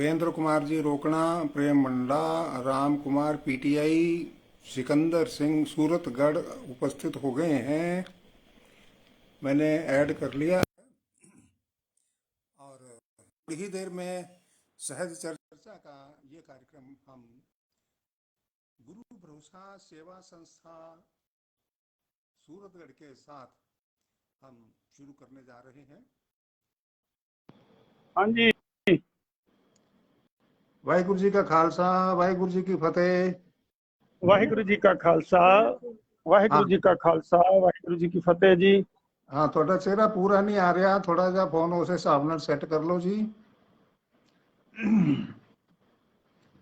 देवेंद्र कुमार जी रोकना, प्रेम मंडा, राम कुमार पीटीआई, सिकंदर सिंह सूरतगढ़ उपस्थित हो गए हैं। मैंने ऐड कर लिया और थोड़ी ही देर में सहज चर्चा का ये कार्यक्रम हम गुरु भरोसा सेवा संस्था सूरतगढ़ के साथ हम शुरू करने जा रहे हैं। हाँ जी। वाहिगुरु जी का खालसा, वाहिगुरु जी की फतेह। वाहिगुरु जी का खालसा, वाहिगुरु हाँ जी का खालसा, वाहिगुरु जी की फतेह जी। हाँ, थोड़ा चेहरा पूरा नहीं आ रहा, थोड़ा जा फोन उस हिसाब ਨਾਲ सेट कर लो जी।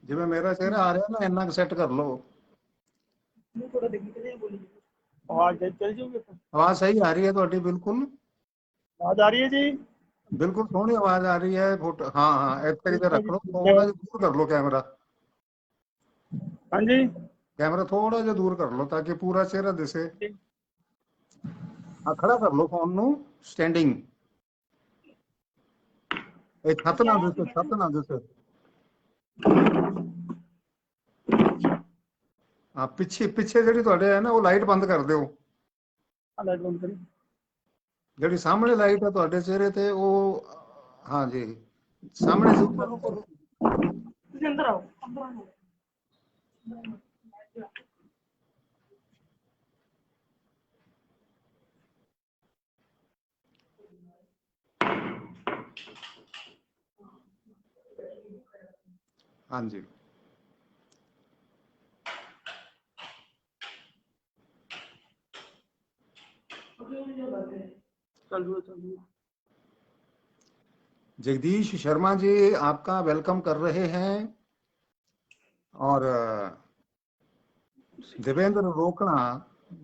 जिवें मेरा चेहरा आ रहा ना, इन्ना सेट कर लो। आवाज चल जाओगे? आवाज सही आ रही है थोड़ी, बिल्कुल आवाज आ रही है जी? बिल्कुल सोहनी आवाज आ रही है। फोटो हाँ हाँ, एक तरीके रख लो, ठीक है। थोड़ा जिहा दूर कर लो कैमरा। हाँ जी। कैमरा थोड़ा जिहा दूर कर लो ताकि पूरा चेहरा दिसे। हाँ, खड़ा कर लो फोन ਨੂੰ स्टैंडिंग। ਇਹ ਛੱਤ ਨਾ ਦਿਸੇ, ਛੱਤ ਨਾ ਦਿਸੇ। हाँ, ਪਿੱਛੇ ਪਿੱਛੇ ਜਿਹੜੀ ਤੁਹਾਡੇ ਹੈ ਨਾ, ਉਹ ਲਾਈਟ ਬੰਦ ਕਰ ਦਿਓ। लाइट बंद करी। ਜਿਹੜੀ ਸਾਹਮਣੇ ਲਾਈਟ ਹੈ ਤੁਹਾਡੇ ਚਿਹਰੇ ਤੇ, ਉਹ हाँ जी सामने जरूर। अंदर आओ, अंदर आओ। हाँ जी, चल। जगदीश शर्मा जी आपका वेलकम कर रहे हैं। और देवेंद्र रोकड़ा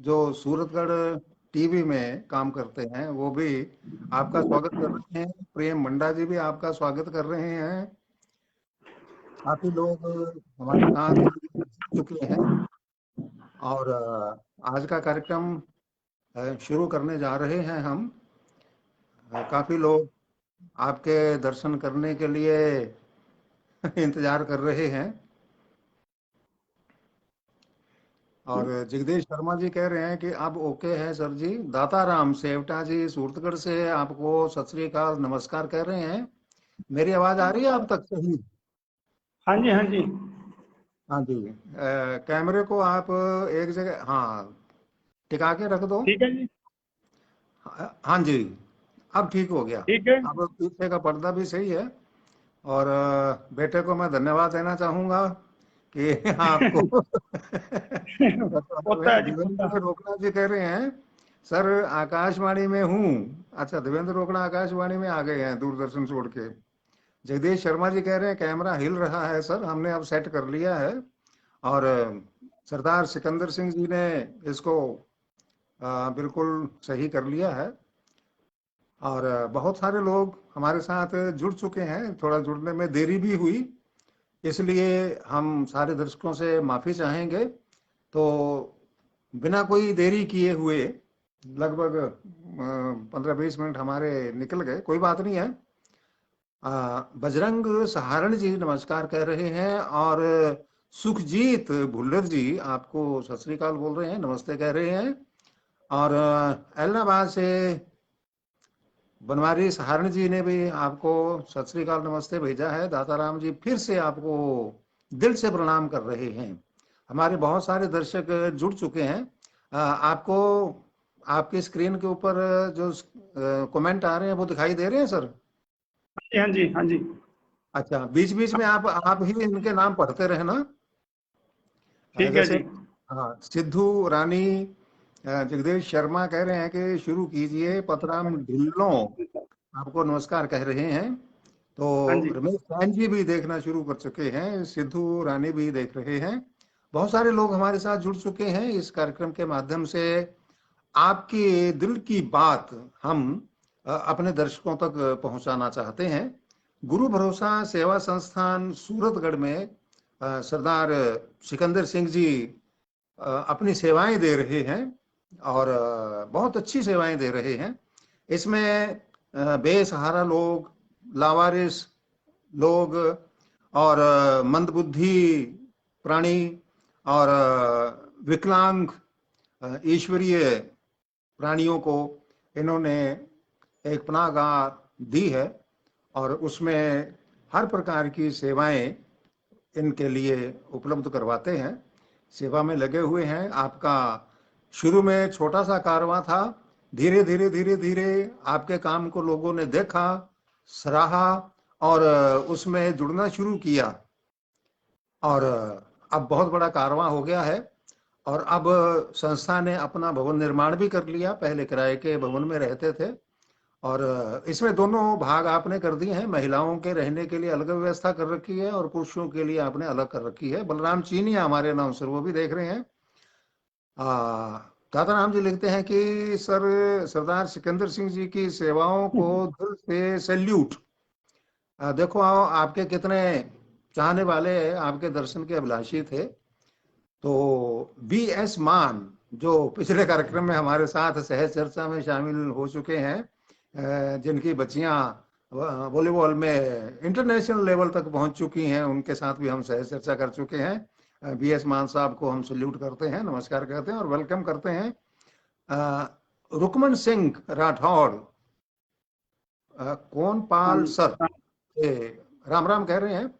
जो सूरतगढ़ टीवी में काम करते हैं, वो भी आपका स्वागत कर रहे हैं। प्रेम मंडा जी भी आपका स्वागत कर रहे हैं। काफी लोग हमारे साथ जुड़ चुके हैं और आज का कार्यक्रम शुरू करने जा रहे हैं हम। काफी लोग आपके दर्शन करने के लिए इंतजार कर रहे हैं। और जगदीश शर्मा जी कह रहे हैं कि अब ओके है सर जी। दाताराम सेवटा जी सूरतगढ़ से आपको सत श्री अकाल नमस्कार कह रहे हैं। मेरी आवाज आ रही है आप तक सही? हाँ जी, हाँ जी। हाँ जी, कैमरे को आप एक जगह हाँ टिका के रख दो। ठीक है जी। हाँ जी, अब ठीक हो गया। ठीक है। अब पीछे का पर्दा भी सही है। और बेटे को मैं धन्यवाद देना चाहूंगा कि आपको होता है जी, होता देवेंद्र रोकड़ा जी कह रहे हैं सर आकाशवाणी में हूँ। अच्छा, देवेंद्र रोकड़ा आकाशवाणी में आ गए हैं दूरदर्शन छोड़ के। जगदीश शर्मा जी कह रहे हैं कैमरा हिल रहा है सर, हमने अब सेट कर लिया है। और सरदार सिकंदर सिंह जी ने इसको बिल्कुल सही कर लिया है। और बहुत सारे लोग हमारे साथ जुड़ चुके हैं। थोड़ा जुड़ने में देरी भी हुई, इसलिए हम सारे दर्शकों से माफ़ी चाहेंगे। तो बिना कोई देरी किए हुए लगभग 15-20 मिनट हमारे निकल गए, कोई बात नहीं है। बजरंग सहारण जी नमस्कार कह रहे हैं और सुखजीत भुल्लर जी आपको सत श्री अकाल बोल रहे हैं, नमस्ते कह रहे हैं। और एलनाबाद से बनवारी सहारण जी ने भी आपको सत श्री अकाल नमस्ते भेजा है। दाताराम जी फिर से आपको दिल से प्रणाम कर रहे हैं। हमारे बहुत सारे दर्शक जुड़ चुके हैं। आपको आपकी स्क्रीन के ऊपर जो कमेंट आ रहे हैं वो दिखाई दे रहे हैं सर? हाँ जी, हाँ जी। अच्छा, बीच बीच में आप ही इनके नाम पढ़ते रहना। ठीक है जैसे जी। हाँ, सिद्धू रानी, जगदीश शर्मा कह रहे हैं कि शुरू कीजिए। पतराम ढिल्लों आपको नमस्कार कह रहे हैं। तो हाँ जी। रमेश सैन जी भी देखना शुरू कर चुके हैं, सिद्धू रानी भी देख रहे हैं। बहुत सारे लोग हमारे साथ जुड़ चुके हैं इस कार्यक्रम के माध्यम से। आपके दिल की बात हम अपने दर्शकों तक पहुंचाना चाहते हैं। गुरु भरोसा सेवा संस्थान सूरतगढ़ में सरदार सिकंदर सिंह जी अपनी सेवाएं दे रहे हैं और बहुत अच्छी सेवाएं दे रहे हैं। इसमें बेसहारा लोग, लावारिस लोग, और मंदबुद्धि प्राणी और विकलांग ईश्वरीय प्राणियों को इन्होंने एक पनाहगाह दी है और उसमें हर प्रकार की सेवाएं इनके लिए उपलब्ध करवाते हैं, सेवा में लगे हुए हैं। आपका शुरू में छोटा सा कारवां था, धीरे धीरे धीरे धीरे आपके काम को लोगों ने देखा, सराहा और उसमें जुड़ना शुरू किया और अब बहुत बड़ा कारवां हो गया है। और अब संस्था ने अपना भवन निर्माण भी कर लिया, पहले किराए के भवन में रहते थे और इसमें दोनों भाग आपने कर दिए हैं, महिलाओं के रहने के लिए अलग व्यवस्था कर रखी है और पुरुषों के लिए आपने अलग कर रखी है। बलराम चीनिया हमारे अनाउंसर वो भी देख रहे हैं। काताराम जी लिखते हैं कि सर सरदार सिकंदर सिंह जी की सेवाओं को दिल से सैल्यूट। देखो आपके कितने चाहने वाले आपके दर्शन के अभिलाषी थे। तो BS मान जो पिछले कार्यक्रम में हमारे साथ सह चर्चा में शामिल हो चुके हैं, जिनकी बच्चियां वॉलीबॉल में इंटरनेशनल लेवल तक पहुंच चुकी हैं, उनके साथ भी हम सह चर्चा कर चुके हैं। BS मान साहब को हम सल्यूट करते हैं, नमस्कार करते हैं और वेलकम करते हैं। रुकमन सिंह राठौड़, कौन पाल सर, राम राम कह रहे हैं।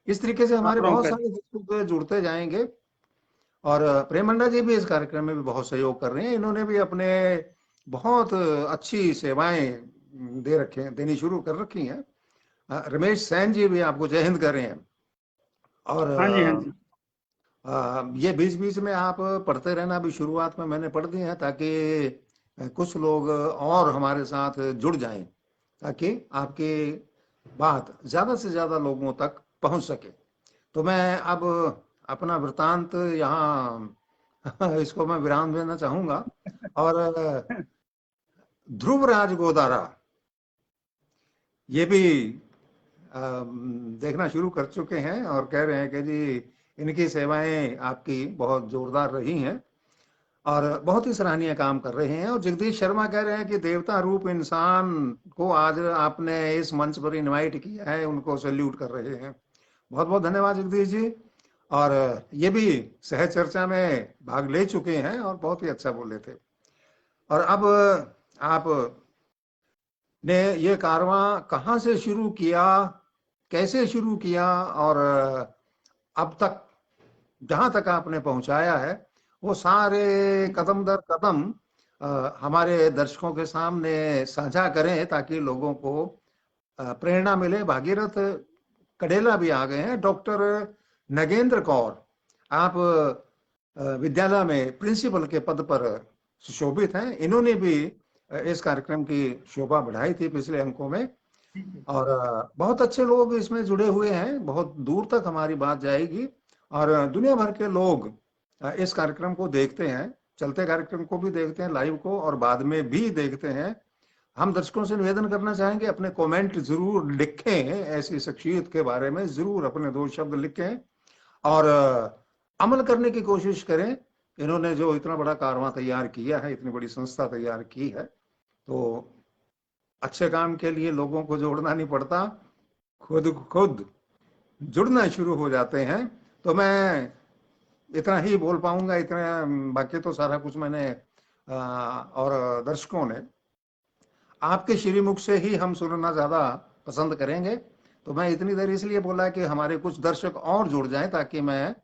इस तरीके से हमारे बहुत सारे दर्शक जुड़ते जाएंगे और प्रेमंडा जी भी इस कार्यक्रम में भी बहुत सहयोग कर रहे हैं। इन्होंने भी अपने बहुत अच्छी सेवाएं देनी शुरू कर रखी हैं। रमेश सैन जी भी आपको जय हिंद कर रहे हैं और हाँ जी, हाँ जी। ये बीच बीच में आप पढ़ते रहना, भी शुरुआत में मैंने पढ़ दी है ताकि कुछ लोग और हमारे साथ जुड़ जाएं, ताकि आपकी बात ज्यादा से ज्यादा लोगों तक पहुंच सके। तो मैं अब अपना वृतांत यहाँ इसको मैं विराम देना चाहूंगा और ध्रुवराज गोदारा ये भी देखना शुरू कर चुके हैं और कह रहे हैं कि जी इनकी सेवाएं आपकी बहुत जोरदार रही हैं और बहुत ही सराहनीय काम कर रहे हैं। और जगदीश शर्मा कह रहे हैं कि देवता रूप इंसान को आज आपने इस मंच पर इनवाइट किया है, उनको सैल्यूट कर रहे हैं। बहुत बहुत धन्यवाद जगदीश जी। और ये भी सह चर्चा में भाग ले चुके हैं और बहुत ही अच्छा बोले थे। और अब आप ने ये कारवां कहाँ से शुरू किया, कैसे शुरू किया और अब तक जहां तक आपने पहुंचाया है, वो सारे कदम दर कदम हमारे दर्शकों के सामने साझा करें ताकि लोगों को प्रेरणा मिले। भागीरथ कडेला भी आ गए हैं। डॉक्टर नगेंद्र कौर, आप विद्यालय में प्रिंसिपल के पद पर सुशोभित हैं, इन्होंने भी इस कार्यक्रम की शोभा बढ़ाई थी पिछले अंकों में और बहुत अच्छे लोग इसमें जुड़े हुए हैं। बहुत दूर तक हमारी बात जाएगी और दुनिया भर के लोग इस कार्यक्रम को देखते हैं, चलते कार्यक्रम को भी देखते हैं, लाइव को, और बाद में भी देखते हैं। हम दर्शकों से निवेदन करना चाहेंगे अपने कमेंट जरूर लिखें, ऐसी शख्सियत के बारे में जरूर अपने 2 शब्द लिखें और अमल करने की कोशिश करें। इन्होंने जो इतना बड़ा कारवां तैयार किया है, इतनी बड़ी संस्था तैयार की है, तो अच्छे काम के लिए लोगों को जोड़ना नहीं पड़ता, खुद जुड़ना शुरू हो जाते हैं। तो मैं इतना ही बोल पाऊंगा, इतना, बाकी तो सारा कुछ मैंने और दर्शकों ने आपके श्रीमुख से ही हम सुनना ज्यादा पसंद करेंगे। तो मैं इतनी देर इसलिए बोला कि हमारे कुछ दर्शक और जुड़ जाएं ताकि मैं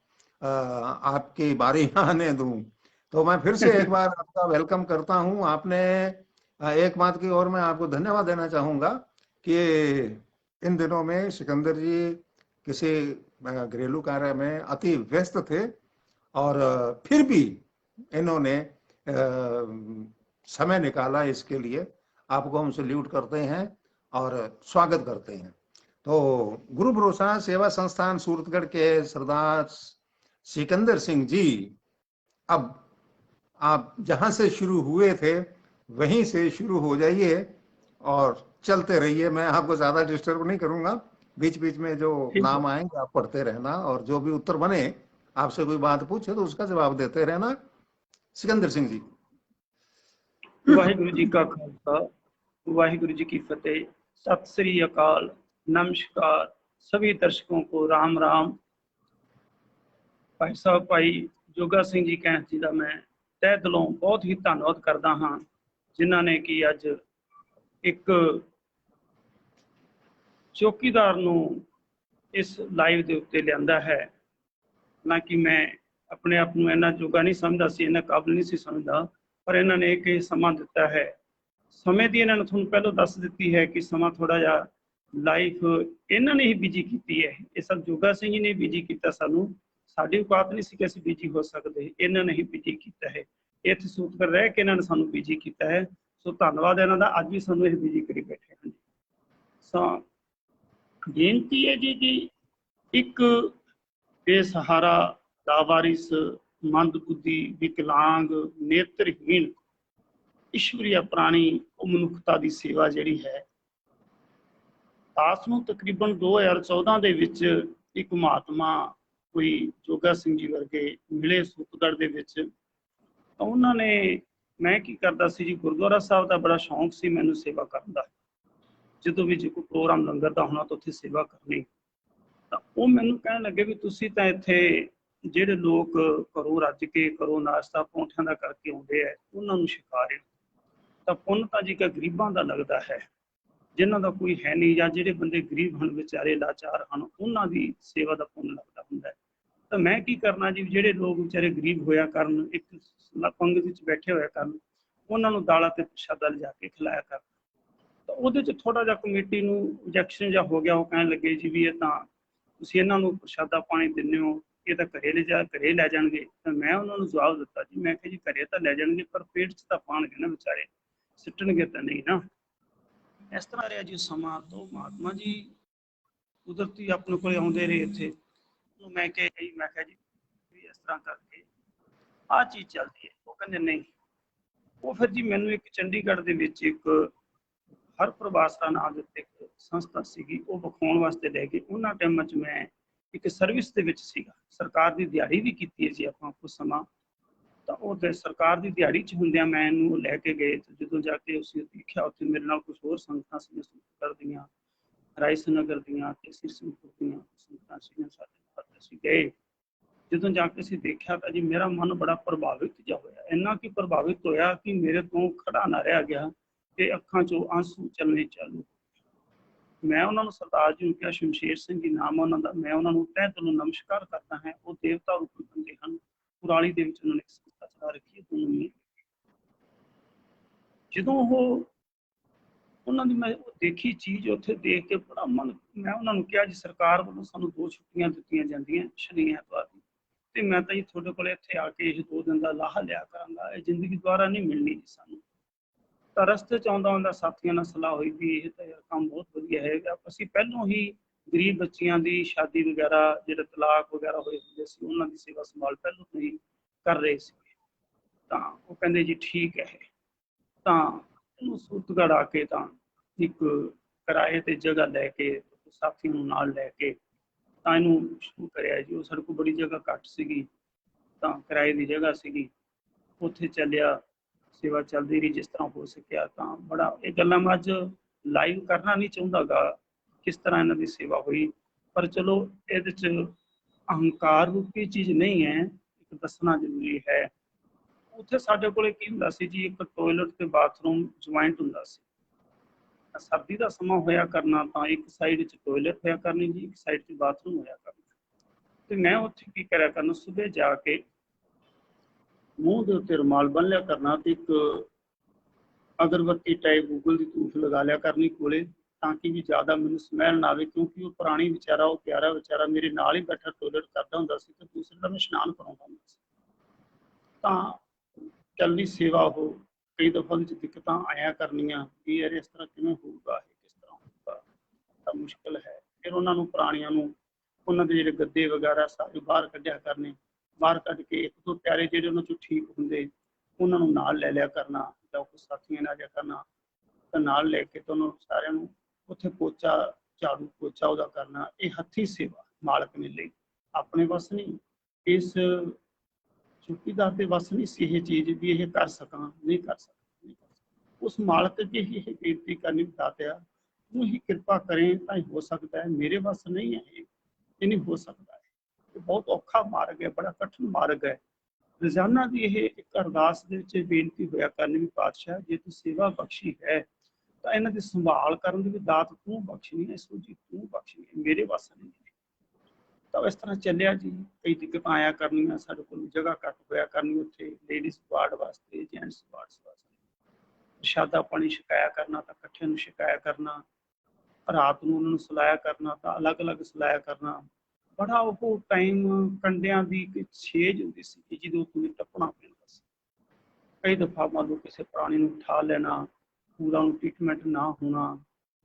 आपकी बारी आने दूं। तो मैं फिर से एक बार आपका वेलकम करता हूं। आपने एक बात की और मैं आपको धन्यवाद देना चाहूंगा कि इन दिनों में सिकंदर जी किसी घरेलू कार्य में अति व्यस्त थे और फिर भी इन्होंने समय निकाला इसके लिए। आपको हम सल्यूट करते हैं और स्वागत करते हैं। तो गुरु भरोसा सेवा संस्थान सूरतगढ़ के सरदार सिकंदर सिंह जी, अब आप जहां से शुरू हुए थे वहीं से शुरू हो जाइए और चलते रहिए। मैं आपको ज्यादा डिस्टर्ब नहीं करूंगा, बीच बीच में जो नाम आएंगे आप पढ़ते रहना और जो भी उत्तर बने, आपसे कोई बात पूछे तो उसका जवाब देते रहना। सिकंदर सिंह जी। वाहिगुरु जी का खालसा, वाहिगुरु जी की फतेह। सत श्री अकाल, नमस्कार, सभी दर्शकों को राम राम। भाई साहब भाई जोगा सिंह जी कैंथ जी का मैं तह दिलों बहुत ही धन्नवाद करता हाँ, जिन्हों ने कि अज एक चौकीदार नूं इस लाइव के उत्ते लिया है। ना कि मैं अपने आप को इन्ना जोगा नहीं समझता सी, इन्ना काबिल नहीं सी समझता, पर इन्होंने एक समा दिता है। समय की इन्होंने थोड़ा पहलों दस दी है कि समा थोड़ा जा लाइफ इन्होंने ही बिजी की है। ये सब जोगा सिंह जी ने बिजी किया, सानू साड़ी औकात नहीं सी कि असीं बिजी हो सकते, इन्होंने ही बिजी किया है। इत्थे सूत कर रह के इन्होंने सानू बिजी किया है। सो धन्नवाद इन्हों का, अज भी सानू बिजी करी बैठे हैं। सो बेनती है जी कि एक बेसहारा, लावारिस, मंदबुद्धि, विकलांग, नेत्रहीन ईश्वरीय प्राणी मनुखता की सेवा जिहड़ी है, दास नूं तकरीबन 2014 ਦੇ ਵਿੱਚ ਇੱਕ महात्मा कोई जोगा सिंह जी वर्गे मिले सूतगढ़ ਦੇ ਵਿੱਚ। ਤਾਂ ਉਹਨਾਂ ਨੇ, मैं की करता सी जी, गुरुद्वारा साहब का बड़ा शौक सी मैनूं सेवा करन दा। ਜਦੋਂ भी जो कोई प्रोग्राम लंगर का होना तो उत्थे सेवा करनी। ਤਾਂ ਉਹ ਮੈਨੂੰ ਕਹਿਣ ਲੱਗੇ ਵੀ ਤੁਸੀਂ ਤਾਂ ਇੱਥੇ ਜਿਹੜੇ ਲੋਕ ਘਰੋਂ ਰੱਜ ਕੇ ਘਰੋਂ ਨਾਸ਼ਤਾ ਪਰੌਂਠਿਆਂ ਦਾ ਕਰਕੇ ਆਉਂਦੇ ਆ ਉਹਨਾਂ ਨੂੰ ਛਕਾ ਰਹੇ ਹੋ, ਤਾਂ ਪੁੰਨ ਤਾਂ ਜੀ ਗਰੀਬਾਂ ਦਾ ਲੱਗਦਾ ਹੈ, ਜਿਨ੍ਹਾਂ ਦਾ ਕੋਈ ਹੈ ਨਹੀਂ, ਜਾਂ ਜਿਹੜੇ ਬੰਦੇ ਗਰੀਬ ਹਨ, ਵਿਚਾਰੇ ਲਾਚਾਰ ਹਨ, ਉਹਨਾਂ ਦੀ ਸੇਵਾ ਦਾ ਪੁੰਨ ਲੱਗਦਾ ਹੁੰਦਾ ਹੈ। ਤਾਂ ਮੈਂ ਕੀ ਕਰਨਾ ਜੀ, ਜਿਹੜੇ ਲੋਕ ਵਿਚਾਰੇ ਗਰੀਬ ਹੋਇਆ ਕਰਨ, ਇੱਕ ਪੰਗਤ ਵਿੱਚ ਬੈਠੇ ਹੋਇਆ ਕਰਨ, ਉਹਨਾਂ ਨੂੰ ਦਾਲਾਂ ਤੇ ਪ੍ਰਸ਼ਾਦਾ ਲਿਜਾ ਕੇ ਖਿਲਾਇਆ ਕਰ। ਤਾਂ ਉਹਦੇ 'ਚ ਥੋੜਾ ਜਿਹਾ ਕਮੇਟੀ ਨੂੰ ਰਿਜੈਕਸ਼ਨ ਜਿਹਾ ਹੋ ਗਿਆ। ਉਹ ਕਹਿਣ ਲੱਗੇ ਜੀ ਵੀ ਇਹ ਤਾਂ ਤੁਸੀਂ ਇਹਨਾਂ ਨੂੰ ਪ੍ਰਸ਼ਾਦਾ ਪਾਣੀ ਦਿੰਦੇ ਹੋ, ਇਹ ਤਾਂ ਘਰੇ ਲੈ ਜਾਣਗੇ। ਤਾਂ ਮੈਂ ਉਹਨਾਂ ਨੂੰ ਜਵਾਬ ਦਿੱਤਾ ਜੀ, ਮੈਂ ਕਿਹਾ ਜੀ ਘਰੇ ਤਾਂ ਲੈ ਜਾਣਗੇ, ਪਰ ਪੇਟ 'ਚ ਤਾਂ ਪਾਣਗੇ ਨਾ ਵਿਚਾਰੇ, ਸਿੱਟਣਗੇ ਤਾਂ ਨਹੀਂ ਨਾ। ਇਸ ਤਰ੍ਹਾਂ ਰਿਹਾ ਜੀ ਸਮਾਂ। ਤੋਂ ਮਹਾਤਮਾ ਜੀ ਕੁਦਰਤੀ ਆਪਣੇ ਕੋਲ ਆਉਂਦੇ ਰਹੇ ਇੱਥੇ। ਮੈਂ ਕਿਹਾ ਜੀ ਵੀ ਇਸ ਤਰ੍ਹਾਂ ਕਰਕੇ ਆਹ ਚੀਜ਼ ਚੱਲਦੀ ਹੈ। ਉਹ ਕਹਿੰਦੇ ਨਹੀਂ। ਉਹ ਫਿਰ ਜੀ ਮੈਨੂੰ ਇੱਕ ਚੰਡੀਗੜ੍ਹ ਦੇ ਵਿੱਚ ਇੱਕ ਹਰ ਪ੍ਰਵਾਸਰਾ ਨਾਮ ਦੇ ਉੱਤੇ ਇੱਕ ਸੰਸਥਾ ਸੀਗੀ, ਉਹ ਵਿਖਾਉਣ ਵਾਸਤੇ ਲੈ ਗਏ। ਉਹਨਾਂ ਟਾਈਮਾਂ 'ਚ ਮੈਂ ਇੱਕ ਸਰਵਿਸ ਦੇ ਵਿੱਚ ਸੀਗਾ, ਸਰਕਾਰ ਦੀ ਦਿਹਾੜੀ ਵੀ ਕੀਤੀ ਹੈ ਜੀ ਆਪਾਂ ਕੁਝ ਸਮਾਂ। ਤਾਂ ਉਹ ਸਰਕਾਰ ਦੀ ਦਿਹਾੜੀ 'ਚ ਹੁੰਦਿਆਂ ਮੈਂ ਇਹਨੂੰ ਲੈ ਕੇ ਗਏ। ਤੇ ਜਦੋਂ ਜਾ ਕੇ ਅਸੀਂ ਦੇਖਿਆ, ਉੱਥੇ ਮੇਰੇ ਨਾਲ ਕੁਝ ਹੋਰ ਸੰਗਤਾਂ ਸੀਗੀਆਂ, ਸੁਖਗੜ੍ਹ ਦੀਆਂ, ਰਾਇਸ ਨਗਰ ਦੀਆਂ ਤੇ ਸਿਰਸਪੁਰ ਦੀਆਂ ਸੰਗਤਾਂ ਸੀਗੀਆਂ ਸਾਡੇ ਨਾਲ। ਅਸੀਂ ਗਏ, ਜਦੋਂ ਜਾ ਕੇ ਅਸੀਂ ਦੇਖਿਆ ਤਾਂ ਜੀ ਮੇਰਾ ਮਨ ਬੜਾ ਪ੍ਰਭਾਵਿਤ ਜਿਹਾ ਹੋਇਆ। ਇੰਨਾ ਕਿ ਪ੍ਰਭਾਵਿਤ ਹੋਇਆ ਕਿ ਮੇਰੇ ਤੋਂ ਖੜਾ ਨਾ ਰਿਹਾ ਗਿਆ ਤੇ ਅੱਖਾਂ 'ਚੋਂ ਆਂਸੂ ਚੱਲਣੇ ਚਾਲੂ। ਮੈਂ ਉਹਨਾਂ ਨੂੰ, ਸਰਦਾਰ ਜੀ ਨੂੰ ਕਿਹਾ, ਸ਼ਮਸ਼ੇਰ ਸਿੰਘ ਜੀ ਨਾਮ ਉਹਨਾਂ ਦਾ, ਮੈਂ ਉਹਨਾਂ ਨੂੰ ਤਹਿ ਦਿਲੋਂ ਨਮਸਕਾਰ ਕਰਦਾ ਹਾਂ। ਉਹ ਦੇਵਤਾ ਰੂਪੀ ਬੰਦੇ ਹਨ। ਕੁਰਾਲੀ ਦੇ ਵਿੱਚ ਉਹਨਾਂ ਨੇ ਇੱਕ ਸੰਸਥਾ ਚਲਾ ਰੱਖੀ ਹੈ ਦੋਨੋਂ। ਜਦੋਂ ਉਹਨਾਂ ਦੀ ਮੈਂ ਦੇਖੀ ਚੀਜ਼, ਉੱਥੇ ਦੇਖ ਕੇ ਬੜਾ ਮਨ, ਮੈਂ ਉਹਨਾਂ ਨੂੰ ਕਿਹਾ ਜੀ ਸਰਕਾਰ ਵੱਲੋਂ ਸਾਨੂੰ 2 ਛੁੱਟੀਆਂ ਦਿੱਤੀਆਂ ਜਾਂਦੀਆਂ, ਸ਼ਨੀ ਐਤਵਾਰ ਦੀ, ਤੇ ਮੈਂ ਤਾਂ ਜੀ ਤੁਹਾਡੇ ਕੋਲ ਇੱਥੇ ਆ ਕੇ ਇਹ 2 ਦਿਨ ਦਾ ਲਾਹਾ ਲਿਆ ਕਰਾਂਗਾ, ਇਹ ਜ਼ਿੰਦਗੀ ਦੁਆਰਾ ਨਹੀਂ ਮਿਲਣੀ ਜੀ ਸਾਨੂੰ। ਤਾਂ ਰਸਤੇ 'ਚ ਆਉਂਦਾ ਸਾਥੀਆਂ ਨਾਲ ਸਲਾਹ ਹੋਈ ਵੀ ਇਹ ਤਾਂ ਯਾਰ ਕੰਮ ਬਹੁਤ ਵਧੀਆ ਹੈਗਾ। ਅਸੀਂ ਪਹਿਲੋਂ ਹੀ ਗਰੀਬ ਬੱਚਿਆਂ ਦੀ ਸ਼ਾਦੀ ਵਗੈਰਾ, ਜਿਹੜੇ ਤਲਾਕ ਵਗੈਰਾ ਹੋਏ ਹੁੰਦੇ ਸੀ, ਉਹਨਾਂ ਦੀ ਸੇਵਾ ਸੰਭਾਲ ਪਹਿਲੋਂ ਤੋਂ ਹੀ ਕਰ ਰਹੇ ਸੀ। ਤਾਂ ਉਹ ਕਹਿੰਦੇ ਜੀ ਠੀਕ ਹੈ। ਤਾਂ ਇਹਨੂੰ ਸੂਤਗੜ੍ਹ ਆ ਕੇ ਤਾਂ ਇੱਕ ਕਿਰਾਏ ਤੇ ਜਗ੍ਹਾ ਲੈ ਕੇ ਸਾਥੀਆਂ ਨੂੰ ਨਾਲ ਲੈ ਕੇ ਤਾਂ ਇਹਨੂੰ ਸ਼ੁਰੂ ਕਰਿਆ ਜੀ। ਉਹ ਸਾਡੇ ਕੋਲ ਬੜੀ ਜਗ੍ਹਾ ਘੱਟ ਸੀਗੀ, ਤਾਂ ਕਿਰਾਏ ਦੀ ਜਗ੍ਹਾ ਸੀਗੀ, ਉੱਥੇ ਚੱਲਿਆ, ਸੇਵਾ ਚੱਲਦੀ ਰਹੀ ਜਿਸ ਤਰ੍ਹਾਂ ਹੋ ਸਕਿਆ। ਤਾਂ ਬੜਾ ਇਹ ਗੱਲਾਂ ਮੈਂ ਅੱਜ ਲਾਈਵ ਕਰਨਾ ਨਹੀਂ ਚਾਹੁੰਦਾ ਗਾ, ਕਿਸ ਤਰ੍ਹਾਂ ਇਹਨਾਂ ਦੀ ਸੇਵਾ ਹੋਈ, ਪਰ ਚਲੋ ਇਹਦੇ 'ਚ ਅਹੰਕਾਰ ਰੂਪੀ ਚੀਜ਼ ਨਹੀਂ ਹੈ, ਇੱਕ ਦੱਸਣਾ ਜ਼ਰੂਰੀ ਹੈ। ਉੱਥੇ ਸਾਡੇ ਕੋਲ ਕੀ ਹੁੰਦਾ ਸੀ ਜੀ, ਇੱਕ ਟੋਇਲਟ ਤੇ ਬਾਥਰੂਮ ਜੁਆਇੰਟ ਹੁੰਦਾ ਸੀ। ਸਰਦੀ ਦਾ ਸਮਾਂ ਹੋਇਆ ਕਰਨਾ ਤਾਂ ਇੱਕ ਸਾਈਡ 'ਚ ਟੋਇਲਟ ਹੋਇਆ ਕਰਨੀ ਜੀ, ਇੱਕ ਸਾਈਡ 'ਚ ਬਾਥਰੂਮ ਹੋਇਆ ਕਰਨਾ। ਤੇ ਮੈਂ ਉੱਥੇ ਕੀ ਕਰਿਆ ਕਰਨਾ, ਸੁਬਹ ਜਾ ਕੇ ਮੂੰਹ ਦੇ ਉੱਤੇ ਰੁਮਾਲ ਬੰਨ ਲਿਆ ਕਰਨਾ ਤੇ ਇੱਕ ਅਗਰਬੱਤੀ ਟਾਈਪ ਗੂਗਲ ਦੀ ਧੂਫ ਲਗਾ ਲਿਆ ਕਰਨੀ ਕੋਲੇ, ਤਾਂ ਕਿ ਵੀ ਜ਼ਿਆਦਾ ਮੈਨੂੰ ਸਮੈਲ ਨਾ ਆਵੇ। ਕਿਉਂਕਿ ਉਹ ਪੁਰਾਣੀ ਵਿਚਾਰਾ, ਉਹ ਪਿਆਰਾ ਵਿਚਾਰਾ ਮੇਰੇ ਨਾਲ ਹੀ ਬੈਠਾ ਟੋਇਲਟ ਕਰਦਾ ਹੁੰਦਾ ਸੀ ਤੇ ਦੂਸਰੇ ਦਾ ਮੈਂ ਇਸ਼ਨਾਨ ਕਰਾਉਂਦਾ ਹੁੰਦਾ ਸੀ। ਤਾਂ ਚੱਲਦੀ ਸੇਵਾ ਉਹ ਕਈ ਦਫਾ ਉਹਦੇ 'ਚ ਦਿੱਕਤਾਂ ਆਇਆ ਕਰਨੀਆਂ ਵੀ ਯਾਰ ਇਸ ਤਰ੍ਹਾਂ ਕਿਵੇਂ ਹੋਊਗਾ, ਇਹ ਕਿਸ ਤਰ੍ਹਾਂ ਹੋਊਗਾ, ਤਾਂ ਮੁਸ਼ਕਿਲ ਹੈ। ਫਿਰ ਉਹਨਾਂ ਨੂੰ ਪੁਰਾਣੀਆਂ ਨੂੰ, ਉਹਨਾਂ ਦੇ ਜਿਹੜੇ ਗੱਦੇ ਵਗੈਰਾ ਸਾਰੇ ਬਾਹਰ ਕੱਢਿਆ ਕਰਨੇ, ਬਾਹਰ ਕੱਢ ਕੇ 1-2 ਪਿਆਰੇ ਜਿਹੜੇ ਉਹਨਾਂ 'ਚੋਂ ਠੀਕ ਹੁੰਦੇ ਉਹਨਾਂ ਨੂੰ ਨਾਲ ਲੈ ਲਿਆ ਕਰਨਾ, ਜਾਂ ਕੁਛ ਸਾਥੀਆਂ ਨਾਲ ਲਿਆ ਕਰਨਾ। ਤਾਂ ਨਾਲ ਲੈ ਕੇ ਤਾਂ ਉਹਨਾਂ ਸਾਰਿਆਂ ਨੂੰ ਉੱਥੇ ਪੋਚਾ, ਝਾੜੂ ਪੋਚਾ ਉਹਦਾ ਕਰਨਾ। ਇਹ ਹੱਥੀਂ ਸੇਵਾ ਮਾਲਕ ਨੇ ਲਈ, ਆਪਣੇ ਵੱਸ ਨਹੀਂ, ਇਸ ਚੌਕੀਦਾਰ ਦੇ ਵੱਸ ਨਹੀਂ ਸੀ ਇਹ ਚੀਜ਼ ਵੀ ਇਹ ਕਰ ਸਕਾਂ, ਨਹੀਂ ਕਰ ਸਕਦਾ। ਉਸ ਮਾਲਕ ਅੱਗੇ ਇਹ ਬੇਨਤੀ ਕਰਨੀ, ਦਾਤਿਆ ਨੂੰ ਹੀ ਕਿਰਪਾ ਕਰੇ ਤਾਂ ਹੀ ਹੋ ਸਕਦਾ ਹੈ। ਮੇਰੇ ਵੱਸ ਨਹੀਂ ਹੈ ਇਹ ਨਹੀਂ ਹੋ ਸਕਦਾ ਹੈ। ਇਹ ਬਹੁਤ ਔਖਾ ਮਾਰਗ ਹੈ, ਬੜਾ ਕਠਿਨ ਮਾਰਗ ਹੈ। ਰੋਜ਼ਾਨਾ ਦੀ ਇਹ ਇੱਕ ਅਰਦਾਸ ਦੇ ਵਿੱਚ ਬੇਨਤੀ ਹੋਇਆ ਕਰਨੀ ਵੀ ਪਾਤਸ਼ਾਹ ਜੇ ਤੂੰ ਸੇਵਾ ਬਖਸ਼ੀ ਹੈ ਤਾਂ ਇਹਨਾਂ ਦੀ ਸੰਭਾਲ ਕਰਨ ਦੀ ਵੀ ਦਾਤ ਤੂੰ ਬਖਸ਼ਣੀ ਹੈ, ਸੂਝੀ ਤੂੰ ਬਖਸ਼ਣੀ ਹੈ, ਮੇਰੇ ਵੱਸ ਨਹੀਂ ਹੈ। ਤਾਂ ਇਸ ਤਰ੍ਹਾਂ ਚੱਲਿਆ ਜੀ। ਕਈ ਦਿੱਕਤਾਂ ਆਇਆ ਕਰਨੀਆਂ, ਸਾਡੇ ਕੋਲ ਜਗ੍ਹਾ ਘੱਟ ਹੋਇਆ ਕਰਨੀ, ਉੱਥੇ ਲੇਡੀਜ਼ ਵਾਰਡ ਵਾਸਤੇ, ਜੈਂਟਸ ਵਾਰਡ ਵਾਸਤੇ ਪ੍ਰਸ਼ਾਦਾ ਪਾਣੀ ਛਕਾਇਆ ਕਰਨਾ ਤਾਂ ਇਕੱਠੇ ਨੂੰ ਛਕਾਇਆ ਕਰਨਾ, ਰਾਤ ਨੂੰ ਉਹਨਾਂ ਨੂੰ ਸੁਲਾਇਆ ਕਰਨਾ ਤਾਂ ਅਲੱਗ-ਅਲੱਗ ਸੁਲਾਇਆ ਕਰਨਾ। ਬੜਾ ਉਹ ਟਾਈਮ ਕੰਡਿਆਂ ਦੀ ਇੱਕ ਛੇਜ ਹੁੰਦੀ ਸੀ ਕਿ ਜਦੋਂ ਤੁਸੀਂ ਟੱਪਣਾ ਪੈਂਦਾ ਸੀ। ਕਈ ਦਫਾ ਮੰਨ ਲਓ ਕਿਸੇ ਪ੍ਰਾਣੀ ਨੂੰ ਉਠਾ ਲੈਣਾ, ਪੂਰਾ ਉਹਨੂੰ ਟ੍ਰੀਟਮੈਂਟ ਨਾ ਹੋਣਾ,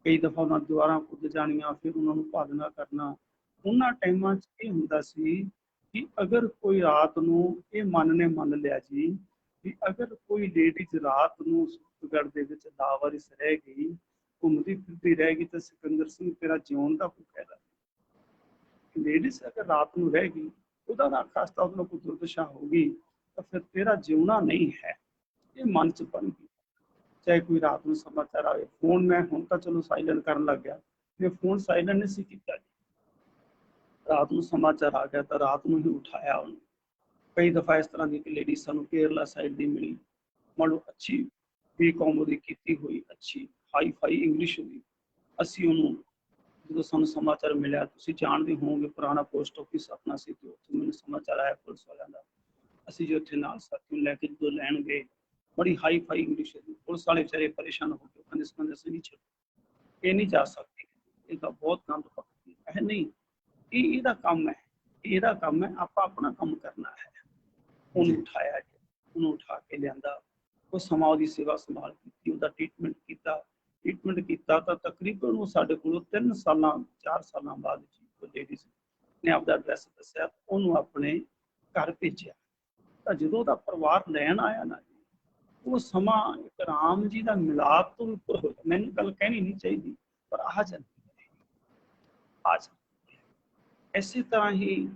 ਕਈ ਦਫਾ ਉਹਨਾਂ ਦੁਆਰਾ ਕੁੱਦ ਜਾਣੀਆਂ, ਫਿਰ ਉਹਨਾਂ ਨੂੰ ਪਾਲਣਾ ਕਰਨਾ। ਉਹਨਾਂ ਟਾਈਮਾਂ 'ਚ ਇਹ ਹੁੰਦਾ ਸੀ ਕਿ ਅਗਰ ਕੋਈ ਰਾਤ ਨੂੰ ਇਹ ਮਨ ਨੇ ਮੰਨ ਲਿਆ ਜੀ ਵੀ ਅਗਰ ਕੋਈ ਲੇਡੀਜ਼ ਰਾਤ ਨੂੰ ਸੁਖਗੜ੍ਹ ਦੇ ਵਿੱਚ ਲਾਵਾਰਿਸ ਰਹਿ ਗਈ, ਘੁੰਮਦੀ ਫਿਰਦੀ ਰਹਿ ਗਈ ਤਾਂ ਸਿਕੰਦਰ ਸਿੰਘ ਤੇਰਾ ਜਿਉਣ ਦਾ ਕੋਈ ਫਾਇਦਾ ਨਹੀਂ। ਲੇਡੀਜ਼ ਅਗਰ ਰਾਤ ਨੂੰ ਰਹਿ ਗਈ, ਉਹਦਾ ਨਾ ਖਾਸਤਾ ਉਹਦੇ ਨਾਲ ਕੋਈ ਦੁਰਦਸ਼ਾ ਹੋ ਗਈ ਤਾਂ ਫਿਰ ਤੇਰਾ ਜਿਉਣਾ ਨਹੀਂ ਹੈ। ਇਹ ਮਨ 'ਚ ਬਣ ਗਈ। ਚਾਹੇ ਕੋਈ ਰਾਤ ਨੂੰ ਸਮਾਚਾਰ ਆਵੇ, ਫੋਨ ਮੈਂ ਹੁਣ ਤਾਂ ਚਲੋ ਸਾਇਲੈਂਟ ਕਰਨ ਲੱਗ ਗਿਆ, ਮੈਂ ਫੋਨ ਸਾਇਲੈਂਟ ਨਹੀਂ ਸੀ ਕੀਤਾ ਜੀ। ਰਾਤ ਨੂੰ ਸਮਾਚਾਰ ਆ ਗਿਆ ਤਾਂ ਰਾਤ ਨੂੰ ਹੀ ਉਠਾਇਆ ਉਹਨੂੰ। ਕਈ ਦਫਾ ਇਸ ਤਰ੍ਹਾਂ ਦੀ ਇੱਕ ਲੇਡੀ ਸਾਨੂੰ ਕੇਰਲਾ ਸਾਈਡ ਦੀ ਮਿਲੀ, ਮੰਨ ਲਓ ਅੱਛੀ ਬੀਕੌਮ ਉਹਦੀ ਕੀਤੀ ਹੋਈ, ਅੱਛੀ ਹਾਈ ਫਾਈ ਇੰਗਲਿਸ਼ ਉਹਦੀ। ਅਸੀਂ ਉਹਨੂੰ ਜਦੋਂ ਸਾਨੂੰ ਸਮਾਚਾਰ ਮਿਲਿਆ, ਤੁਸੀਂ ਜਾਣਦੇ ਹੋਵੋਗੇ ਪੁਰਾਣਾ ਪੋਸਟ ਆਫਿਸ ਆਪਣਾ ਸੀ ਤੇ ਉੱਥੇ ਮੈਨੂੰ ਸਮਾਚਾਰ ਆਇਆ ਪੁਲਿਸ ਵਾਲਿਆਂ ਦਾ। ਅਸੀਂ ਜੀ ਉੱਥੇ ਨਾਲ ਸਾਥੀ ਨੂੰ ਲੈ ਕੇ ਜਦੋਂ ਲੈਣ ਗਏ, ਬੜੀ ਹਾਈ ਫਾਈ ਇੰਗਲਿਸ਼ ਹੈ। ਪੁਲਿਸ ਵਾਲੇ ਵਿਚਾਰੇ ਪਰੇਸ਼ਾਨ ਹੋ ਗਏ, ਕਹਿੰਦੇ ਸਿਕੰਦਰ ਸਿੰਘ ਨਹੀਂ ਛੱਡੋ, ਇਹ ਨਹੀਂ ਜਾ ਸਕਦੀ, ਇਹ ਤਾਂ ਬਹੁਤ ਗੰਦ ਪੱਕਦੀ ਹੈ। ਨਹੀਂ, ਇਹ ਇਹਦਾ ਕੰਮ ਹੈ, ਇਹਦਾ ਕੰਮ ਹੈ, ਆਪਾਂ ਆਪਣਾ ਕੰਮ ਕਰਨਾ ਹੈ। ਉਹਨੂੰ ਉਠਾਇਆ ਜੀ, ਉਹਨੂੰ ਉਠਾ ਕੇ ਲਿਆਂਦਾ, ਉਹ ਸਮਾਂ ਉਹਦੀ ਸੇਵਾ ਸੰਭਾਲ ਕੀਤੀ, ਉਹਦਾ ਟ੍ਰੀਟਮੈਂਟ ਕੀਤਾ ਤਾਂ ਤਕਰੀਬਨ ਉਹ ਸਾਡੇ ਕੋਲੋਂ 3 ਸਾਲਾਂ 4 ਸਾਲਾਂ ਬਾਅਦ ਜੀ ਉਹ ਲੇਡੀਜ਼ ਨੇ ਆਪਦਾ ਐਡਰੈਸ ਦੱਸਿਆ, ਉਹਨੂੰ ਆਪਣੇ ਘਰ ਭੇਜਿਆ। ਤਾਂ ਜਦੋਂ ਉਹਦਾ ਪਰਿਵਾਰ ਲੈਣ ਆਇਆ ਨਾ ਜੀ, ਉਹ ਸਮਾਂ ਇੱਕ ਰਾਮ ਜੀ ਦਾ ਮਿਲਾਪ ਤੋਂ ਉੱਪਰ ਹੋ ਗਿਆ। ਮੈਨੂੰ ਗੱਲ ਕਹਿਣੀ ਨਹੀਂ ਚਾਹੀਦੀ ਪਰ ਆ ਜਾਂਦੀ ਹੈ, ਆ ਜਾਂਦੀ ਹੈ। ਇਸੇ ਤਰ੍ਹਾਂ ਹੀ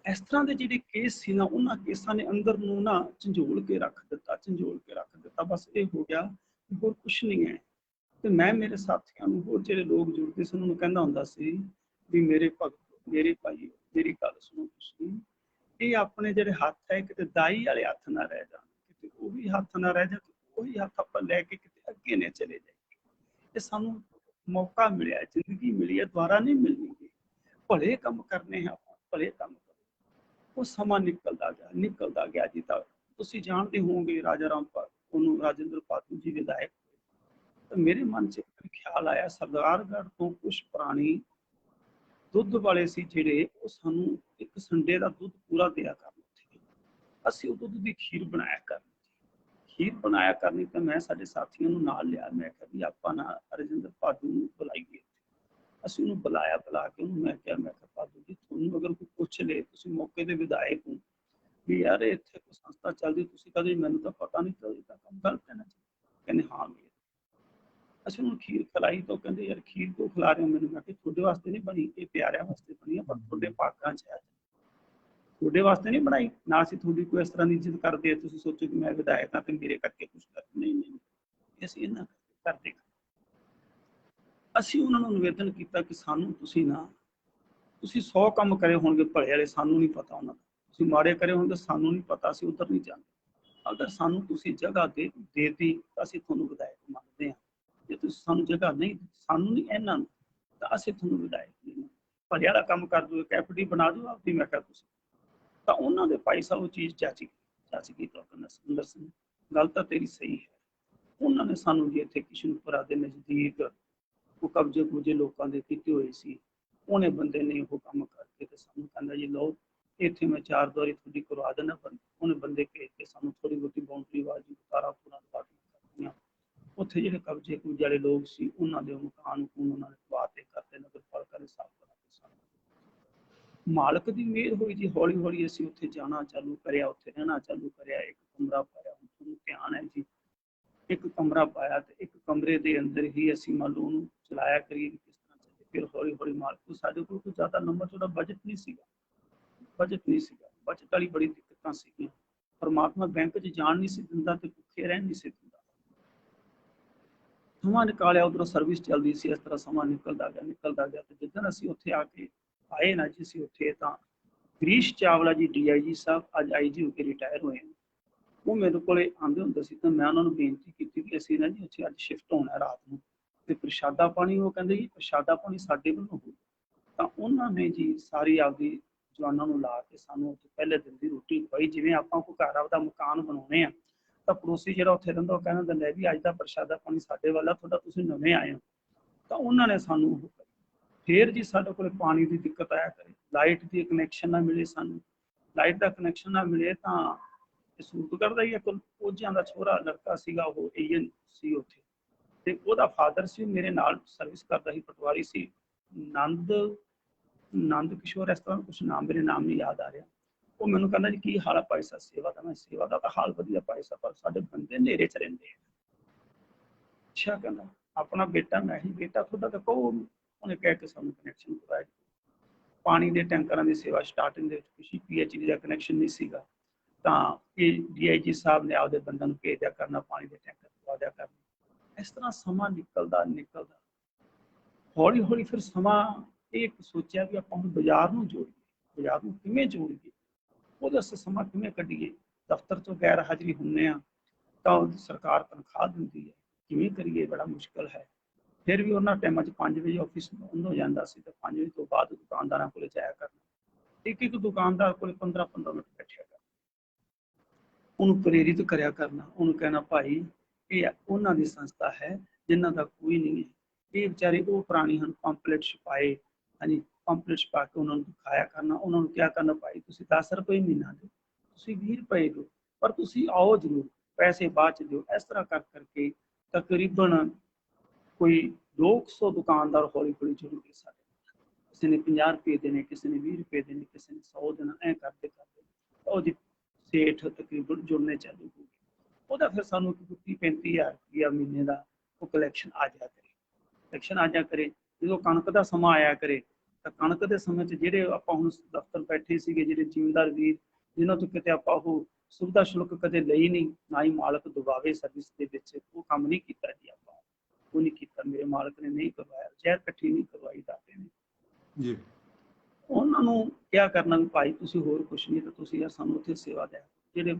ਇਸ ਤਰ੍ਹਾਂ ਦੇ ਜਿਹੜੇ ਕੇਸ ਸੀ ਨਾ, ਉਹਨਾਂ ਕੇਸਾਂ ਨੇ ਅੰਦਰ ਨੂੰ ਨਾ ਝੰਜੋਲ ਕੇ ਰੱਖ ਦਿੱਤਾ। ਬਸ ਇਹ ਹੋ ਗਿਆ, ਹੋਰ ਕੁਛ ਨਹੀਂ ਹੈ। ਤੇ ਮੈਂ ਮੇਰੇ ਸਾਥੀਆਂ ਨੂੰ, ਹੋਰ ਜਿਹੜੇ ਲੋਕ ਜੁੜਦੇ ਸੀ, ਉਹਨਾਂ ਨੂੰ ਕਹਿੰਦਾ ਹੁੰਦਾ ਸੀ ਵੀ ਮੇਰੇ ਭਗਤ, ਮੇਰੇ ਭਾਈ, ਮੇਰੀ ਗੱਲ ਸੁਣੋ ਤੁਸੀਂ, ਇਹ ਆਪਣੇ ਜਿਹੜੇ ਹੱਥ ਹੈ ਕਿਤੇ ਦਾਈ ਵਾਲੇ ਹੱਥ ਨਾ ਰਹਿ ਜਾਣ, ਕਿਤੇ ਉਹ ਵੀ ਹੱਥ ਨਾ ਰਹਿ ਜਾਣ, ਉਹੀ ਹੱਥ ਆਪਾਂ ਲੈ ਕੇ ਕਿਤੇ ਅੱਗੇ ਨੇ ਚਲੇ ਜਾਈਏ। ਇਹ ਸਾਨੂੰ ਮੌਕਾ ਮਿਲਿਆ, ਜ਼ਿੰਦਗੀ ਮਿਲੀ ਹੈ, ਦੁਬਾਰਾ ਨਹੀਂ ਮਿਲਣੀ। ਭਲੇ ਕੰਮ ਕਰਨੇ ਆ, ਭਲੇ ਕੰਮ ਕਰੋ। ਉਹ ਸਮਾਂ ਨਿਕਲਦਾ ਗਿਆ ਜੀ। ਤਾਂ ਤੁਸੀਂ ਜਾਣਦੇ ਹੋਵੋਗੇ ਰਾਜਾ ਰਾਮ ਉਹਨੂੰ ਰਾਜਿੰਦਰ ਪਾਤੂ ਜੀ ਵਿਧਾਇਕ ਹੋਏ, ਤਾਂ ਮੇਰੇ ਮਨ 'ਚ ਇੱਕ ਖਿਆਲ ਆਇਆ, ਸਰਦਾਰਗੜ੍ਹ ਤੋਂ ਕੁਛ ਪ੍ਰਾਣੀ ਦੁੱਧ ਵਾਲੇ ਸੀ ਜਿਹੜੇ, ਉਹ ਸਾਨੂੰ ਇੱਕ ਸੰਡੇ ਦਾ ਦੁੱਧ ਪੂਰਾ ਦਿਆ ਕਰਦੇ ਸੀ। ਅਸੀਂ ਉਹ ਦੁੱਧ ਦੀ ਖੀਰ ਬਣਾਇਆ ਕਰਨੀ ਤਾਂ ਮੈਂ ਸਾਡੇ ਸਾਥੀਆਂ ਨੂੰ ਨਾਲ ਲਿਆ। ਮੈਂ ਕਿਹਾ ਵੀ ਆਪਾਂ ਨਾ ਰਾਜਿੰਦਰ ਪਾਤੂ ਨੂੰ ਬੁਲਾਈਏ। ਅਸੀਂ ਉਹਨੂੰ ਬੁਲਾਇਆ, ਬੁਲਾ ਕੇ ਉਹਨੂੰ ਮੈਂ ਕਿਹਾ ਪਾਤੂ ਜੀ, ਤੁਹਾਨੂੰ ਅਗਰ ਕੋਈ ਪੁੱਛ ਲੇ, ਤੁਸੀਂ ਮੌਕੇ ਦੇ ਵਿਧਾਇਕ ਹੋ, ਵੀ ਯਾਰ ਇੱਥੇ ਕੋਈ ਸੰਸਥਾ ਚੱਲਦੀ, ਤੁਸੀਂ ਕਦੇ, ਮੈਨੂੰ ਤਾਂ ਪਤਾ ਨਹੀਂ ਚੱਲਦਾ, ਕੰਮ ਗਲਤ ਹੈ ਨਾ। ਕਹਿੰਦੇ ਹਾਂ ਵੀ। ਅਸੀਂ ਉਹਨੂੰ ਖੀਰ ਖਿਲਾਈ ਤਾਂ ਕਹਿੰਦੇ ਯਾਰ ਖੀਰ ਕਿਉਂ ਖਿਲਾ ਰਹੇ ਹੋ ਮੈਨੂੰ? ਮੈਂ ਕਿਹਾ ਤੁਹਾਡੇ ਵਾਸਤੇ ਨਹੀਂ ਬਣੀ, ਇਹ ਪਿਆਰਿਆਂ ਵਾਸਤੇ ਬਣੀ ਹੈ, ਪਰ ਤੁਹਾਡੇ ਭਾਗਾਂ 'ਚ ਹੈ, ਤੁਹਾਡੇ ਵਾਸਤੇ ਨਹੀਂ ਬਣਾਈ। ਨਾ ਅਸੀਂ ਤੁਹਾਡੀ ਕੋਈ ਇਸ ਤਰ੍ਹਾਂ ਦੀ ਇੱਜ਼ਤ ਕਰਦੇ, ਤੁਸੀਂ ਸੋਚੋ ਕਿ ਮੈਂ ਵਿਧਾਇਕ ਹਾਂ ਤੇ ਮੇਰੇ ਕਰਕੇ ਕੁਛ ਕਰ, ਨਹੀਂ, ਅਸੀਂ ਇਹਨਾਂ ਕਰਦੇ। ਅਸੀਂ ਉਹਨਾਂ ਨੂੰ ਨਿਵੇਦਨ ਕੀਤਾ ਕਿ ਸਾਨੂੰ ਤੁਸੀਂ 100 ਕੰਮ ਕਰੇ ਹੋਣਗੇ ਭਲੇ ਵਾਲੇ, ਸਾਨੂੰ ਨਹੀਂ ਪਤਾ ਉਹਨਾਂ ਦਾ, ਤੁਸੀਂ ਮਾੜੇ ਕਰੇ ਹੋਣਗੇ ਸਾਨੂੰ ਨਹੀਂ ਪਤਾ, ਅਸੀਂ ਉੱਧਰ ਨਹੀਂ ਜਾਂਦੇ। ਅਗਰ ਸਾਨੂੰ ਤੁਸੀਂ ਜਗ੍ਹਾ ਦੇ ਦਿੱਤੀ ਤਾਂ ਅਸੀਂ ਤੁਹਾਨੂੰ ਵਿਧਾਇਕ ਮੰਨਦੇ ਹਾਂ। ਜੇ ਤੁਸੀਂ ਸਾਨੂੰ ਜਗ੍ਹਾ ਨਹੀਂ ਦਿੱਤੀ, ਸਾਨੂੰ ਨਹੀਂ, ਇਹਨਾਂ ਨੂੰ, ਤਾਂ ਅਸੀਂ ਤੁਹਾਨੂੰ ਵਿਧਾਇਕ ਨਹੀਂ ਮੰਨਦੇ। ਭਲੇ ਵਾਲਾ ਕੰਮ ਕਰ ਦਿਓ, ਇੱਕ ਐਫਡੀ ਬਣਾ ਦਿਓ ਆਪਦੀ। ਮੈਂ ਕਿਹਾ ਤੁਸੀਂ, ਤਾਂ ਉਹਨਾਂ ਦੇ ਭਾਈ ਸਾਹਿਬ ਉਹ ਚੀਜ਼ ਚਾਚੀ ਤਾਂ ਕਹਿੰਦਾ ਸੁੰਦਰ ਸਿੰਘ, ਗੱਲ ਤਾਂ ਤੇਰੀ ਸਹੀ ਹੈ। ਉਹਨਾਂ ਨੇ ਸਾਨੂੰ ਜੀ ਇੱਥੇ ਕਿਸ਼ਨਪੁਰਾ ਦੇ ਨਜ਼ਦੀਕ ਉਹ ਕਬਜ਼ੇ ਲੋਕਾਂ ਦੇ ਕੀਤੇ ਹੋਏ ਸੀ। ਉਹਨੇ ਬੰਦੇ ਨੇ ਉਹ ਕੰਮ ਕਰਕੇ ਤੇ ਸਾਨੂੰ ਕਹਿੰਦਾ ਜੀ ਲਓ ਇੱਥੇ ਮੈਂ 4 ਦੁਆਰੀ ਤੁਹਾਡੀ ਕਰਵਾ ਦੇਣਾ। ਪਰ ਉਹਨੇ ਬੰਦੇ ਭੇਜ ਕੇ ਸਾਨੂੰ ਥੋੜੀ ਬਹੁਤੀ ਬਾਉਂਡਰੀ ਵਾਜੀ ਤਾਰਾ ਪੂਰਾ ਕਰਦੀਆਂ। ਉੱਥੇ ਜਿਹੜੇ ਕਬਜ਼ੇ ਵਾਲੇ ਲੋਕ ਸੀ, ਉਹਨਾਂ ਦੇ ਮਕਾਨ ਉਹਨਾਂ ਨੇ ਦਬਾਤੇ ਕਰਦੇ, ਨਗਰ ਪਾਲਿਕਾ ਨੇ ਸਾਫ਼ ਕਰਾ ਕੇ ਸਾਨੂੰ। ਮਾਲਕ ਦੀ ਮਿਹਰ ਹੋਈ ਜੀ, ਹੌਲੀ ਅਸੀਂ ਉੱਥੇ ਜਾਣਾ ਚਾਲੂ ਕਰਿਆ, ਉੱਥੇ ਰਹਿਣਾ ਚਾਲੂ ਕਰਿਆ। ਇੱਕ ਕਮਰਾ ਪਾਇਆ, ਤੁਹਾਨੂੰ ਧਿਆਨ ਹੈ ਜੀ, ਇੱਕ ਕਮਰਾ ਪਾਇਆ ਤੇ ਇੱਕ ਕਮਰੇ ਦੇ ਅੰਦਰ ਹੀ ਅਸੀਂ ਮੰਨ ਲਓ ਉਹਨੂੰ ਚਲਾਇਆ ਕਰੀਏ ਕਿਸ ਤਰ੍ਹਾਂ ਚੱਲੇ। ਫਿਰ ਹੌਲੀ ਮਾਲਕ, ਸਾਡੇ ਕੋਲ ਕੋਈ ਜ਼ਿਆਦਾ ਲੰਬਾ ਚੌੜਾ ਬਜਟ ਨਹੀਂ ਸੀਗਾ, ਬਜਟ ਵਾਲੀ ਬੜੀ ਦਿੱਕਤਾਂ ਸੀਗੀਆਂ। ਪਰਮਾਤਮਾ ਬੈਂਕ 'ਚ ਜਾਣ ਨਹੀਂ ਸੀ ਦਿੰਦਾ ਤੇ ਭੁੱਖੇ ਰਹਿਣ ਨਹੀਂ ਸੀ ਦਿੰਦਾ। ਸਮਾਂ ਨਿਕਾਲਿਆ, ਉਧਰੋਂ ਸਰਵਿਸ ਚੱਲਦੀ ਸੀ, ਇਸ ਤਰ੍ਹਾਂ ਸਮਾਂ ਨਿਕਲਦਾ ਗਿਆ ਤੇ ਜਿੱਦਣ ਅਸੀਂ ਉੱਥੇ ਆ ਕੇ ਆਏ ਨਾ ਜੀ, ਅਸੀਂ ਉੱਥੇ ਤਾਂ ਗਰੀਸ਼ ਚਾਵਲਾ ਜੀ DIG ਸਾਹਿਬ ਅੱਜ IG ਹੋ ਕੇ ਰਿਟਾਇਰ ਹੋਏ ਨੇ। ਉਹ ਮੇਰੇ ਕੋਲੇ ਆਉਂਦੇ ਹੁੰਦੇ ਸੀ ਤਾਂ ਮੈਂ ਉਹਨਾਂ ਨੂੰ ਬੇਨਤੀ ਕੀਤੀ ਕਿ ਅਸੀਂ ਨਾ ਜੀ ਉੱਥੇ ਅੱਜ ਸ਼ਿਫਟ ਹੋਣਾ ਰਾਤ ਨੂੰ, ਤੇ ਪ੍ਰਸ਼ਾਦਾ ਪਾਣੀ, ਉਹ ਕਹਿੰਦੇ ਜੀ ਪ੍ਰਸ਼ਾਦਾ ਪਾਣੀ ਸਾਡੇ ਵੱਲੋਂ ਹੋ। ਤਾਂ ਉਹਨਾਂ ਨੇ ਜੀ ਸਾਰੀ ਆਪਦੀ ਜਵਾਨਾਂ ਨੂੰ ਲਾ ਕੇ ਸਾਨੂੰ ਉੱਥੇ ਪਹਿਲੇ ਦਿਨ ਦੀ ਰੋਟੀ ਖਵਾਈ। ਜਿਵੇਂ ਆਪਾਂ ਕੋਈ ਘਰ ਆਪਦਾ ਮਕਾਨ ਬਣਾਉਣੇ ਆ ਤਾਂ ਪੜੋਸੀ ਜਿਹੜਾ ਉੱਥੇ ਰਹਿੰਦਾ ਉਹ ਕਹਿੰਦਾ ਲੈ ਵੀ ਅੱਜ ਦਾ ਪ੍ਰਸ਼ਾਦਾ ਪਾਣੀ ਸਾਡੇ ਵੱਲ ਆ, ਤੁਹਾਡਾ ਤੁਸੀਂ ਨਵੇਂ ਆਏ ਹੋ। ਤਾਂ ਉਹਨਾਂ ਨੇ ਸਾਨੂੰ ਉਹ ਕਰਿਆ। ਫਿਰ ਜੀ ਸਾਡੇ ਕੋਲ ਪਾਣੀ ਦੀ ਦਿੱਕਤ ਆਇਆ ਕਰੇ, ਲਾਈਟ ਦੀ ਕਨੈਕਸ਼ਨ ਨਾ ਮਿਲੇ, ਸਾਨੂੰ ਲਾਈਟ ਦਾ ਕਨੈਕਸ਼ਨ ਨਾ ਮਿਲੇ ਤਾਂ ਸੂਟ ਕਰਦਾ ਹੀ ਇੱਕ ਉਹਜਿਆਂ ਦਾ ਛੋਰਾ ਲੜਕਾ ਸੀਗਾ, ਉਹ ਏਜਨ ਸੀ ਉੱਥੇ, ਤੇ ਉਹਦਾ ਫਾਦਰ ਸੀ ਮੇਰੇ ਨਾਲ ਸਰਵਿਸ ਕਰਦਾ ਸੀ, ਪਟਵਾਰੀ ਸੀ, ਨੰਦ ਕਿਸ਼ੋਰ, ਇਸ ਤਰ੍ਹਾਂ ਕੁਛ ਨਾਮ, ਮੇਰੇ ਨਾਮ ਨਹੀਂ ਯਾਦ ਆ ਰਿਹਾ। ਉਹ ਮੈਨੂੰ ਕਹਿੰਦਾ ਜੀ ਕੀ ਹਾਲ ਆ ਭਾਈ ਸਾਹਿਬ ਸੇਵਾ ਦਾ? ਮੈਂ ਸੇਵਾ ਦਾ ਤਾਂ ਹਾਲ ਵਧੀਆ ਭਾਈ ਸਾਹਿਬ, ਪਰ ਸਾਡੇ ਬੰਦੇ ਹਨੇਰੇ ਚ ਰਹਿੰਦੇ ਆ। ਅੱਛਾ, ਕਹਿੰਦਾ ਆਪਣਾ ਬੇਟਾ? ਮੈਂ ਹੀ ਬੇਟਾ ਤੁਹਾਡਾ? ਤਾਂ ਕਹੋ। ਉਹਨੇ ਕਹਿ ਕੇ ਸਾਨੂੰ ਕਨੈਕਸ਼ਨ ਕਰਵਾਇਆ। ਪਾਣੀ ਦੇ ਟੈਂਕਰਾਂ ਦੀ ਸੇਵਾ ਸਟਾਰਟਿੰਗ ਦੇ ਵਿੱਚ ਕਿਸੇ PhD ਦਾ ਕਨੈਕਸ਼ਨ ਨਹੀਂ ਸੀਗਾ, ਤਾਂ ਇਹ DIG ਸਾਹਿਬ ਨੇ ਆਪਦੇ ਬੰਦਿਆਂ ਨੂੰ ਭੇਜ ਦਿਆ ਕਰਨਾ, ਪਾਣੀ ਦੇ ਟੈਂਕਰ ਪਵਾ ਦਿਆ ਕਰਨਾ। ਇਸ ਤਰ੍ਹਾਂ ਸਮਾਂ ਨਿਕਲਦਾ ਹੌਲੀ ਹੌਲੀ ਫਿਰ ਸਮਾਂ ਇਹ ਸੋਚਿਆ ਵੀ ਆਪਾਂ ਹੁਣ ਬਾਜ਼ਾਰ ਨੂੰ ਜੋੜੀਏ, ਬਾਜ਼ਾਰ ਨੂੰ ਕਿਵੇਂ ਜੋੜੀਏ, ਉਹਦੇ ਵਾਸਤੇ ਸਮਾਂ ਕਿਵੇਂ ਕੱਢੀਏ। ਦਫ਼ਤਰ ਤੋਂ ਗੈਰ ਹਾਜ਼ਰੀ ਹੁੰਦੇ ਆ ਤਾਂ ਸਰਕਾਰ ਤਨਖਾਹ ਦਿੰਦੀ ਹੈ, ਕਿਵੇਂ ਕਰੀਏ, ਬੜਾ ਮੁਸ਼ਕਲ ਹੈ। ਫਿਰ ਵੀ ਉਹਨਾਂ ਟਾਈਮਾਂ 'ਚ 5 ਵਜੇ ਆਫਿਸ ਬੰਦ ਹੋ ਜਾਂਦਾ ਸੀ ਤਾਂ 5 ਵਜੇ ਤੋਂ ਬਾਅਦ ਦੁਕਾਨਦਾਰਾਂ ਕੋਲੇ ਜਾਇਆ ਕਰਨਾ, ਇੱਕ ਦੁਕਾਨਦਾਰ ਕੋਲੇ 15-15 ਮਿੰਟ ਬੈਠਿਆ ਕਰਨਾ, ਉਹਨੂੰ ਪ੍ਰੇਰਿਤ ਕਰਿਆ ਕਰਨਾ, ਉਹਨੂੰ ਕਹਿਣਾ ਭਾਈ ਇਹ ਉਹਨਾਂ ਦੀ ਸੰਸਥਾ ਹੈ ਜਿਨ੍ਹਾਂ ਦਾ ਕੋਈ ਨਹੀਂ ਹੈ, ਇਹ ਵਿਚਾਰੇ ਉਹ ਪ੍ਰਾਣੀ ਹਨ। ਪੰਪਲੇਟ ਛਪਾਏ, ਹਾਂਜੀ, ਪੰਪਲੇਟ ਛਪਾ ਕੇ ਉਹਨਾਂ ਨੂੰ ਦਿਖਾਇਆ ਕਰਨਾ, ਉਹਨਾਂ ਨੂੰ ਕਿਹਾ ਕਰਨਾ ਭਾਈ ਤੁਸੀਂ 10 ਰੁਪਏ ਮਹੀਨਾ ਦਿਓ, ਤੁਸੀਂ 20 ਰੁਪਏ ਦਿਓ, ਪਰ ਤੁਸੀਂ ਆਓ ਜ਼ਰੂਰ, ਪੈਸੇ ਬਾਅਦ ਚ ਦਿਓ। ਇਸ ਤਰ੍ਹਾਂ ਕਰਕੇ ਤਕਰੀਬਨ ਕੋਈ 200 ਦੁਕਾਨਦਾਰ ਹੌਲੀ ਹੌਲੀ ਜੁੜ ਗਏ ਸਾਡੇ। ਕਿਸੇ ਨੇ 50 ਰੁਪਏ ਦੇਣੇ, ਕਿਸੇ ਨੇ 20 ਰੁਪਏ ਦੇਣੇ, ਕਿਸੇ ਨੇ 100 ਦੇਣਾ, ਐਂ ਕਰਦੇ ਉਹਦੀ ਸੇਠ ਤਕਰੀਬਨ ਜੁੜਨੇ ਚਾਲੂ ਹੋ ਗਏ। ਉਹਦਾ ਫਿਰ ਸਾਨੂੰ 30-35 ਹਜ਼ਾਰ ਰੁਪਇਆ ਮਹੀਨੇ ਦਾ ਉਹ ਕਲੈਕਸ਼ਨ ਆ ਜਾ ਕਰੇ। ਜਦੋਂ ਕਣਕ ਦਾ ਸਮਾਂ ਆਇਆ ਕਰੇ ਤਾਂ ਕਣਕ ਦੇ ਸਮੇਂ 'ਚ ਜਿਹੜੇ ਆਪਾਂ ਹੁਣ ਦਫ਼ਤਰ ਬੈਠੇ ਸੀਗੇ, ਜਿਹੜੇ ਜ਼ਿਮੀਂਦਾਰ ਵੀਰ ਜਿਨ੍ਹਾਂ ਤੋਂ ਕਿਤੇ ਆਪਾਂ ਉਹ ਸੁਵਿਧਾ ਸ਼ੁਲਕ ਕਦੇ ਲਈ ਨਹੀਂ, ਨਾ ਹੀ ਮਾਲਕ ਦਬਾਵੇ ਸਰਵਿਸ ਦੇ ਵਿੱਚ, ਉਹ ਕੰਮ ਨਹੀਂ ਕੀਤਾ ਜੀ ਆਪਾਂ, ਉਹ ਨਹੀਂ ਕੀਤਾ, ਮੇਰੇ ਮਾਲਕ ਨੇ ਨਹੀਂ ਕਰਵਾਇਆ, ਜ਼ਹਿਰ ਇਕੱਠੀ ਨਹੀਂ ਕਰਵਾਈ ਦਾਤੇ ਨੇ ਜੀ। ਉਹਨਾਂ ਨੂੰ ਕਿਹਾ ਕਰਨਾ ਵੀ ਭਾਈ ਤੁਸੀਂ ਹੋਰ ਕੁਛ ਨਹੀਂ ਤਾਂ ਤੁਸੀਂ ਯਾਰ ਸਾਨੂੰ ਉੱਥੇ ਸੇਵਾ ਦਿਆ। ਜਿਹੜੇ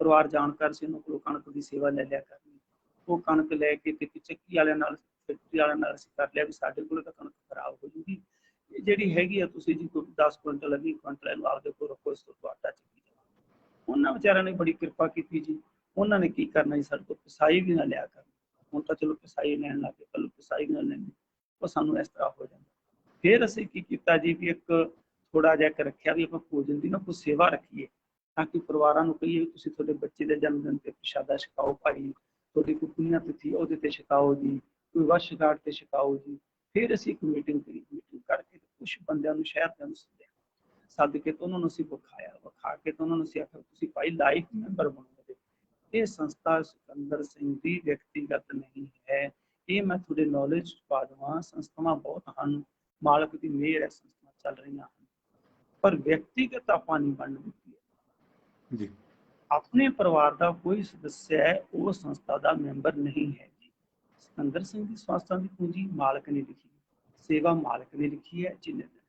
ਪਰਿਵਾਰ ਜਾਣਕਾਰ ਸੀ ਉਹਨਾਂ ਕੋਲੋਂ ਕਣਕ ਦੀ ਸੇਵਾ ਲੈ ਲਿਆ ਕਰਨੀ, ਉਹ ਕਣਕ ਲੈ ਕੇ ਤੇ ਚੱਕੀ ਵਾਲਿਆਂ ਨਾਲ, ਫੈਕਟਰੀ ਵਾਲਿਆਂ ਨਾਲ ਅਸੀਂ ਕਰ ਲਿਆ ਵੀ ਸਾਡੇ ਕੋਲ ਤਾਂ ਕਣਕ ਖਰਾਬ ਹੋ ਜੂਗੀ, ਜਿਹੜੀ ਹੈਗੀ ਆ ਤੁਸੀਂ ਜੀ ਕੋਈ 10 ਕੁਇੰਟਲ 20 ਕੁਇੰਟਲ ਇਹਨੂੰ ਆਪਦੇ ਕੋਲ ਰੱਖੋ, ਇਸ ਤੋਂ ਤੁਹਾਡਾ ਚੱਕੀ ਜਾਓ। ਉਹਨਾਂ ਵਿਚਾਰਿਆਂ ਨੇ ਬੜੀ ਕਿਰਪਾ ਕੀਤੀ ਜੀ। ਉਹਨਾਂ ਨੇ ਕੀ ਕਰਨਾ ਜੀ, ਸਾਡੇ ਕੋਲ ਪਿਸਾਈ ਵੀ ਨਾ ਲਿਆ ਕਰਨੀ। ਹੁਣ ਤਾਂ ਚਲੋ ਪਿਸਾਈ ਲੈਣ ਲੱਗ ਗਏ, ਕੱਲ ਪਿਸਾਈ ਨਾ ਲੈਣੀ, ਉਹ ਸਾਨੂੰ ਇਸ ਤਰ੍ਹਾਂ ਹੋ ਜਾਂਦਾ। ਫਿਰ ਅਸੀਂ ਕੀ ਕੀਤਾ ਜੀ ਵੀ ਇੱਕ ਥੋੜਾ ਜਿਹਾ ਇੱਕ ਰੱਖਿਆ ਵੀ ਆਪਾਂ ਭੋਜਨ ਦੀ ਨਾ ਕੋਈ ਸੇਵਾ ਰੱਖੀਏ, ਤਾਂ ਕਿ ਪਰਿਵਾਰਾਂ ਨੂੰ ਕਹੀਏ ਤੁਸੀਂ ਤੁਹਾਡੇ ਬੱਚੇ ਦੇ ਜਨਮ ਦਿਨ ਤੇ ਪ੍ਰਸ਼ਾਦਾ ਛਕਾਓ ਭਾਈ, ਤੁਹਾਡੀ ਕੋਈ ਪੁੰਨਿਆ ਤਿਥੀ ਉਹਦੇ ਤੇ ਛਕਾਓ ਜੀ, ਕੋਈ ਵਰਸ਼ਗਾਠ ਤੇ ਛਕਾਓ ਜੀ। ਫਿਰ ਅਸੀਂ ਇੱਕ ਮੀਟਿੰਗ ਕਰਕੇ ਕੁਛ ਬੰਦਿਆਂ ਨੂੰ, ਸ਼ਹਿਰ ਦੇ ਨੂੰ ਸੱਦ ਕੇ ਤੇ ਉਹਨਾਂ ਨੂੰ ਅਸੀਂ ਵਿਖਾ ਕੇ ਤੇ ਉਹਨਾਂ ਨੂੰ ਅਸੀਂ ਆਖਿਆ ਤੁਸੀਂ ਭਾਈ ਲਾਈਫ ਮੈਂਬਰ ਬਣੋ। ਇਹ ਸੰਸਥਾ ਸਿਕੰਦਰ ਸਿੰਘ ਦੀ ਵਿਅਕਤੀਗਤ ਨਹੀਂ ਹੈ, ਇਹ ਮੈਂ ਤੁਹਾਡੇ ਨੌਲੇਜ ਪਾ ਦੇਵਾਂ, ਸੰਸਥਾਵਾਂ ਬਹੁਤ ਹਨ, ਮਾਲਕ ਦੀ ਮਿਹਰ ਹੈ, ਸੰਸਥਾਵਾਂ ਚੱਲ ਰਹੀਆਂ ਹਨ, ਪਰ ਵਿਅਕਤੀਗਤ ਆਪਾਂ ਨਹੀਂ ਬਣਨ ਦਿੱਤੀ ਜੀ। ਆਪਣੇ ਪਰਿਵਾਰ ਦਾ ਕੋਈ ਸਦੱਸਿਆ ਉਹ ਸੰਸਥਾ ਦਾ ਮੈਂਬਰ ਨਹੀਂ ਹੈ ਜੀ। ਸਿਕੰਦਰ ਸਿੰਘ ਦੀ ਸੰਸਥਾ ਦੀ ਪੂੰਜੀ ਮਾਲਕ ਨੇ ਲਿਖੀ, ਸੇਵਾ ਮਾਲਕ ਨੇ ਲਿਖੀ ਹੈ ਜਿੰਨੇ ਦਿਨ,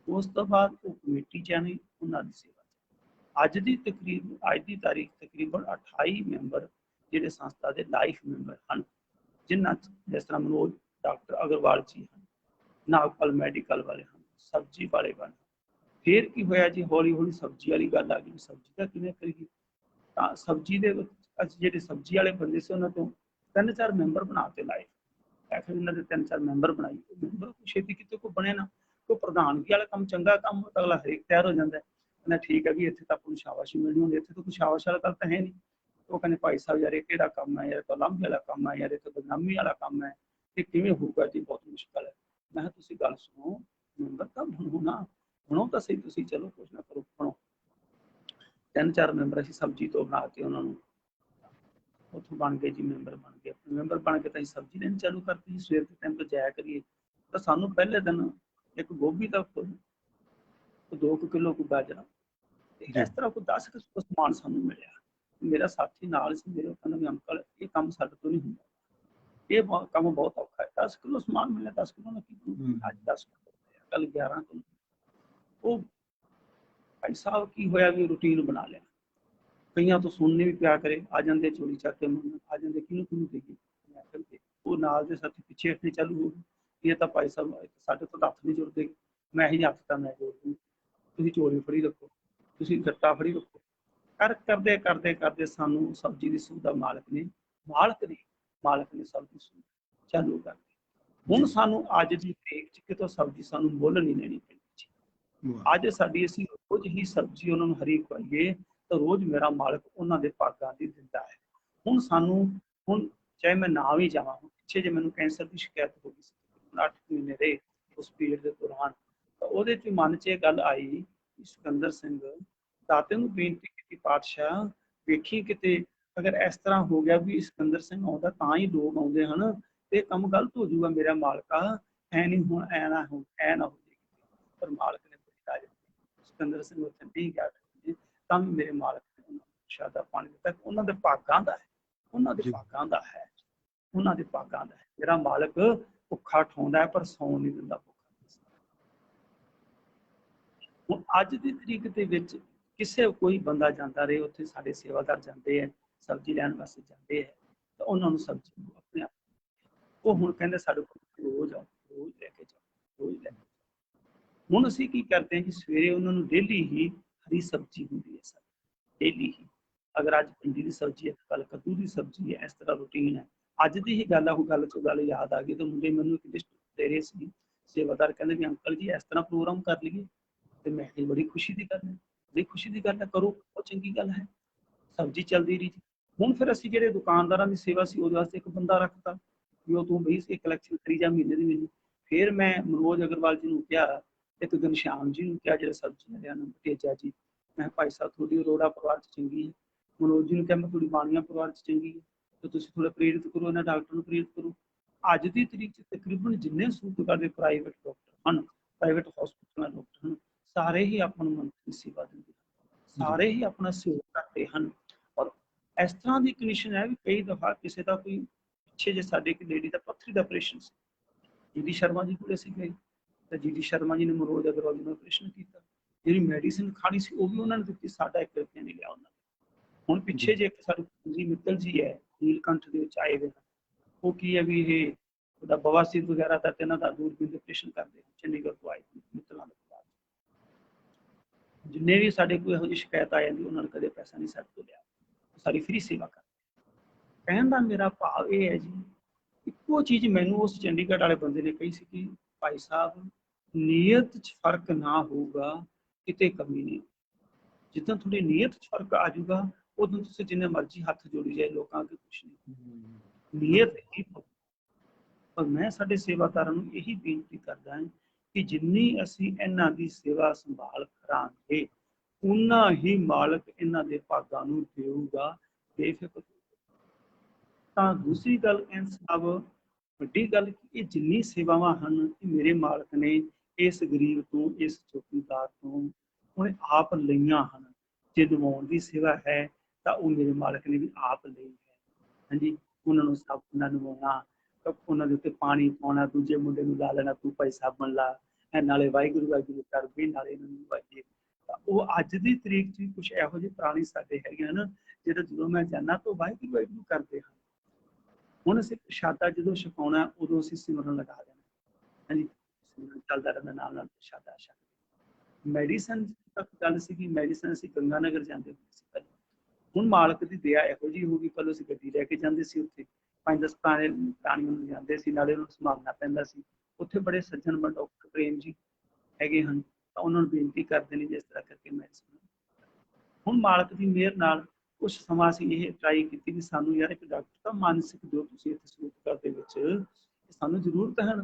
ਉਸ ਤੋਂ ਬਾਅਦ ਉਹ ਕਮੇਟੀ ਚ ਨਹੀਂ, ਉਹਨਾਂ ਦੀ ਸੇਵਾ। ਅੱਜ ਦੀ ਤਾਰੀਖ ਤਕਰੀਬਨ 28 ਮੈਂਬਰ ਜਿਹੜੇ ਸੰਸਥਾ ਦੇ ਲਾਈਫ ਮੈਂਬਰ ਹਨ, ਜਿਨ੍ਹਾਂ ਜਿਸ ਤਰ੍ਹਾਂ ਮਨੋਜ ਡਾਕਟਰ ਅਗਰਵਾਲ ਜੀ ਹਨ, ਨਾਗਪਾਲ ਮੈਡੀਕਲ ਵਾਲੇ ਹਨ, ਸਬਜ਼ੀ ਵਾਲੇ ਹਨ। ਫਿਰ ਕੀ ਹੋਇਆ ਜੀ, ਹੌਲੀ ਹੌਲੀ ਸਬਜ਼ੀ ਵਾਲੀ ਗੱਲ ਆ ਗਈ, ਸਬਜ਼ੀ ਦਾ ਕਿਵੇਂ ਕਰੀਏ, ਤਾਂ ਸਬਜ਼ੀ ਦੇ ਵਿੱਚ ਅਸੀਂ ਜਿਹੜੇ ਸਬਜ਼ੀ ਵਾਲੇ ਬੰਦੇ ਸੀ ਉਹਨਾਂ ਤੋਂ 3-4 ਮੈਂਬਰ ਬਣਾ ਕੇ ਲਾਏ। ਆਖਿਰ ਇਹਨਾਂ ਦੇ 3-4 ਮੈਂਬਰ ਬਣਾਈ, ਮੈਂਬਰ ਛੇਤੀ ਕਿਤੇ ਕੋਈ ਬਣੇ ਨਾ, ਕੋਈ ਪ੍ਰਧਾਨਗੀ ਵਾਲਾ ਕੰਮ ਚੰਗਾ ਕੰਮ ਤਾਂ ਅਗਲਾ ਹਰੇਕ ਤਿਆਰ ਹੋ ਜਾਂਦਾ। ਕਹਿੰਦਾ ਠੀਕ ਹੈ ਵੀ ਇੱਥੇ ਤਾਂ ਆਪਾਂ ਨੂੰ ਸ਼ਾਬਾਸ਼ੀ ਮਿਲਣੀ ਹੁੰਦੀ, ਇੱਥੇ ਤਾਂ ਕੋਈ ਸ਼ਾਬਾਸ਼ ਵਾਲਾ ਗੱਲ ਤਾਂ ਹੈ ਨਹੀਂ। ਉਹ ਕਹਿੰਦੇ ਭਾਈ ਸਾਹਿਬ ਯਾਰ ਇਹ ਕਿਹੜਾ ਕੰਮ ਹੈ ਯਾਰ, ਤਾਂ ਲਾਂਭੇ ਵਾਲਾ ਕੰਮ ਹੈ ਯਾਰ, ਇਹ ਤਾਂ ਬਦਨਾਮੀ ਵਾਲਾ ਕੰਮ ਹੈ, ਇਹ ਕਿਵੇਂ ਹੋਊਗਾ ਜੀ, ਬਹੁਤ ਮੁਸ਼ਕਲ ਹੈ। ਮੈਂ ਕਿਹਾ ਤੁਸੀਂ ਗੱਲ ਸੁਣੋ, ਮੈਂਬਰ ਤਾਂ ਬਣੋ ਨਾ, ਬਣੋ ਤਾਂ ਸਹੀ ਤੁਸੀਂ, ਚਲੋ ਕੁਛ ਨਾ ਕਰੋ, ਬਣੋ। 3-4 ਮੈਂਬਰ ਅਸੀਂ ਸਬਜ਼ੀ ਤੋਂ ਬਣਾ ਕੇ ਉਹਨਾਂ ਨੂੰ ਉੱਥੋਂ ਬਣ ਗਏ ਜੀ, ਮੈਂਬਰ ਬਣ ਗਏ। ਮੈਂਬਰ ਬਣ ਕੇ ਤਾਂ ਅਸੀਂ ਸਬਜ਼ੀ ਲੈਣੀ ਚਾਲੂ ਕਰਤੀ ਜੀ, ਸਵੇਰ ਦੇ ਟਾਈਮ ਤੋਂ ਜਾਇਆ ਕਰੀਏ ਤਾਂ ਸਾਨੂੰ ਪਹਿਲੇ ਦਿਨ ਇੱਕ ਗੋਭੀ ਦਾ ਫੁੱਲ, 2 ਕਿਲੋ ਕੋਈ ਗਾਜਰਾਂ, ਇਸ ਤਰ੍ਹਾਂ ਕੋਈ 10 ਕਿਲੋ ਸਮਾਨ ਸਾਨੂੰ ਮਿਲਿਆ। ਮੇਰਾ ਸਾਥੀ ਨਾਲ ਸੀ ਮੇਰੇ, ਕਹਿੰਦਾ ਵੀ ਅੰਕਲ ਇਹ ਕੰਮ ਸਾਡੇ ਤੋਂ ਨਹੀਂ ਹੁੰਦਾ, ਇਹ ਕੰਮ ਬਹੁਤ ਔਖਾ ਹੈ। 10 ਕਿਲੋ ਸਮਾਨ ਮਿਲਿਆ, 10 ਕਿਲੋ ਨਾਲ ਕੀ ਬਣੂ? ਅੱਜ 10 ਕਿਲੋ ਕੱਲ 11 ਕਿਲੋ। ਉਹ ਭਾਈ ਸਾਹਿਬ ਕੀ ਹੋਇਆ ਵੀ ਰੂਟੀਨ ਬਣਾ ਲਿਆ। ਕਈਆਂ ਤੋਂ ਸੁਣਨੇ ਵੀ ਪਿਆ ਕਰੇ, ਆ ਜਾਂਦੇ ਚੋਰੀ ਚੱਕ ਕੇ ਮੰਗਣ, ਆ ਜਾਂਦੇ ਕਿਹਨੂੰ ਦੇਈਏ। ਉਹ ਨਾਲ ਦੇ ਸਾਥੀ ਪਿੱਛੇ ਹਟਣੇ ਚਾਲੂ ਹੋ ਗਏ। ਇਹ ਤਾਂ ਭਾਈ ਸਾਹਿਬ ਸਾਡੇ ਤੋਂ ਹੱਥ ਨਹੀਂ ਜੁੜਦੇ, ਮੈਂ ਹੀ ਹੱਥ ਤਾਂ ਮੈਂ ਜੋੜ ਦੂੰ, ਤੁਸੀਂ ਚੋਰੀ ਫੜੀ ਰੱਖੋ, ਤੁਸੀਂ ਗੱਟਾ ਫੜੀ ਰੱਖੋ। ਕਰਦੇ ਸਾਨੂੰ ਸਬਜ਼ੀ ਦੀ ਸੂਹ ਦਾ ਮਾਲਕ ਨੇ ਸਬਜ਼ੀ ਸੂਹ ਚਾਲੂ ਕਰ ਦਿੱਤੀ। ਹੁਣ ਸਾਨੂੰ ਅੱਜ ਦੀ ਤਰੀਕ 'ਚ ਕਿਤੋਂ ਸਬਜ਼ੀ ਸਾਨੂੰ ਮੁੱਲ ਨਹੀਂ ਲੈਣੀ ਪੈਂਦੀ। ਅੱਜ ਸਾਡੀ ਅਸੀਂ ਰੋਜ਼ ਹੀ ਸਬਜ਼ੀ ਉਹਨਾਂ ਨੂੰ ਹਰੀ ਖਵਾਈਏ ਤਾਂ ਰੋਜ਼ ਮੇਰਾ ਮਾਲਕ ਉਹਨਾਂ ਦੇ ਭਾਗਾਂ ਦੀ ਦਿੰਦਾ ਹੈ। ਹੁਣ ਚਾਹੇ ਮੈਂ ਨਾ ਵੀ ਜਾਵਾਂ, ਪਿੱਛੇ ਜੇ ਮੈਨੂੰ ਕੈਂਸਰ ਦੀ ਸ਼ਿਕਾਇਤ ਹੋ ਗਈ ਸੀ 8 ਮਹੀਨੇ ਦੇ ਉਸ ਪੀਰੀਅਡ ਦੇ ਦੌਰਾਨ, ਤਾਂ ਉਹਦੇ 'ਚ ਮਨ 'ਚ ਇਹ ਗੱਲ ਆਈ, ਸਿਕੰਦਰ ਸਿੰਘ ਦਾਤੇ ਨੂੰ ਬੇਨਤੀ ਕੀਤੀ, ਪਾਤਸ਼ਾਹ ਵੇਖੀ ਕਿਤੇ ਅਗਰ ਇਸ ਤਰ੍ਹਾਂ ਹੋ ਗਿਆ ਵੀ ਸਿਕੰਦਰ ਸਿੰਘ ਆਉਂਦਾ ਤਾਂ ਹੀ ਲੋਕ ਆਉਂਦੇ ਹਨ, ਤੇ ਕੰਮ ਗਲਤ ਹੋ ਜਾਊਗਾ ਮੇਰਾ ਮਾਲਕਾ, ਐ ਨਹੀਂ ਹੁਣ ਐ ਨਾ ਹੋ ਜਾਏਗੀ। ਪਰ ਮਾਲਕ ਨੇ ਸਿਕੰਦਰ ਸਿੰਘ ਉੱਥੇ ਨਹੀਂ ਗਿਆ, ਤਾਂ ਵੀ ਮੇਰੇ ਮਾਲਕ ਨੇ ਉਹਨਾਂ ਨੂੰ ਸ਼ਾਦਾ ਪਾਣੀ ਦਿੱਤਾ। ਉਹਨਾਂ ਦੇ ਭਾਗਾਂ ਦਾ ਹੈ, ਉਹਨਾਂ ਦੇ ਭਾਗਾਂ ਦਾ ਹੈ। ਮੇਰਾ ਮਾਲਕ ਭੁੱਖਾ ਠਾਉਂਦਾ ਹੈ ਪਰ ਸੌਣ ਨਹੀਂ ਦਿੰਦਾ ਭੁੱਖਾ। ਹੁਣ ਅੱਜ ਦੀ ਤਰੀਕ ਦੇ ਵਿੱਚ ਕਿਸੇ ਕੋਈ ਬੰਦਾ ਜਾਂਦਾ ਰਹੇ, ਉੱਥੇ ਸਾਡੇ ਸੇਵਾਦਾਰ ਜਾਂਦੇ ਹੈ, ਸਬਜ਼ੀ ਲੈਣ ਵਾਸਤੇ ਜਾਂਦੇ ਹੈ, ਤਾਂ ਉਹਨਾਂ ਨੂੰ ਸਬਜ਼ੀ ਆਪਣੇ ਆਪ ਉਹ ਹੁਣ ਕਹਿੰਦੇ ਸਾਡੇ ਕੋਲ ਰੋਜ਼ ਲੈ ਕੇ ਜਾਓ। ਹੁਣ ਅਸੀਂ ਕੀ ਕਰਦੇ ਹਾਂ ਜੀ, ਸਵੇਰੇ ਉਹਨਾਂ ਨੂੰ ਡੇਲੀ ਹੀ ਹਰੀ ਸਬਜ਼ੀ ਹੁੰਦੀ ਹੈ ਸਰ, ਡੇਲੀ ਹੀ। ਅਗਰ ਅੱਜ ਭਿੰਡੀ ਦੀ ਸਬਜ਼ੀ ਹੈ, ਕੱਲ ਕੱਦੂ ਦੀ ਸਬਜ਼ੀ ਹੈ, ਇਸ ਤਰ੍ਹਾਂ ਰੂਟੀਨ ਹੈ। ਅੱਜ ਦੀ ਹੀ ਗੱਲ ਹੈ, ਉਹ ਗੱਲ ਯਾਦ ਆ ਗਈ ਤਾਂ ਮੁੰਡੇ ਮੈਨੂੰ ਇੱਕ ਲਿਸਟ ਦੇ ਰਹੇ ਸੀ ਸੇਵਾਦਾਰ, ਕਹਿੰਦੇ ਵੀ ਅੰਕਲ ਜੀ ਇਸ ਤਰ੍ਹਾਂ ਪ੍ਰੋਗਰਾਮ ਕਰ ਲਈਏ। ਤੇ ਮੈਂ ਕਿਹਾ ਬੜੀ ਖੁਸ਼ੀ ਦੀ ਗੱਲ ਹੈ, ਕਰੋ, ਬਹੁਤ ਚੰਗੀ ਗੱਲ ਹੈ। ਸਬਜ਼ੀ ਚੱਲਦੀ ਰਹੀ। ਹੁਣ ਫਿਰ ਅਸੀਂ ਜਿਹੜੇ ਦੁਕਾਨਦਾਰਾਂ ਦੀ ਸੇਵਾ ਸੀ ਉਹਦੇ ਵਾਸਤੇ ਇੱਕ ਬੰਦਾ ਰੱਖਤਾ ਵੀ ਉਹ ਤੂੰ ਬਈ ਇਹ ਕਲੈਕਸ਼ਨ ਕਰੀ ਜਾ ਮਹੀਨੇ ਦੀ ਮੈਨੂੰ। ਫਿਰ ਮੈਂ ਮਨੋਜ ਅਗਰਵਾਲ ਜੀ ਨੂੰ ਕਿਹਾ, ਇੱਕ ਘਨਸ਼ਿਆਮ ਜੀ ਨੂੰ ਕਿਹਾ, ਜਿਹੜੇ ਸਬਜ਼ੀ ਵਾਲੇ ਹਨ, ਤੇਜਾ ਜੀ, ਮੈਂ ਭਾਈ ਸਾਹਿਬ ਤੁਹਾਡੀ ਅਰੋੜਾ ਪਰਿਵਾਰ 'ਚ ਚੰਗੀ ਹੈ। ਮਨੋਜ ਜੀ ਨੂੰ ਕਿਹਾ ਮੈਂ ਤੁਹਾਡੀ ਬਾਣੀਆਂ ਪਰਿਵਾਰ 'ਚ ਚੰਗੀ ਹੈ, ਤੇ ਤੁਸੀਂ ਥੋੜਾ ਪ੍ਰੇਰਿਤ ਕਰੋ, ਇਹਨਾਂ ਡਾਕਟਰ ਨੂੰ ਪ੍ਰੇਰਿਤ ਕਰੋ। ਅੱਜ ਦੀ ਤਰੀਕ 'ਚ ਤਕਰੀਬਨ ਜਿੰਨੇ ਸੂਬੇਦਾਰ ਦੇ ਪ੍ਰਾਈਵੇਟ ਡਾਕਟਰ ਹਨ, ਪ੍ਰਾਈਵੇਟ ਹਸਪਤਾਲਾਂ ਦੇ ਡਾਕਟਰ ਹਨ, ਸਾਰੇ ਹੀ ਆਪਾਂ ਨੂੰ ਮਨੁੱਖ ਦੀ ਸੇਵਾ ਦਿੰਦੇ ਹਨ, ਸਾਰੇ ਹੀ ਆਪਣਾ ਸਹਿਯੋਗ ਕਰਦੇ ਹਨ। ਔਰ ਇਸ ਤਰ੍ਹਾਂ ਦੀ ਕੰਡੀਸ਼ਨ ਹੈ ਵੀ ਕਈ ਦਫਾ ਕਿਸੇ ਦਾ ਕੋਈ ਪਿੱਛੇ ਜੇ ਸਾਡੇ ਇੱਕ ਲੇਡੀ ਦਾ ਪੱਥਰੀ ਦਾ ਆਪਰੇਸ਼ਨ ਸੀ, ਜੀ.ਡੀ. ਸ਼ਰਮਾ ਜੀ ਕੋਲ ਅਸੀਂ ਗਏ ਤਾਂ ਜੀ.ਡੀ. ਸ਼ਰਮਾ ਜੀ ਨੇ ਮਨੋਜ ਅਗਰਵਾਲ ਜੀ ਨੂੰ ਆਪਰੇਸ਼ਨ ਕੀਤਾ। ਜਿਹੜੀ ਮੈਡੀਸਿਨ ਖਾਣੀ ਸੀ ਉਹ ਵੀ ਉਹਨਾਂ ਨੇ ਦਿੱਤੀ, ਸਾਡਾ 1 ਰੁਪਇਆ ਨਹੀਂ ਲਿਆ ਉਹਨਾਂ ਨੇ। ਹੁਣ ਪਿੱਛੇ ਜੇ ਇੱਕ ਸਾਡੇ ਜੀ ਮਿੱਤਲ ਜੀ ਹੈ, ਨੀਲਕੰਠ ਦੇ ਵਿੱਚ ਆਏ ਹੋਏ ਹਨ, ਉਹ ਕੀ ਹੈ ਵੀ ਇਹ ਉਹਦਾ ਬਵਾਸੀਰ ਵਗੈਰਾ ਦਾ ਤੇ ਇਹਨਾਂ ਦਾ ਦੂਰਬੀਨ ਦੇ ਆਪਰੇਸ਼ਨ ਕਰਦੇ, ਚੰਡੀਗੜ੍ਹ ਤੋਂ ਆਏ ਮਿੱਤਲਾਂ ਦੇ। ਜਿੰਨੇ ਵੀ ਸਾਡੇ ਕੋਈ ਇਹੋ ਜਿਹੀ ਸ਼ਿਕਾਇਤ ਆ ਜਾਂਦੀ, ਉਹਨਾਂ ਨੇ ਕਦੇ ਪੈਸਾ ਨਹੀਂ ਸਾਡੇ ਤੋਂ ਲਿਆ, ਸਾਰੀ ਫ੍ਰੀ ਸੇਵਾ ਕਰ। ਕਹਿਣ ਦਾ ਮੇਰਾ ਭਾਵ ਇਹ ਹੈ ਜੀ, ਇੱਕੋ ਚੀਜ਼ ਮੈਨੂੰ ਉਸ ਚੰਡੀਗੜ੍ਹ ਵਾਲੇ ਬੰਦੇ ਨੇ ਕਹੀ ਸੀ ਕਿ ਭਾਈ ਸਾਹਿਬ ਨੀਅਤ 'ਚ ਫਰਕ ਨਾ ਹੋਊਗਾ ਕਿਤੇ ਕਮੀ ਨਹੀਂ। ਜਿੱਦਾਂ ਤੁਹਾਡੀ ਨੀਅਤ 'ਚ ਫਰਕ ਆ ਜਾਊਗਾ, ਉਦੋਂ ਤੁਸੀਂ ਜਿੰਨੇ ਮਰਜ਼ੀ ਹੱਥ ਜੋੜੀ ਜਾਏ, ਲੋਕਾਂ ਅੱਗੇ ਕੁਛ ਨਹੀਂ, ਨੀਅਤ ਹੀ। ਪਰ ਮੈਂ ਸਾਡੇ ਸੇਵਾਦਾਰਾਂ ਨੂੰ ਇਹੀ ਬੇਨਤੀ ਕਰਦਾ ਹਾਂ ਕਿ ਜਿੰਨੀ ਅਸੀਂ ਇਹਨਾਂ ਦੀ ਸੇਵਾ ਸੰਭਾਲ ਕਰਾਂਗੇ, ਉਨਾ ਹੀ ਮਾਲਕ ਇਹਨਾਂ ਦੇ ਭਾਗਾਂ ਨੂੰ ਦੇਊਗਾ, ਬੇਫਿਕਰ। ਤਾਂ ਦੂਸਰੀ ਗੱਲ ਵੱਡੀ ਗੱਲ, ਇਹ ਜਿੰਨੀ ਸੇਵਾਵਾਂ ਹਨ, ਇਹ ਮੇਰੇ ਮਾਲਕ ਨੇ ਇਸ ਗਰੀਬ ਤੋਂ, ਇਸ ਚੌਕੀਦਾਰ ਤੋਂ ਉਹਨੇ ਆਪ ਲਈਆਂ ਹਨ। ਜੇ ਨਿਭਾਉਣ ਦੀ ਸੇਵਾ ਹੈ ਤਾਂ ਉਹ ਮੇਰੇ ਮਾਲਕ ਨੇ ਵੀ ਆਪ ਲਈ ਹੈ। ਹਾਂਜੀ, ਉਹਨਾਂ ਨੂੰ ਸਭ ਉਹਨਾਂ ਨਿਭਾਉਣਾ, ਉਹਨਾਂ ਦੇ ਉੱਤੇ ਪਾਣੀ ਪਾਉਣਾ, ਦੂਜੇ ਮੁੰਡੇ ਨੂੰ ਲਾ ਲੈਣਾ, ਤੂੰ ਭਾਈ ਸਾਬਣ ਲਾ, ਨਾਲੇ ਵਾਹਿਗੁਰੂ ਵਾਹਿਗੁਰੂ ਕਰ ਵੀ, ਨਾਲੇ ਇਹਨਾਂ ਨੂੰ ਵਾਈਏ। ਤਾਂ ਉਹ ਅੱਜ ਦੀ ਤਰੀਕ 'ਚ ਕੁਛ ਇਹੋ ਜਿਹੇ ਪ੍ਰਾਣੀ ਸਾਡੇ ਹੈਗੇ ਹਨ, ਜਿਹੜੇ ਜਦੋਂ ਮੈਂ ਜਾਂਦਾ ਤਾਂ ਵਾਹਿਗੁਰੂ ਵਾਹਿਗੁਰੂ ਕਰਦੇ ਹਨ। ਹੁਣ ਅਸੀਂ ਪ੍ਰਸ਼ਾਦਾ ਜਦੋਂ ਛਕਾਉਣਾ, ਉਦੋਂ ਅਸੀਂ ਸਿਮਰਨ ਲਗਾ ਦੇਣਾ। ਹਾਂਜੀ, ਸਿਮਰਨ ਚੱਲਦਾ ਰਹਿੰਦਾ, ਨਾਲ ਨਾਲ ਪ੍ਰਸ਼ਾਦਾ ਛਕ। ਮੈਡੀਸਨ ਤੱਕ ਗੱਲ ਸੀਗੀ, ਮੈਡੀਸਨ ਅਸੀਂ ਗੰਗਾ ਨਗਰ ਜਾਂਦੇ ਹੁੰਦੇ ਸੀ ਪਹਿਲਾਂ। ਹੁਣ ਮਾਲਕ ਦੀ ਦਇਆ ਇਹੋ ਜਿਹੀ ਹੋ ਗਈ, ਪਹਿਲਾਂ ਅਸੀਂ ਗੱਡੀ ਲੈ ਕੇ ਜਾਂਦੇ ਸੀ, ਉੱਥੇ 5-10 ਪ੍ਰਾਣੀਆਂ ਨੂੰ ਜਾਂਦੇ ਸੀ, ਨਾਲੇ ਉਹਨੂੰ ਸੰਭਾਲਣਾ ਪੈਂਦਾ ਸੀ। ਉੱਥੇ ਬੜੇ ਸੱਜਣ ਡਾਕਟਰ ਪ੍ਰੇਮ ਜੀ ਹੈਗੇ ਹਨ, ਤਾਂ ਉਹਨਾਂ ਨੂੰ ਬੇਨਤੀ ਕਰਦੇ ਨੇ ਜਿਸ ਤਰ੍ਹਾਂ ਕਰਕੇ ਮੈਡੀਸਨ। ਹੁਣ ਮਾਲਕ ਦੀ ਮਿਹਰ ਨਾਲ ਕੁਛ ਸਮਾਂ ਅਸੀਂ ਇਹ ਟਰਾਈ ਕੀਤੀ ਵੀ ਸਾਨੂੰ ਯਾਰ ਇੱਕ ਡਾਕਟਰ ਤਾਂ ਮਾਨਸਿਕ ਦਿਓ ਤੁਸੀਂ ਇੱਥੇ ਸੂਤਕਾਰ ਦੇ ਵਿੱਚ, ਸਾਨੂੰ ਜ਼ਰੂਰਤ ਹੈ।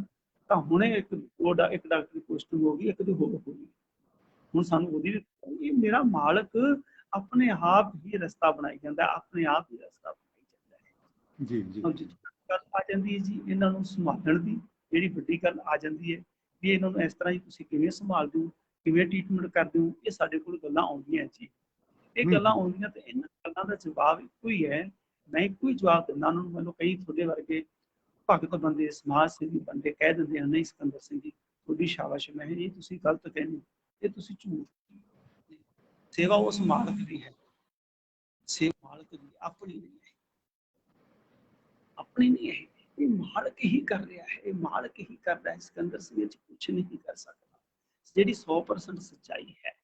ਤਾਂ ਹੁਣੇ ਇੱਕ ਡਾਕਟਰ ਦੀ ਪੋਸਟਿੰਗ ਹੋ ਗਈ, ਇੱਕ ਦੀ ਹੋਰ ਹੋ ਗਈ। ਹੁਣ ਸਾਨੂੰ ਉਹਦੀ ਵੀ, ਇਹ ਮੇਰਾ ਮਾਲਕ ਆਪਣੇ ਆਪ ਹੀ ਰਸਤਾ ਬਣਾਈ ਜਾਂਦਾ, ਆਪਣੇ ਆਪ ਹੀ ਰਸਤਾ ਬਣਾਈ ਜਾਂਦਾ ਹੈ। ਜੀ ਗੱਲ ਆ ਜਾਂਦੀ ਹੈ ਜੀ ਇਹਨਾਂ ਨੂੰ ਸੰਭਾਲਣ ਦੀ, ਜਿਹੜੀ ਵੱਡੀ ਗੱਲ ਆ ਜਾਂਦੀ ਹੈ ਵੀ ਇਹਨਾਂ ਨੂੰ ਇਸ ਤਰ੍ਹਾਂ ਹੀ ਤੁਸੀਂ ਕਿਵੇਂ ਸੰਭਾਲਦੇ ਹੋ, ਕਿਵੇਂ ਟ੍ਰੀਟਮੈਂਟ ਕਰਦੇ ਹੋ, ਇਹ ਸਾਡੇ ਕੋਲ ਗੱਲਾਂ ਆਉਂਦੀਆਂ ਜੀ। ਇਹ ਗੱਲਾਂ ਆਉਂਦੀਆਂ ਤੇ ਇਹਨਾਂ ਗੱਲਾਂ ਦਾ ਜਵਾਬ ਇੱਕੋ ਹੀ ਹੈ, ਮੈਂ ਇੱਕੋ ਹੀ ਜਵਾਬ ਦਿੰਦਾ ਉਹਨਾਂ ਨੂੰ। ਮੈਨੂੰ ਕਈ ਤੁਹਾਡੇ ਵਰਗੇ ਭਗਤ ਬੰਦੇ, ਸਮਾਜ ਸੇਵੀ ਬੰਦੇ ਕਹਿ ਦਿੰਦੇ ਹਨ ਨਹੀਂ ਸਿਕੰਦਰ ਸਿੰਘ ਜੀ ਤੁਹਾਡੀ ਸ਼ਾਬਾਸ਼, ਮੈਂ ਕਿਹਾ ਜੀ ਤੁਸੀਂ ਗਲਤ ਕਹਿੰਦੇ, ਇਹ ਤੁਸੀਂ ਝੂਠ। ਸੇਵਾ ਉਸ ਮਾਲਕ ਦੀ ਹੈ, ਸੇਵਾ ਮਾਲਕ ਦੀ, ਆਪਣੀ ਨਹੀਂ ਹੈ, ਆਪਣੀ ਨਹੀਂ ਹੈ, ਇਹ ਮਾਲਕ ਹੀ ਕਰ ਰਿਹਾ ਹੈ, ਇਹ ਮਾਲਕ ਹੀ ਕਰਦਾ ਹੈ। ਸਿਕੰਦਰ ਸਿੰਘ ਇਹ 'ਚ ਕੁਛ ਨਹੀਂ ਕਰ ਸਕਦਾ, ਜਿਹੜੀ 100% ਸੱਚਾਈ ਹੈ।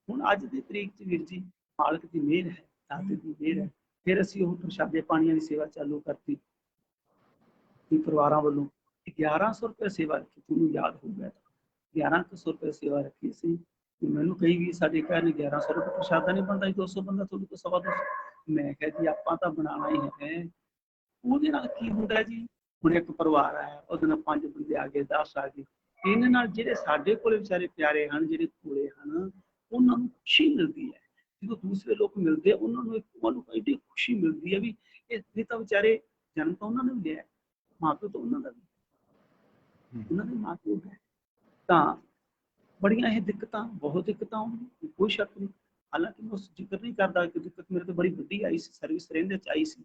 ਹੁਣ ਅੱਜ ਦੀ ਤਰੀਕ 'ਚ ਵੀਰ ਜੀ ਮਾਲਕ ਦੀ ਮਿਹਰ ਹੈ, ਦਾਤੇ ਦੀ ਮਿਹਰ ਹੈ। ਫਿਰ ਅਸੀਂ ਉਹ ਪ੍ਰਸ਼ਾਦੇ ਪਾਣੀਆਂ ਦੀ ਸੇਵਾ ਚਾਲੂ ਕਰਤੀ ਪਰਿਵਾਰਾਂ ਵੱਲੋਂ। 1100 ਰੁਪਏ ਸੇਵਾ ਰੱਖੀ, ਤੁਹਾਨੂੰ ਯਾਦ ਹੋਊਗਾ 1100 ਰੁਪਏ ਸੇਵਾ ਰੱਖੀ ਸੀ। ਮੈਨੂੰ ਕਈ ਵੀ ਸਾਡੇ ਘਰ ਨੇ 1100 ਰੁਪਏ ਪ੍ਰਸ਼ਾਦਾ ਨਹੀਂ ਬਣਦਾ ਜੀ, 200 ਬੰਦਾ ਤੁਹਾਡੇ ਤੋਂ 250। ਮੈਂ ਕਿਹਾ ਜੀ ਆਪਾਂ ਤਾਂ ਬਣਾਉਣਾ ਹੀ ਹੈ। ਉਹਦੇ ਨਾਲ ਕੀ ਹੁੰਦਾ ਜੀ, ਹੁਣ ਇੱਕ ਪਰਿਵਾਰ ਆਇਆ, ਉਹਦੇ ਨਾਲ 5 ਬੰਦੇ ਆ ਗਏ, 10 ਆ ਗਏ। ਇਹਨਾਂ ਨਾਲ ਜਿਹੜੇ ਸਾਡੇ ਕੋਲੇ ਵਿਚਾਰੇ ਪਿਆਰੇ ਹਨ, ਜਿਹੜੇ ਕੋਲੇ ਹਨ, ਉਹਨਾਂ ਨੂੰ ਖੁਸ਼ੀ ਮਿਲਦੀ ਹੈ। ਜਦੋਂ ਦੂਸਰੇ ਲੋਕ ਮਿਲਦੇ ਆ ਉਹਨਾਂ ਨੂੰ ਐਡੀ ਖੁਸ਼ੀ ਮਿਲਦੀ ਹੈ ਵੀ ਇਹ ਤਾਂ ਵਿਚਾਰੇ ਜਨਮ ਤਾਂ ਉਹਨਾਂ ਨੇ ਵੀ ਲਿਆ, ਮਾਂ ਪਿਓ ਤਾਂ ਉਹਨਾਂ ਦਾ ਵੀ, ਉਹਨਾਂ ਦੇ ਮਾਂ ਪਿਓ ਹੈ। ਤਾਂ ਬੜੀਆਂ ਇਹ ਦਿੱਕਤਾਂ, ਬਹੁਤ ਦਿੱਕਤਾਂ ਆਉਂਦੀਆਂ, ਕੋਈ ਸ਼ੱਕ ਨਹੀਂ। ਹਾਲਾਂਕਿ ਮੈਂ ਜ਼ਿਕਰ ਨਹੀਂ ਕਰਦਾ ਕਿ ਦਿੱਕਤ ਮੇਰੇ ਤੇ ਬੜੀ ਵੱਡੀ ਆਈ ਸੀ, ਸਰਵਿਸ ਰਹਿੰਦੇ 'ਚ ਆਈ ਸੀ,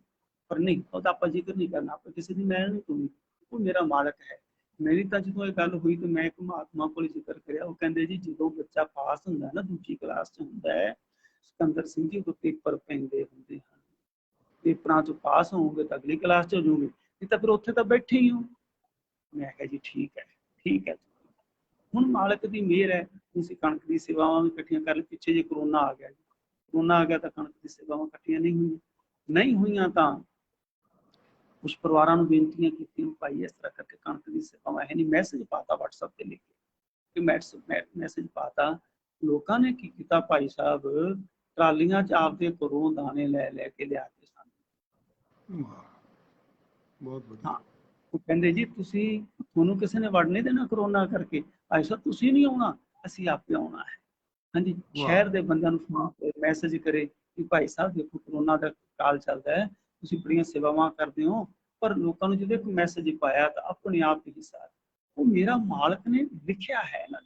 ਪਰ ਨਹੀਂ ਉਹਦਾ ਆਪਾਂ ਜ਼ਿਕਰ ਨਹੀਂ ਕਰਨਾ, ਆਪਾਂ ਕਿਸੇ ਦੀ ਮੈਲ ਨਹੀਂ ਧੋਣੀ, ਉਹ ਮੇਰਾ ਮਾਲਕ ਹੈ। ਮੇਰੀ ਤਾਂ ਜਦੋਂ ਇਹ ਗੱਲ ਹੋਈ ਤੇ ਮੈਂ ਇੱਕ ਮਹਾਤਮਾ ਕੋਲ ਜ਼ਿਕਰ ਕਰਿਆ, ਉਹ ਕਹਿੰਦੇ ਜੀ ਜਦੋਂ ਬੱਚਾ ਪਾਸ ਹੁੰਦਾ ਨਾ, ਦੂਜੀ ਕਲਾਸ 'ਚ ਹੁੰਦਾ ਹੈ, ਸਿਕੰਦਰ ਸਿੰਘ ਜੀ, ਉਦੋਂ ਪੇਪਰ ਪੈਂਦੇ ਹੁੰਦੇ ਹਨ, ਪੇਪਰਾਂ 'ਚ ਪਾਸ ਹੋਵੋਗੇ ਤਾਂ ਅਗਲੀ ਕਲਾਸ 'ਚ ਹੋ ਜਾਓਗੇ, ਨਹੀਂ ਤਾਂ ਫਿਰ ਉੱਥੇ ਤਾਂ ਬੈਠੇ ਹੀ ਹੋ। ਮੈਂ ਕਿਹਾ ਜੀ ਠੀਕ ਹੈ, ਠੀਕ ਹੈ। ਹੁਣ ਮਾਲਕ ਦੀ ਮਿਹਰ ਹੈ, ਅਸੀਂ ਕਣਕ ਦੀ ਸੇਵਾਵਾਂ ਵੀ ਇਕੱਠੀਆਂ ਕਰ ਲਈ। ਪਿੱਛੇ ਜੇ ਕਰੋਨਾ ਆ ਗਿਆ, ਕਰੋਨਾ ਆ ਗਿਆ ਤਾਂ ਕਣਕ ਦੀ ਸੇਵਾਵਾਂ ਇਕੱਠੀਆਂ ਨਹੀਂ ਹੋਈਆਂ ਤਾਂ ਕੁਛ ਪਰਿਵਾਰਾਂ ਨੂੰ ਬੇਨਤੀਆਂ ਕੀਤੀਆਂ, ਭਾਈ ਇਸ ਤਰ੍ਹਾਂ ਕਰਕੇ ਕਣਕ ਦੀ ਸੇਵਾਵਾਂ ਹੈ ਨਹੀਂ। ਮੈਸੇਜ ਪਾਤਾ WhatsApp ਤੇ ਲਿਖ ਕੇ, ਮੈਸੇਜ ਪਾਤਾ। ਲੋਕਾਂ ਨੇ ਕੀ ਕੀਤਾ ਭਾਈ ਸਾਹਿਬ, ਟਰਾਲੀਆਂ 'ਚ ਆਪਦੇ ਘਰੋਂ ਦਾਣੇ ਲੈ ਕੇ ਲਿਆ ਕੇ ਸਾਨੂੰ। ਬਹੁਤ ਵਧੀਆ। ਹਾਂ, ਉਹ ਕਹਿੰਦੇ ਜੀ ਤੁਹਾਨੂੰ ਕਿਸੇ ਨੇ ਵੜ ਨਹੀਂ ਦੇਣਾ ਕਰੋਨਾ ਕਰਕੇ, ਭਾਈ ਸਾਹਿਬ ਤੁਸੀਂ ਨਹੀਂ ਆਉਣਾ, ਅਸੀਂ ਆਪੇ ਆਉਣਾ ਹੈ। ਹਾਂਜੀ, ਸ਼ਹਿਰ ਦੇ ਬੰਦਿਆਂ ਨੂੰ ਫੋਨ ਮੈਸੇਜ ਕਰੇ ਕਿ ਭਾਈ ਸਾਹਿਬ ਦੇਖੋ ਕਰੋਨਾ ਦਾ ਕਾਲ ਚੱਲਦਾ ਹੈ, ਤੁਸੀਂ ਬੜੀਆਂ ਸੇਵਾਵਾਂ ਕਰਦੇ ਹੋ, ਪਰ ਲੋਕਾਂ ਨੂੰ ਜਦੋਂ ਇੱਕ ਮੈਸੇਜ ਪਾਇਆ ਤਾਂ ਆਪਣੇ ਆਪ ਹੀ ਸਾਰ। ਉਹ ਮੇਰਾ ਮਾਲਕ ਨੇ ਲਿਖਿਆ ਹੈ, ਇਹਨਾਂ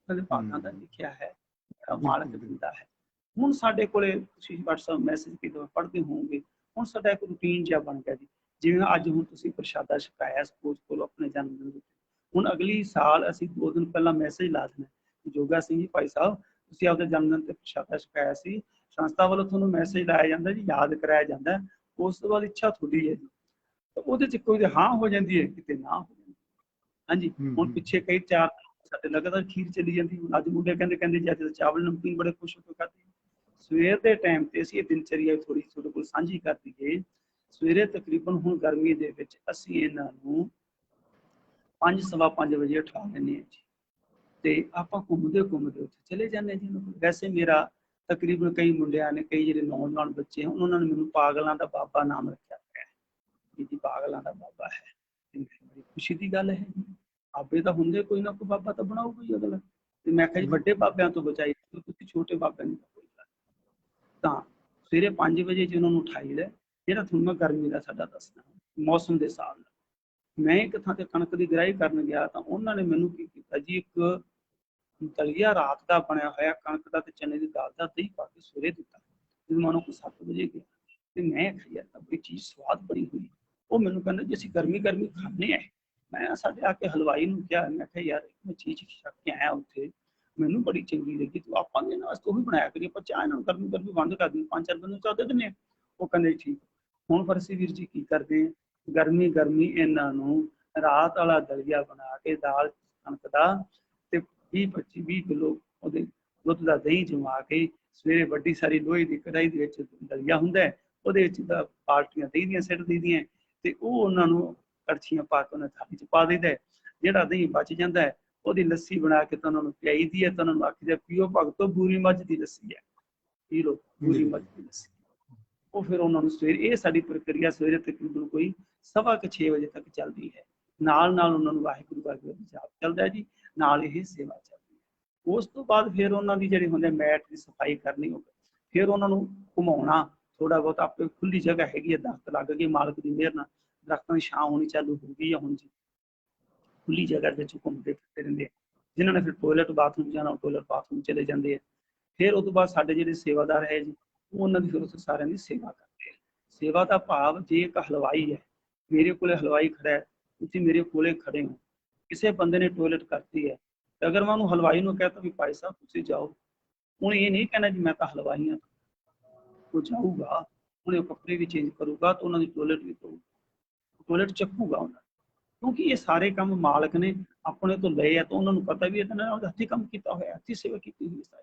ਦੇ ਭਾਗਾਂ ਦਾ ਲਿਖਿਆ ਹੈ, ਮੇਰਾ ਮਾਲਕ ਦਿੰਦਾ ਹੈ। ਹੁਣ ਸਾਡੇ ਕੋਲੇ ਤੁਸੀਂ WhatsApp ਮੈਸੇਜ ਕਿਦੋਂ ਪੜ੍ਹਦੇ ਹੋਵੋਗੇ, ਹੁਣ ਸਾਡਾ ਇੱਕ ਰੂਟੀਨ ਜਿਹਾ ਬਣ ਗਿਆ ਜੀ। ਜਿਵੇਂ ਅੱਜ ਹੁਣ ਤੁਸੀਂ ਪ੍ਰਸ਼ਾਦਾ ਛਕਾਇਆ ਸਪੋਜ਼ ਕੋਲ ਆਪਣੇ ਜਨਮ ਦਿਨ ਵਿੱਚ, ਹੁਣ ਅਗਲੀ ਸਾਲ ਅਸੀਂ 2 ਦਿਨ ਪਹਿਲਾਂ ਮੈਸੇਜ ਲਾ ਦੇਣਾ, ਜੋਗਾ ਸਿੰਘ ਜੀ ਭਾਈ ਸਾਹਿਬ ਤੁਸੀਂ ਆਪਦੇ ਜਨਮ ਦਿਨ ਤੇ ਪ੍ਰਸ਼ਾਦਾ ਛਕਾਇਆ ਸੀ, ਸੰਸਥਾ ਵੱਲੋਂ ਤੁਹਾਨੂੰ ਮੈਸੇਜ ਲਾਇਆ ਜਾਂਦਾ ਜੀ, ਯਾਦ ਕਰਾਇਆ ਜਾਂਦਾ, ਉਸ ਤੋਂ ਬਾਅਦ ਇੱਛਾ ਤੁਹਾਡੀ ਹੈ ਜੀ। ਤਾਂ ਉਹਦੇ 'ਚ ਕੋਈ ਹਾਂ ਹੋ ਜਾਂਦੀ ਹੈ, ਕਿਤੇ ਨਾ ਹੋ ਜਾਂਦੀ। ਹਾਂਜੀ, ਹੁਣ ਪਿੱਛੇ ਕਈ 4 ਸਾਡੇ ਲਗਾਤਾਰ ਖੀਰ ਚੱਲੀ ਜਾਂਦੀ। ਅੱਜ ਮੁੰਡੇ ਕਹਿੰਦੇ ਜੀ ਅੱਜ ਚਾਵਲ ਨਮਕੀਨ ਬੜੇ ਖੁਸ਼ ਹੋ ਕੇ ਖਾਧੇ। ਸਵੇਰ ਦੇ ਟਾਈਮ ਤੇ ਅਸੀਂ ਇਹ ਦਿਨਚਰਿਆ ਥੋੜੀ ਤੁਹਾਡੇ ਕੋਲ ਸਾਂਝੀ ਕਰ ਦਈਏ। ਸਵੇਰੇ ਤਕਰੀਬਨ ਹੁਣ ਗਰਮੀ ਦੇ ਵਿੱਚ ਅਸੀਂ ਇਹਨਾਂ ਨੂੰ 5 ਸਵਾ 5 ਵਜੇ ਉਠਾ ਲੈਂਦੇ ਹਾਂ ਜੀ, ਤੇ ਆਪਾਂ ਘੁੰਮਦੇ ਉੱਥੇ ਚਲੇ ਜਾਂਦੇ ਜੀ। ਵੈਸੇ ਮੇਰਾ ਤਕਰੀਬਨ ਕਈ ਮੁੰਡਿਆਂ ਨੇ, ਕਈ ਜਿਹੜੇ ਨੌਜਵਾਨ ਬੱਚੇ ਉਹਨਾਂ ਨੇ ਮੈਨੂੰ ਪਾਗਲਾਂ ਦਾ ਬਾਬਾ ਨਾਮ ਰੱਖਿਆ ਹੋਇਆ ਹੈ ਜੀ, ਪਾਗਲਾਂ ਦਾ ਬਾਬਾ ਹੈ। ਬੜੀ ਖੁਸ਼ੀ ਦੀ ਗੱਲ ਹੈ ਜੀ, ਬਾਬੇ ਤਾਂ ਹੁੰਦੇ, ਕੋਈ ਨਾ ਕੋਈ ਬਾਬਾ ਤਾਂ ਬਣਾਊਗਾ ਹੀ ਅਗਲਾ। ਤੇ ਮੈਂ ਕਿਹਾ ਜੀ ਵੱਡੇ ਬਾਬਿਆਂ ਤੋਂ ਬਚਾਈ, ਤੁਸੀਂ ਛੋਟੇ ਬਾਬਿਆਂ ਦੀ ਕੋਈ ਗੱਲ। ਤਾਂ ਸਵੇਰੇ 5 ਵਜੇ ਜੀ ਉਹਨਾਂ ਨੂੰ ਉਠਾਈਦਾ। ਜਿਹੜਾ ਤੁਹਾਨੂੰ ਮੈਂ ਗਰਮੀ ਦਾ ਸਾਡਾ ਦੱਸਣਾ ਮੌਸਮ ਦੇ ਹਿਸਾਬ ਨਾਲ, ਮੈਂ ਇੱਕ ਥਾਂ ਤੇ ਕਣਕ ਦੀ ਗਰਾਈ ਕਰਨ ਗਿਆ ਤਾਂ ਉਹਨਾਂ ਨੇ ਮੈਨੂੰ ਕੀ ਕੀਤਾ ਜੀ, ਇੱਕ ਦਲੀਆ ਰਾਤ ਦਾ ਬਣਿਆ ਹੋਇਆ ਕਣਕ ਦਾ ਤੇ ਚਨੇ ਦੀ ਦਾਲ ਦਾ ਦਹੀਂ ਪਾ ਕੇ ਸਵੇਰੇ ਦਿੱਤਾ। ਜਦੋਂ ਮੈਂ ਉਹਨੂੰ 7 ਵਜੇ ਗਿਆ ਤੇ ਮੈਂ ਖਾਇਆ ਤਾਂ ਬੜੀ ਚੀਜ਼ ਸਵਾਦ ਬਣੀ ਹੋਈ। ਉਹ ਮੈਨੂੰ ਕਹਿੰਦਾ ਜੀ ਅਸੀਂ ਗਰਮੀ ਖਾਂਦੇ ਆ। ਮੈਂ ਸਾਡੇ ਆ ਕੇ ਹਲਵਾਈ ਨੂੰ ਕਿਹਾ, ਮੈਂ ਕਿਹਾ ਯਾਰ ਮੈਂ ਚੀਜ਼ ਛਕ ਕੇ ਆਇਆ ਉੱਥੇ, ਮੈਨੂੰ ਬੜੀ ਚੰਗੀ ਲੱਗੀ, ਤੂੰ ਆਪਾਂ ਦੇ ਨਾਲ ਉਹ ਵੀ ਬਣਾਇਆ ਕਰੀ, ਆਪਾਂ ਚਾਹ ਨਾਲ ਗਰਮੀ ਬੰਦ ਕਰ ਦਿੰਦੇ, 5-4 ਬੰਦੇ ਚਾਹ ਦੇ ਦਿੰਦੇ ਆ। ਉਹ ਕਹਿੰਦੇ ਠੀਕ। ਹੁਣ ਪਰ ਅਸੀਂ ਵੀਰ ਜੀ ਕੀ ਕਰਦੇ ਹਾਂ, ਗਰਮੀ ਇਹਨਾਂ ਨੂੰ ਰਾਤ ਵਾਲਾ ਦਲੀਆ ਬਣਾ ਕੇ ਦਾਲ ਕਣਕ ਦਾ ਤੇ 20-25 ਕਿਲੋ ਉਹਦੇ ਦੁੱਧ ਦਾ ਦਹੀਂ ਜਮਾ ਕੇ ਸਵੇਰੇ ਵੱਡੀ ਸਾਰੀ ਲੋਹੇ ਦੀ ਕੜਾਈ ਦੇ ਵਿੱਚ ਦਲੀਆ ਹੁੰਦਾ, ਉਹਦੇ ਵਿੱਚ ਤਾਂ ਪਾਲਟੀਆਂ ਦਹੀਂ ਦੀਆਂ ਸਿੱਟ ਦਈਦੀਆਂ ਤੇ ਉਹ ਉਹਨਾਂ ਨੂੰ ਕੜਛੀਆਂ ਪਾ ਕੇ ਉਹਨਾਂ ਥਾਲੀ 'ਚ ਪਾ ਦਈਦਾ। ਜਿਹੜਾ ਦਹੀਂ ਬਚ ਜਾਂਦਾ ਹੈ ਉਹਦੀ ਲੱਸੀ ਬਣਾ ਕੇ ਤਾਂ ਉਹਨਾਂ ਨੂੰ ਪਿਆਈ ਦੀ ਹੈ, ਤਾਂ ਉਹਨਾਂ ਨੂੰ ਆਖੀਦਾ ਪੀਓ ਭਗਤੋ ਬੂਰੀ ਮੱਝ ਦੀ ਲੱਸੀ ਹੈ, ਪੀ ਲਓ ਬੂਰੀ ਮੱਝ ਦੀ ਲੱਸੀ। ਉਹ ਫਿਰ ਉਹਨਾਂ ਨੂੰ ਸਵੇਰੇ, ਇਹ ਸਾਡੀ ਪ੍ਰਕਿਰਿਆ ਸਵੇਰੇ ਤਕਰੀਬਨ ਕੋਈ 6:15 ਵਜੇ ਤੱਕ ਚੱਲਦੀ ਹੈ। ਨਾਲ ਉਹਨਾਂ ਨੂੰ ਵਾਹਿਗੁਰੂ ਦਾ ਜਾਪ ਚੱਲਦਾ ਜੀ, ਨਾਲ ਇਹ ਸੇਵਾ ਚੱਲਦੀ ਹੈ। ਉਸ ਤੋਂ ਬਾਅਦ ਫਿਰ ਉਹਨਾਂ ਦੀ ਜਿਹੜੀ ਹੁੰਦੇ ਮੈਟ ਦੀ ਸਫਾਈ ਕਰਨੀ ਹੋਵੇ, ਫਿਰ ਉਹਨਾਂ ਨੂੰ ਘੁਮਾਉਣਾ ਥੋੜਾ ਬਹੁਤ। ਆਪੇ ਖੁੱਲੀ ਜਗ੍ਹਾ ਹੈਗੀ ਹੈ, ਦਰਖਤ ਲੱਗ ਗਏ ਮਾਲਕ ਦੀ ਮਿਹਰ ਨਾਲ, ਦਰਖਤਾਂ ਦੀ ਛਾਂ ਹੋਣੀ ਚਾਲੂ ਹੋ ਗਈ ਆ ਹੁਣ ਜੀ, ਖੁੱਲੀ ਜਗ੍ਹਾ ਦੇ ਵਿੱਚ ਘੁੰਮਦੇ ਫਿਰਦੇ ਰਹਿੰਦੇ ਆ। ਜਿਨ੍ਹਾਂ ਨੇ ਫਿਰ ਟੋਇਲਟ ਬਾਥਰੂਮ ਜਾਣਾ, ਟੋਇਲਟ ਬਾਥਰੂਮ ਚਲੇ ਜਾਂਦੇ ਆ। ਫਿਰ ਉਹ ਤੋਂ ਬਾਅਦ ਸਾਡੇ ਜਿਹੜੇ ਸੇਵਾਦਾਰ ਹੈ ਜੀ, ਉਹਨਾਂ ਦੀ ਫਿਰ ਉਸ ਸਾਰਿਆਂ ਦੀ ਸੇਵਾ ਕਰਦੇ ਆ। ਸੇਵਾ ਦਾ ਭਾਵ ਜੇ ਇੱਕ ਹਲਵਾਈ ਹੈ, ਮੇਰੇ ਕੋਲੇ ਹਲਵਾਈ ਖੜਾ ਹੈ, ਤੁਸੀਂ ਮੇਰੇ ਕੋਲੇ ਖੜੇ ਹੋ, ਕਿਸੇ ਬੰਦੇ ਨੇ ਟੋਇਲਟ ਕਰਤੀ ਹੈ, ਤੇ ਅਗਰ ਮੈਂ ਉਹਨੂੰ ਹਲਵਾਈ ਨੂੰ ਕਹਤਾ ਵੀ ਭਾਈ ਸਾਹਿਬ ਤੁਸੀਂ ਜਾਓ, ਹੁਣ ਇਹ ਨਹੀਂ ਕਹਿਣਾ ਜੀ ਮੈਂ ਤਾਂ ਹਲਵਾਈ ਹਾਂ, ਉਹ ਜਾਊਗਾ, ਉਹਨੇ ਕੱਪੜੇ ਵੀ ਚੇਂਜ ਕਰੂਗਾ ਤੇ ਉਹਨਾਂ ਦੀ ਟੋਇਲਟ ਵੀ ਕਰੂਗਾ, ਟੋਇਲਟ ਚੱਕੂਗਾ ਉਹਨਾਂ, ਕਿਉਂਕਿ ਇਹ ਸਾਰੇ ਕੰਮ ਮਾਲਕ ਨੇ ਆਪਣੇ ਤੋਂ ਲਏ ਆ, ਤਾਂ ਉਹਨਾਂ ਨੂੰ ਪਤਾ ਵੀ ਇਹਦੇ ਨਾਲ ਹੱਥੀਂ ਕੰਮ ਕੀਤਾ ਹੋਇਆ, ਹੱਥੀਂ ਸੇਵਾ ਕੀਤੀ ਹੋਈ ਸਾਰੀ।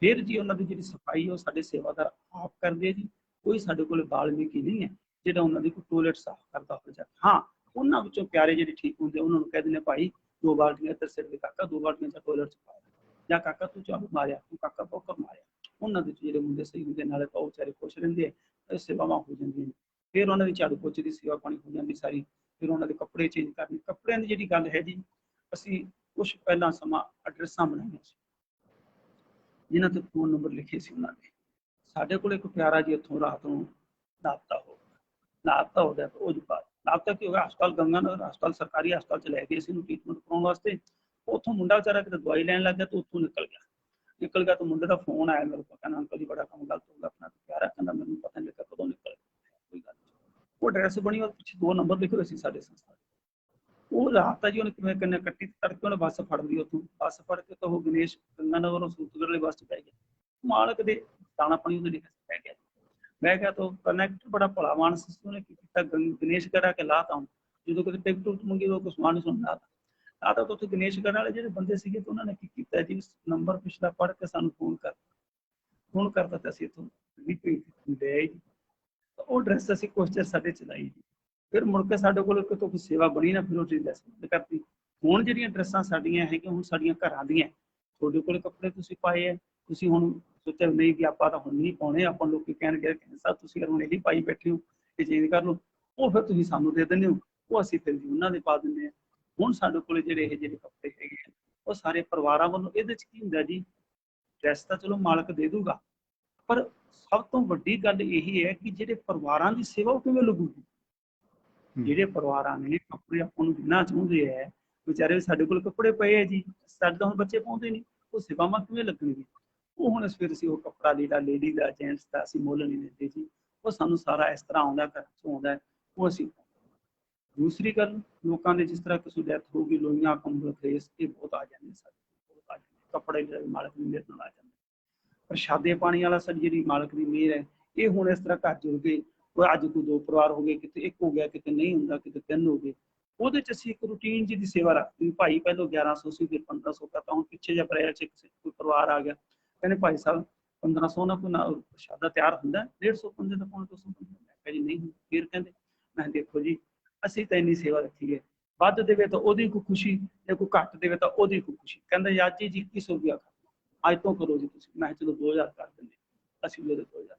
ਫਿਰ ਜੀ ਉਹਨਾਂ ਦੀ ਜਿਹੜੀ ਸਫਾਈ ਉਹ ਸਾਡੇ ਸੇਵਾਦਾਰ ਆਪ ਕਰਦੇ ਆ ਜੀ, ਕੋਈ ਸਾਡੇ ਕੋਲ ਬਾਲਮੀਕੀ ਨਹੀਂ ਹੈ ਜਿਹੜਾ ਉਹਨਾਂ ਦੀ ਕੋਈ ਟੋਇਲਟ ਸਾਫ਼ ਕਰਦਾ ਹੋ ਜਾ। ਹਾਂ, ਉਹਨਾਂ ਵਿੱਚੋਂ ਪਿਆਰੇ ਜਿਹੜੇ ਠੀਕ ਹੁੰਦੇ ਉਹਨਾਂ ਨੂੰ ਕਹਿ ਦਿੰਦੇ ਭਾਈ 2 ਬਾਲਟੀਆਂ ਇੱਧਰ ਸਿਰ ਦੇ ਕਾਕਾ, 2 ਬਾਲਟੀਆਂ ਚ ਟੋਇਲਟ ਚ ਪਾ, ਜਾਂ ਕਾਕਾ ਤੂੰ ਝਾੜੂ ਮਾਰਿਆ, ਤੂੰ ਕਾਕਾ ਪੋਕਰ ਮਾਰਿਆ, ਉਹਨਾਂ ਦੇ ਜਿਹੜੇ ਮੁੰਡੇ ਸਹੀ ਹੁੰਦੇ, ਨਾਲੇ ਤਾਂ ਉਹ ਵਿਚਾਰੇ ਖੁਸ਼ ਰਹਿੰਦੇ ਆ, ਸੇਵਾਵਾਂ ਹੋ ਜਾਂਦੀਆਂ ਨੇ। ਫਿਰ ਉਹਨਾਂ ਦੀ ਝਾੜੂ ਪੋਚੇ ਦੀ ਸੇਵਾ ਪਾਣੀ ਹੋ ਜਾਂਦੀ ਸਾਰੀ। ਫਿਰ ਉਹਨਾਂ ਦੇ ਕੱਪੜੇ ਚੇਂਜ ਕਰਨੇ, ਕੱਪੜਿਆਂ ਦੀ ਜਿਹੜੀ ਗੱਲ ਹੈ ਜੀ, ਅਸੀਂ ਕੁਛ ਪਹਿਲਾਂ ਸਮਾਂ ਐਡਰੈਸਾਂ ਬਣਾਈਆਂ ਸੀ ਜਿਨ੍ਹਾਂ ਤੇ ਫੋਨ ਨੰਬਰ ਲਿਖੇ ਸੀ ਉਹਨਾਂ ਨੇ। ਸਾਡੇ ਕੋਲ ਇੱਕ ਪਿਆਰਾ ਜੀ ਇੱਥੋਂ ਰਾਤ ਨੂੰ ਲਾਪਤਾ ਹੋ ਗਿਆ, ਤਾਂ ਉਹ ਬਾਅਦ ਲਾਪਤਾ ਕੀ ਹੋ ਗਿਆ, ਹਸਪਤਾਲ ਗੰਗਾਨਗਰ ਹਸਪਤਾਲ ਸਰਕਾਰੀ ਹਸਪਤਾਲ ਚ ਲੈ ਗਏ ਸੀ ਇਹਨੂੰ ਟ੍ਰੀਟਮੈਂਟ ਕਰਾਉਣ ਵਾਸਤੇ। ਉੱਥੋਂ ਮੁੰਡਾ ਵਿਚਾਰਾ ਕਿਤੇ ਦਵਾਈ ਲੈਣ ਲੱਗ ਗਿਆ ਤੇ ਉੱਥੋਂ ਨਿਕਲ ਗਿਆ ਤਾਂ ਮੁੰਡੇ ਦਾ ਫੋਨ ਆਇਆ ਮੇਰੇ ਕੋਲ, ਕਹਿੰਦਾ ਅੰਕਲ ਜੀ ਬੜਾ ਕੰਮ ਗਲਤ ਹੋ ਗਿਆ ਆਪਣਾ, ਪਿਆਰਾ ਕਹਿੰਦਾ ਮੈਨੂੰ ਪਤਾ ਨਹੀਂ ਲੱਗਾ ਕਦੋਂ ਨਿਕਲ ਗਿਆ, ਕੋਈ ਗੱਲ ਨਹੀਂ। ਉਹ ਐਡਰੈਸ ਬਣੀ, ਉਹ ਪਿੱਛੇ 2 ਨੰਬਰ ਲਿਖੇ ਹੋਏ ਸੀ ਸਾਡੇ ਸੰਸਥਾ ਦੇ। ਉਹ ਰਾਤ ਜੀ ਉਹਨੇ ਕਿਵੇਂ ਕਿੰਨੇ ਕੱਟੀ, ਤੜਕੇ ਉਹਨੇ ਬੱਸ ਫੜ ਲਈ, ਉੱਥੋਂ ਬੱਸ ਫੜ ਕੇ ਤਾਂ ਉਹ ਗਣੇਸ਼ ਗੰਗਾਨਗਰੋਂ ਸੂਤਗੜ ਵਾਲੀ ਬੱਸ ਚ ਪੈ ਗਿਆ। ਮਾਲਕ ਦੇ ਦਾਣਾ ਪਾਣੀ ਉਹਦੇ ਲਿਖਿਆ ਪੈ ਗਿਆ ਤਾਂ ਕਨੈਕਟਰ ਬੜਾ ਭਲਾ ਮਾਨਸ ਸੀ, ਉਹਨੇ ਕੀ ਕੀਤਾ ਗਣੇਸ਼ ਕਰਾ ਕੇ ਲਾਤਾ ਹੁਣ, ਜਦੋਂ ਕਿਤੇ ਟਿਕਟ ਟੁਕਟ ਮੰਗੀ ਉਹ ਕੁਛ ਸਮਾਨ ਸੁਣਦਾ ਤਾਂ ਉੱਥੇ ਗਣੇਸ਼ ਕਰਨ ਵਾਲੇ ਜਿਹੜੇ ਬੰਦੇ ਸੀਗੇ ਤਾਂ ਉਹਨਾਂ ਨੇ ਕੀ ਕੀਤਾ ਜੀ, ਨੰਬਰ ਪਿਛਲਾ ਪੜ੍ਹ ਕੇ ਸਾਨੂੰ ਫੋਨ ਕਰਤਾ ਤਾਂ ਅਸੀਂ ਇੱਥੋਂ ਦੇ ਜੀ, ਉਹ ਐਡਰੈਸ ਅਸੀਂ ਕੁਛ ਚਿਰ ਸਾਡੇ ਚਲਾਈ ਜੀ। ਫਿਰ ਮੁੜ ਕੇ ਸਾਡੇ ਕੋਲ ਕਿਤੋਂ ਕੋਈ ਸੇਵਾ ਬਣੀ ਨਾ, ਫਿਰ ਉਹ ਐਡਰੈਸ ਬੰਦ ਕਰਤੀ। ਹੁਣ ਜਿਹੜੀਆਂ ਐਡਰੈਸਾਂ ਸਾਡੀਆਂ ਹੈਗੀਆਂ ਹੁਣ ਸਾਡੀਆਂ ਘਰਾਂ ਦੀਆਂ, ਤੁਹਾਡੇ ਕੋਲ ਕੱਪੜੇ ਤੁਸੀਂ ਪਾਏ ਹੈ, ਤੁਸੀਂ ਹੁਣ ਸੋਚਿਆ ਨਹੀਂ ਕਿ ਆਪਾਂ ਤਾਂ ਹੁਣ ਨਹੀਂ ਪਾਉਣੇ, ਆਪਾਂ ਲੋਕੀ ਕਹਿਣਗੇ ਸਾਹਿਬ ਤੁਸੀਂ ਹੁਣ ਇਹੀ ਪਾਈ ਬੈਠੇ ਹੋ, ਇਹ ਚੇਂਜ ਕਰ ਲਓ, ਉਹ ਫਿਰ ਤੁਸੀਂ ਸਾਨੂੰ ਦੇ ਦਿੰਦੇ ਹੋ, ਉਹ ਅਸੀਂ ਫਿਰ ਉਹਨਾਂ ਦੇ ਪਾ ਦਿੰਦੇ ਹਾਂ। ਹੁਣ ਸਾਡੇ ਕੋਲ ਜਿਹੜੇ ਕੱਪੜੇ ਹੈਗੇ ਆ ਉਹ ਸਾਰੇ ਪਰਿਵਾਰਾਂ ਵੱਲੋਂ। ਇਹਦੇ ਚ ਕੀ ਹੁੰਦਾ ਜੀ, ਡਰੈਸ ਤਾਂ ਚਲੋ ਮਾਲਕ ਦੇ ਦੂਗਾ, ਪਰ ਸਭ ਤੋਂ ਵੱਡੀ ਗੱਲ ਇਹ ਹੈ ਕਿ ਜਿਹੜੇ ਪਰਿਵਾਰਾਂ ਦੀ ਸੇਵਾ ਉਹ ਕਿਵੇਂ ਲੱਗੂਗੀ। ਜਿਹੜੇ ਪਰਿਵਾਰਾਂ ਨੇ ਕੱਪੜੇ ਆਪਾਂ ਨੂੰ ਦੇਣਾ ਚਾਹੁੰਦੇ ਹੈ, ਵਿਚਾਰੇ ਸਾਡੇ ਕੋਲ ਕੱਪੜੇ ਪਏ ਹੈ ਜੀ, ਸਾਡੇ ਤਾਂ ਹੁਣ ਬੱਚੇ ਪਾਉਂਦੇ ਨਹੀਂ, ਉਹ ਸੇਵਾਵਾਂ ਕਿਵੇਂ ਲੱਗਣਗੀਆਂ। ਉਹ ਹੁਣ ਫਿਰ ਅਸੀਂ ਉਹ ਕੱਪੜਾ ਲੀੜਾ ਲੇਡੀ ਦਾ ਜੈਂਟਸ ਦਾ ਅਸੀਂ ਮੁੱਲ ਨਹੀਂ ਦਿੰਦੇ ਜੀ, ਉਹ ਸਾਨੂੰ ਸਾਰਾ ਇਸ ਤਰ੍ਹਾਂ ਆਉਂਦਾ, ਘਰ ਚੋਂ ਆਉਂਦਾ, ਉਹ ਅਸੀਂ। ਦੂਸਰੀ ਗੱਲ, ਲੋਕਾਂ ਦੇ ਜਿਸ ਤਰ੍ਹਾਂ ਕਿਸੇ ਡੈਥ ਹੋ ਗਈ, ਲੋਈਆਂ ਕੰਬਲ ਖੇਸ ਇਹ ਬਹੁਤ ਆ ਜਾਂਦੇ ਸਾਡੇ, ਬਹੁਤ ਆ ਜਾਂਦੇ, ਕੱਪੜੇ ਜਿਹੜੇ ਮਾਲਕ ਦੀ ਮਿਹਰ ਨਾਲ ਆ ਜਾਂਦੇ। ਪ੍ਰਸ਼ਾਦੇ ਪਾਣੀ ਵਾਲਾ ਸਾਡੀ ਜਿਹੜੀ ਮਾਲਕ ਦੀ ਮਿਹਰ ਹੈ, ਇਹ ਹੁਣ ਇਸ ਤਰ੍ਹਾਂ ਘਰ ਜੁੜ ਗਏ, ਕੋਈ ਅੱਜ ਕੋਈ 2 ਪਰਿਵਾਰ ਹੋ ਗਏ, ਕਿਤੇ 1 ਹੋ ਗਿਆ, ਕਿਤੇ ਨਹੀਂ ਹੁੰਦਾ, ਕਿਤੇ 3 ਹੋ ਗਏ। ਉਹਦੇ ਚ ਅਸੀਂ ਇੱਕ ਰੂਟੀਨ ਜੀ ਦੀ ਸੇਵਾ ਰੱਖਦੇ, ਭਾਈ ਪਹਿਲਾਂ 1100 ਸੀ, ਫਿਰ 1500 ਕਰਤਾ, ਹੁਣ ਪਿੱਛੇ ਜਿਹਾ ਅਪ੍ਰੈਲ ਚ ਕੋਈ ਪਰਿਵਾਰ ਆ ਗਿਆ, ਕਹਿੰਦੇ ਭਾਈ ਸਾਹਿਬ 1500 ਨਾ ਕੋਈ ਪ੍ਰਸ਼ਾਦਾ ਤਿਆਰ ਹੁੰਦਾ, 150 ਬੰਦੇ ਦਾ ਪਾਉਣਾ, 200 ਬੰਦੇ। ਮੈਂ ਕਿਹਾ ਜੀ ਨਹੀਂ। ਫਿਰ ਕਹਿੰਦੇ, ਮੈਂ ਦੇਖੋ ਜੀ ਅਸੀਂ ਤਾਂ ਇੰਨੀ ਸੇਵਾ ਰੱਖੀ ਹੈ, ਵੱਧ ਦੇਵੇ ਤਾਂ ਉਹਦੀ ਕੋਈ ਖੁਸ਼ੀ, ਜੇ ਕੋਈ ਘੱਟ ਦੇਵੇ ਤਾਂ ਉਹਦੀ ਕੋਈ ਖੁਸ਼ੀ। ਕਹਿੰਦੇ ਅੱਜ ਜੀ 2100 ਰੁਪਇਆ ਅੱਜ ਤੋਂ ਕਰੋ ਜੀ ਤੁਸੀਂ। ਮੈਂ ਚਲੋ 2000 ਕਰ ਦਿੰਦੇ, ਅਸੀਂ ਉਹਦੇ 2000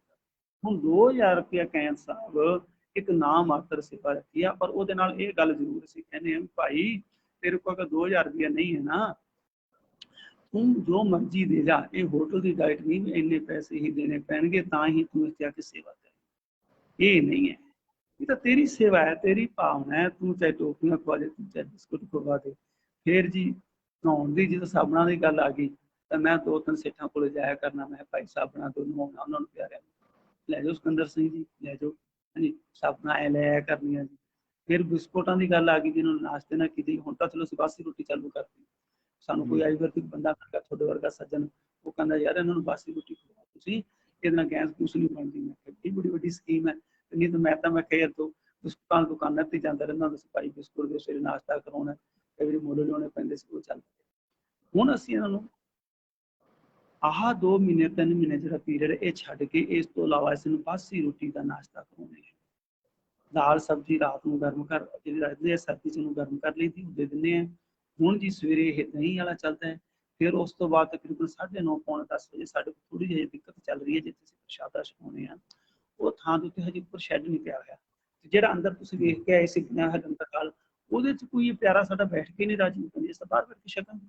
ਹੁਣ 2000 ਰੁਪਇਆ ਕਹਿਣ ਸਾਹਿਬ ਇੱਕ ਨਾ ਮਾਤਰ ਸੇਵਾ ਰੱਖੀ ਆ, ਪਰ ਉਹਦੇ ਨਾਲ ਇਹ ਗੱਲ ਜ਼ਰੂਰ ਅਸੀਂ ਕਹਿੰਦੇ ਹਾਂ ਭਾਈ ਤੇਰੇ ਕੋਲ ਅਗਰ 2000 ਰੁਪਇਆ ਨਹੀਂ ਹੈ ਨਾ, ਤੂੰ ਜੋ ਮਰਜ਼ੀ ਦੇ ਜਾ, ਇਹ ਹੋਟਲ ਦੀ ਡਾਈਟ ਨਹੀਂ, ਇੰਨੇ ਪੈਸੇ ਹੀ ਦੇਣੇ ਪੈਣਗੇ ਤਾਂ ਹੀ ਤੂੰ ਇੱਥੇ ਆ ਕੇ ਸੇਵਾ ਕਰੇ। ਇਹ ਨਹੀਂ ਹੈ, ਇਹ ਤਾਂ ਤੇਰੀ ਸੇਵਾ ਹੈ, ਤੇਰੀ ਭਾਵਨਾ ਹੈ, ਤੂੰ ਚਾਹੇ ਟੋਪੀਆਂ ਖਵਾ ਦੇ, ਤੂੰ ਚਾਹੇ ਬਿਸਕੁਟ ਖਵਾ ਦੇ। ਫਿਰ ਜੀ ਨਹਾਉਣ ਦੀ ਜਦੋਂ ਸਾਬਣਾਂ ਦੀ ਗੱਲ ਆ ਗਈ ਤਾਂ ਮੈਂ 2-3 ਸੇਠਾਂ ਕੋਲ ਜਾਇਆ ਕਰਨਾ, ਮੈਂ ਭਾਈ ਸਾਬਣਾ ਤੋਂ ਨਹਾਉਣਾ, ਉਹਨਾਂ ਨੂੰ ਪਿਆਰਿਆ ਲੈ ਜਾਓ ਸਿਕੰਦਰ ਸਿੰਘ ਜੀ, ਲੈ ਜਾਓ ਹਾਂਜੀ ਸਾਬਣਾ ਐ ਲੈ ਕਰਨੀਆਂ ਜੀ। ਫਿਰ ਬਿਸਕੁਟਾਂ ਦੀ ਗੱਲ ਆ ਗਈ, ਜਿਹਨਾਂ ਨੂੰ ਨਾਸ਼ਤੇ ਨਾ ਕੀਤੀ। ਹੁਣ ਤਾਂ ਚਲੋ ਅਸੀਂ ਬਾਸੀ ਰੋਟੀ ਚਾਲੂ ਕਰਤੀ, ਸਾਨੂੰ ਕੋਈ ਆਈ ਵਰਤੀ ਬੰਦਾ ਕਰਦਾ ਤੁਹਾਡੇ ਵਰਗਾ ਸੱਜਣ, ਉਹ ਕਹਿੰਦਾ ਯਾਰ ਇਹਨਾਂ ਨੂੰ ਬਾਸੀ ਰੋਟੀ ਖਵਾਓ ਤੁਸੀਂ, ਇਹਦੇ ਨਾਲ ਗੈਸ ਗੂਸ ਨਹੀਂ ਬਣਦੀ। ਮੈਂ ਕਿਹਾ ਇਹ ਬੜੀ ਵੱਡੀ ਸਕੀਮ ਹੈ, ਨਹੀਂ ਤਾਂ ਮੈਂ ਕਿਹਾ ਤੋਂ ਬਿਸਕੁਟਾਂ ਦੁਕਾਨਾਂ ਤੇ ਜਾਂਦਾ ਰਹਿੰਦਾ ਹੁੰਦਾ ਸੀ, ਭਾਈ ਬਿਸਕੁਟ ਦੇ ਸਵੇਰੇ ਨਾਸ਼ਤਾ ਕਰਾਉਣਾ, ਕਈ ਵਾਰੀ ਮੁੱਲ ਲਿਆਉਣੇ ਪੈਂਦੇ ਸੀ, ਉਹ ਚੱਲਦੇ। ਹੁਣ ਅਸੀਂ ਇਹਨਾਂ ਨੂੰ ਆਹ 2 ਮਹੀਨੇ 3 ਮਹੀਨੇ ਜਿਹੜਾ ਪੀਰੀਅਡ ਇਹ ਛੱਡ ਕੇ ਇਸ ਤੋਂ ਇਲਾਵਾ ਇਸ ਨੂੰ ਬਾਸੀ ਰੋਟੀ ਦਾ ਨਾਸ਼ਤਾ ਕਰਾਉਂਦੇ ਹਾਂ। ਦਾਲ ਸਬਜ਼ੀ ਰਾਤ ਨੂੰ ਗਰਮ ਕਰ, ਜਿਹੜੀ ਰਹਿੰਦੀ ਹੈ ਸਰਦੀ ਚ ਉਹਨੂੰ ਗਰਮ ਕਰ ਲਈ ਦੀ, ਉਹ ਦੇ ਦਿੰਦੇ ਹਾਂ। ਹੁਣ ਜੀ ਸਵੇਰੇ ਇਹ ਦਹੀਂ ਵਾਲਾ ਚੱਲਦਾ ਹੈ, ਫਿਰ ਉਸ ਤੋਂ ਬਾਅਦ ਤਕਰੀਬਨ 9:30 ਪੌਣੇ 10 ਵਜੇ ਸਾਡੇ ਕੋਲ ਥੋੜੀ ਜਿਹੀ ਦਿੱਕਤ ਚੱਲ ਰਹੀ ਹੈ, ਜਿੱਥੇ ਅਸੀਂ ਪ੍ਰਸ਼ਾਦਾ ਛਕਾਉਂਦੇ ਹਾਂ ਉਹ ਥਾਂ ਦੇ ਉੱਤੇ ਹਜੇ ਉੱਪਰ ਸ਼ੈੱਡ ਨਹੀਂ ਪਿਆ ਹੋਇਆ, ਜਿਹੜਾ ਅੰਦਰ ਤੁਸੀਂ ਵੇਖ ਕੇ ਆਏ ਸੀ ਹਰੰਤਕਾਲ, ਉਹਦੇ ਚ ਕੋਈ ਪਿਆਰਾ ਸਾਡਾ ਬੈਠ ਕੇ ਨਹੀਂ ਰਾਜੀ, ਇਸ ਤੋਂ ਬਾਹਰ ਬੈਠ ਕੇ ਛਕਾਂਗੇ।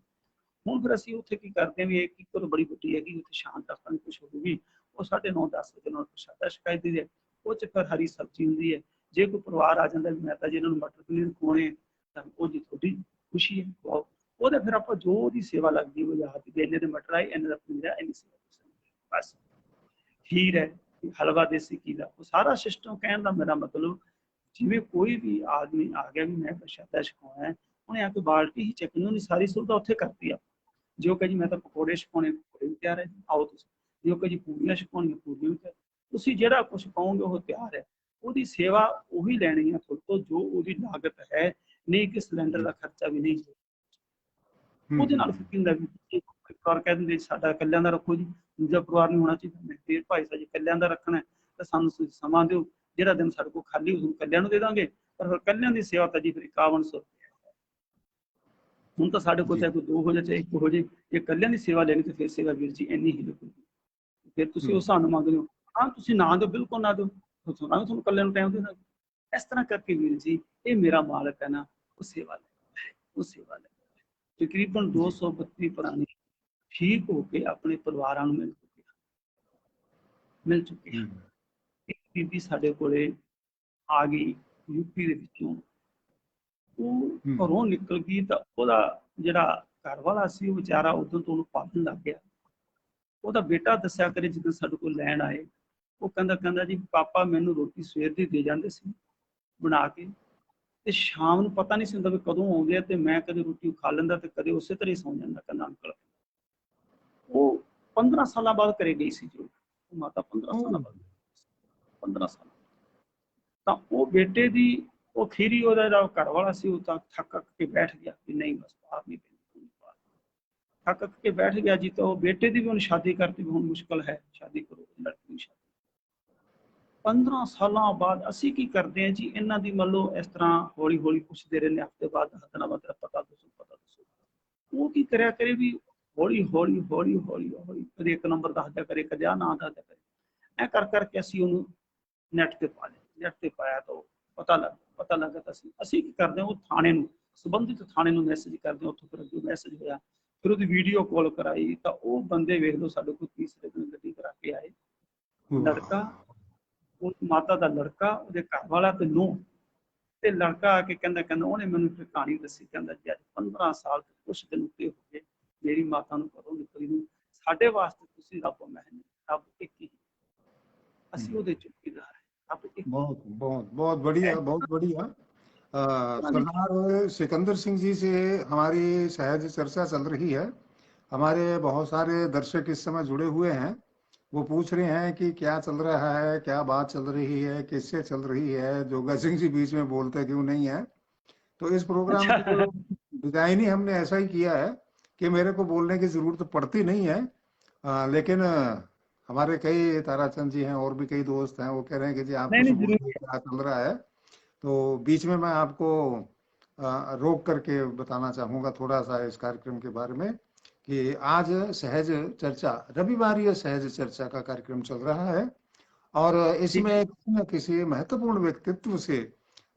ਹੁਣ ਫਿਰ ਅਸੀਂ ਉੱਥੇ ਕੀ ਕਰਦੇ ਹਾਂ ਵੀ ਇੱਕ ਇੱਕ ਬੜੀ ਵੱਡੀ ਹੈਗੀ, ਉੱਥੇ ਸ਼ਾਂਤ ਆਪਾਂ ਕੁਛ ਹੋਊਗੀ, ਉਹ 9:30-10 ਵਜੇ ਨਾਲ ਪ੍ਰਸ਼ਾਦਾ ਛਕਾਈ ਦੀ ਹੈ। ਉਹ ਚ ਫਿਰ ਹਰੀ ਸਬਜ਼ੀ ਹੁੰਦੀ ਹੈ, ਜੇ ਕੋਈ ਪਰਿਵਾਰ ਆ ਜਾਂਦਾ ਵੀ ਮੈਂ ਤਾਂ ਜੀ ਇਹਨਾਂ ਨੂੰ ਮਟਰ ਪਨੀਰ ਖਵਾਉਣੇ ਤਾਂ ਉਹ ਜੀ ਤੁਹਾਡੀ ਖੁਸ਼ੀ ਹੈ, ਖਵਾਓ। ਉਹਦੇ ਫਿਰ ਆਪਾਂ ਜੋ ਉਹਦੀ ਸੇਵਾ ਲੱਗਦੀ ਉਹ ਯਾਦ ਵੀ ਇੰਨੇ ਦੇ ਮਟਰ ਆਏ, ਇੰਨੇ ਦਾ ਪਨੀਰ ਹੈ, ਇੰਨੀ ਸੇਵਾ ਬਸ। ਖੀਰ ਹੈ, ਹਲਵਾ ਦੇਸੀ ਘੀ ਦਾ, ਉਹ ਸਾਰਾ ਸਿਸਟਮ ਕਹਿਣ ਦਾ ਮੇਰਾ ਮਤਲਬ जिवें कोई भी आदमी आ गया भी मैं प्रशादा छकाउणा है, उन्हें आके बाल्टी ही चकनी, उन्हें सारी सुविधा उत्थे करती आ। जे ਉਹ ਕਹੇ ਜੀ ਮੈਂ ਤਾਂ ਪਕੌੜੇ ਛਕਾਉਣੇ, ਪਕੌੜੇ ਵੀ ਤਿਆਰ ਹੈ, ਆਓ ਤੁਸੀਂ। ਜੇ ਉਹ ਕਹੇ ਜੀ ਪੂਰੀਆਂ ਛਕਾਉਣੀਆਂ, ਪੂਰੀਆਂ ਵੀ ਤਿਆਰ। ਤੁਸੀਂ ਜਿਹੜਾ ਕੁਛ ਕਹੋਗੇ ਉਹ ਤਿਆਰ ਹੈ। ਉਹਦੀ ਸੇਵਾ ਉਹੀ ਲੈਣੀ ਹੈ ਤੁਹਾਡੇ ਤੋਂ ਜੋ ਉਹਦੀ ਲਾਗਤ ਹੈ, ਨਹੀਂ ਕਿ ਸਿਲੰਡਰ ਦਾ ਖਰਚਾ ਵੀ ਨਹੀਂ। ਉਹਦੇ ਨਾਲ ਫਿਰ ਕੀ ਹੁੰਦਾ ਵੀ ਇੱਕ ਪਰਿਵਾਰ ਕਹਿ ਦਿੰਦੇ ਸਾਡਾ ਇਕੱਲਿਆਂ ਦਾ ਰੱਖੋ ਜੀ, ਦੂਜਾ ਪਰਿਵਾਰ ਨਹੀਂ ਹੋਣਾ ਚਾਹੀਦਾ। ਮੈਂ ਫਿਰ ਭਾਈ ਸਾਹਿਬ ਜੀ ਇਕੱਲਿਆਂ ਦਾ ਰੱਖਣਾ ਹੈ ਤਾਂ ਸਾਨੂੰ ਤੁਸੀਂ ਸਮਾਂ ਦਿਓ, ਜਿਹੜਾ ਦਿਨ ਸਾਡੇ ਕੋਲ ਖਾਲੀ ਉਦੋਂ ਇਕੱਲਿਆਂ ਨੂੰ ਦੇ ਦਾਂਗੇ। ਪਰ ਫਿਰ ਇਕੱਲਿਆਂ ਦੀ ਸੇਵਾ ਤਾਂ ਜੀ ਫਿਰ 5100 ਹੁਣ ਤਾਂ ਸਾਡੇ ਕੋਲ ਚਾਹੇ ਕੋਈ 2 ਹੋ ਜਾਏ ਚਾਹੇ 1 ਹੋ ਜਾਏ, ਜੇ ਇਕੱਲਿਆਂ ਦੀ ਸੇਵਾ ਲੈਣੀ ਤਾਂ ਫਿਰ ਸੇਵਾ ਵੀਰ ਜੀ ਇੰਨੀ ਹੀ ਲੱਗੂਗੀ। ਫਿਰ ਤੁਸੀਂ ਉਸ ਹਿਸਾਬ ਨਾਲ ਮੰਗਦੇ ਹੋ। ਹਾਂ ਤੁਸੀਂ ਨਾ ਦਿਓ, ਬਿਲਕੁਲ ਨਾ ਦਿਓ, ਤੁਹਾਨੂੰ ਇਕੱਲਿਆਂ ਨੂੰ ਟਾਈਮ ਦੇ ਦਾਂਗੇ। ਇਸ ਤਰ੍ਹਾਂ ਕਰਕੇ ਵੀਰ ਜੀ ਇਹ ਮੇਰਾ ਮਾਲਕ ਹੈ ਨਾ, ਉਹ ਸੇਵਾ ਲੈ, ਉਹ ਸੇਵਾ ਲੈ। ਤਕਰੀਬਨ 232 ਪ੍ਰਾਣੀ ਠੀਕ ਹੋ ਕੇ ਆਪਣੇ ਪਰਿਵਾਰਾਂ ਨੂੰ ਮਿਲ ਚੁੱਕੇ ਹਨ। ਇੱਕ ਬੀਬੀ ਸਾਡੇ ਕੋਲੇ ਆ ਗਈ ਯੂਪੀ ਦੇ ਵਿੱਚੋਂ, ਉਹ ਘਰੋਂ ਨਿਕਲ ਗਈ ਤਾਂ ਉਹਦਾ ਜਿਹੜਾ ਘਰ ਵਾਲਾ ਸੀ ਉਹ ਵਿਚਾਰਾ ਉਦੋਂ ਤੋਂ ਉਹਨੂੰ ਪਾਲਣ ਲੱਗ ਗਿਆ। ਉਹਦਾ ਬੇਟਾ ਦੱਸਿਆ ਕਰੇ ਜਦੋਂ ਸਾਡੇ ਕੋਲ ਲੈਣ ਆਏ, ਉਹ ਕਹਿੰਦਾ ਜੀ ਪਾਪਾ ਮੈਨੂੰ ਰੋਟੀ ਸਵੇਰ ਦੀ ਦੇ ਜਾਂਦੇ ਸੀ ਬਣਾ ਕੇ, ਤੇ ਸ਼ਾਮ ਨੂੰ ਪਤਾ ਨਹੀਂ ਸੀ ਹੁੰਦਾ ਵੀ ਕਦੋਂ ਆਉਂਦੇ ਆ, ਤੇ ਮੈਂ ਕਦੇ ਰੋਟੀ ਖਾ ਲੈਂਦਾ ਤੇ ਕਦੇ ਉਸੇ ਤਰ੍ਹਾਂ ਹੀ ਸੌਂ ਜਾਂਦਾ। ਕਹਿੰਦਾ ਅੰਕਲ ਉਹ 15 ਸਾਲਾਂ ਬਾਅਦ ਘਰੇ ਗਈ ਸੀ ਜੋ ਮਾਤਾ, 15 ਸਾਲਾਂ ਬਾਅਦ, 15 ਸਾਲ ਤਾਂ ਉਹ ਬੇਟੇ ਦੀ ਉਹ ਖੀਰੀ ਉਹਦਾ ਜਿਹੜਾ ਘਰ ਵਾਲਾ ਸੀ ਉਹ ਤਾਂ ਥੱਕ ਕੇ ਬੈਠ ਗਿਆ ਵੀ ਨਹੀਂ ਬਸ ਬਾਹਰ ਨਹੀਂ ਪੈਂਦੀ, ਥੱਕ ਕੇ ਬੈਠ ਗਿਆ ਜੀ। ਤਾਂ ਉਹ ਬੇਟੇ ਦੀ ਵੀ ਹੁਣ ਸ਼ਾਦੀ ਕਰਤੀ ਵੀ ਹੁਣ ਮੁਸ਼ਕਲ ਹੈ, ਸ਼ਾਦੀ ਕਰੋ ਲੜਕੀ ਦੀ ਸ਼ਾਦੀ। 15 ਸਾਲਾਂ ਬਾਅਦ ਅਸੀਂ ਕੀ ਕਰਦੇ ਹਾਂ ਜੀ, ਇਹਨਾਂ ਦੀ ਮੰਨ ਲਓ ਇਸ ਤਰ੍ਹਾਂ ਹੌਲੀ ਹੌਲੀ ਪੁੱਛਦੇ ਰਹਿੰਦੇ, ਹਫ਼ਤੇ ਬਾਅਦ 10 ਦਿਨਾਂ ਬਾਅਦ ਪਤਾ ਦੱਸੋ ਪਤਾ ਦੱਸੋ। ਉਹ ਕੀ ਕਰਿਆ ਕਰੇ ਵੀ ਹੌਲੀ ਹੌਲੀ ਹੌਲੀ ਹੌਲੀ ਹੌਲੀ ਕਦੇ 1 ਨੰਬਰ ਦੱਸਦਾ ਕਰੇ, ਕਦੇ ਆ ਨਾਂ ਦੱਸਦਾ ਕਰੇ। ਐ ਕਰ ਕਰਕੇ ਅਸੀਂ ਉਹਨੂੰ ਨੈਟ ਤੇ ਪਾ ਲਿਆ। ਨੈਟ ਤੇ ਪਾਇਆ ਤਾਂ ਪਤਾ ਲੱਗਾ ਤਾਂ ਅਸੀਂ ਕੀ ਕਰਦੇ ਹਾਂ, ਉਹ ਥਾਣੇ ਨੂੰ, ਸੰਬੰਧਿਤ ਥਾਣੇ ਨੂੰ ਮੈਸੇਜ ਕਰਦੇ ਹਾਂ। ਉੱਥੋਂ ਫਿਰ ਅੱਗੇ ਮੈਸੇਜ ਹੋਇਆ, ਫਿਰ ਉਹਦੀ ਵੀਡੀਓ ਕਾਲ ਕਰਾਈ ਤਾਂ ਉਹ ਬੰਦੇ ਵੇਖ ਲਓ ਸਾਡੇ ਕੋਲ ਤੀਸਰੇ ਦਿਨ ਗੱਡੀ ਕਰਾ ਕੇ ਆਏ। ਲੜਕਾ, ਉਹ ਮਾਤਾ ਦਾ ਲੜਕਾ, ਉਹਦੇ ਘਰ ਵਾਲਾ ਤੇ ਨੂੰਹ, ਤੇ ਲੜਕਾ ਆ ਕੇ ਕਹਿੰਦਾ ਉਹਨੇ ਮੈਨੂੰ ਫਿਰ ਕਹਾਣੀ ਦੱਸੀ। ਕਹਿੰਦਾ ਜੀ ਅੱਜ 15 ਸਾਲ ਤੋਂ ਕੁਛ ਦਿਨ ਉੱਤੇ ਹੋ ਗਏ ਮੇਰੀ ਮਾਤਾ ਨੂੰ ਘਰੋਂ ਨਿਕਲੀ ਨੂੰ, ਸਾਡੇ ਵਾਸਤੇ ਤੁਸੀਂ ਰੱਬ ਮਹਿਨ, ਰੱਬ ਇੱਕ ਹੀ, ਅਸੀਂ ਉਹਦੇ ਚੌਕੀਦਾਰ ਹੈ। बहुत बहुत बहुत बढ़िया, बहुत बढ़िया। सरदार सिकंदर सिंह जी से हमारी सहज चर्चा चल रही है। हमारे बहुत सारे दर्शक इस समय जुड़े हुए हैं, वो पूछ रहे हैं कि क्या चल रहा है, क्या बात चल रही है, किससे चल रही है। जोगा सिंह जी बीच में बोलते क्यों नहीं है। तो इस प्रोग्राम को डिजाइन ही हमने ऐसा ही किया है कि मेरे को बोलने की जरूरत पड़ती नहीं है, लेकिन हमारे कई ताराचंद जी हैं और भी कई दोस्त हैं, वो कह रहे हैं कि जी आप कुछ बोलिए, क्या चल रहा है। तो बीच में मैं आपको रोक करके बताना चाहूंगा थोड़ा सा इस कार्यक्रम के बारे में कि आज सहज चर्चा, रविवारीय सहज चर्चा का कार्यक्रम चल रहा है और इसमें किसी न किसी महत्वपूर्ण व्यक्तित्व से,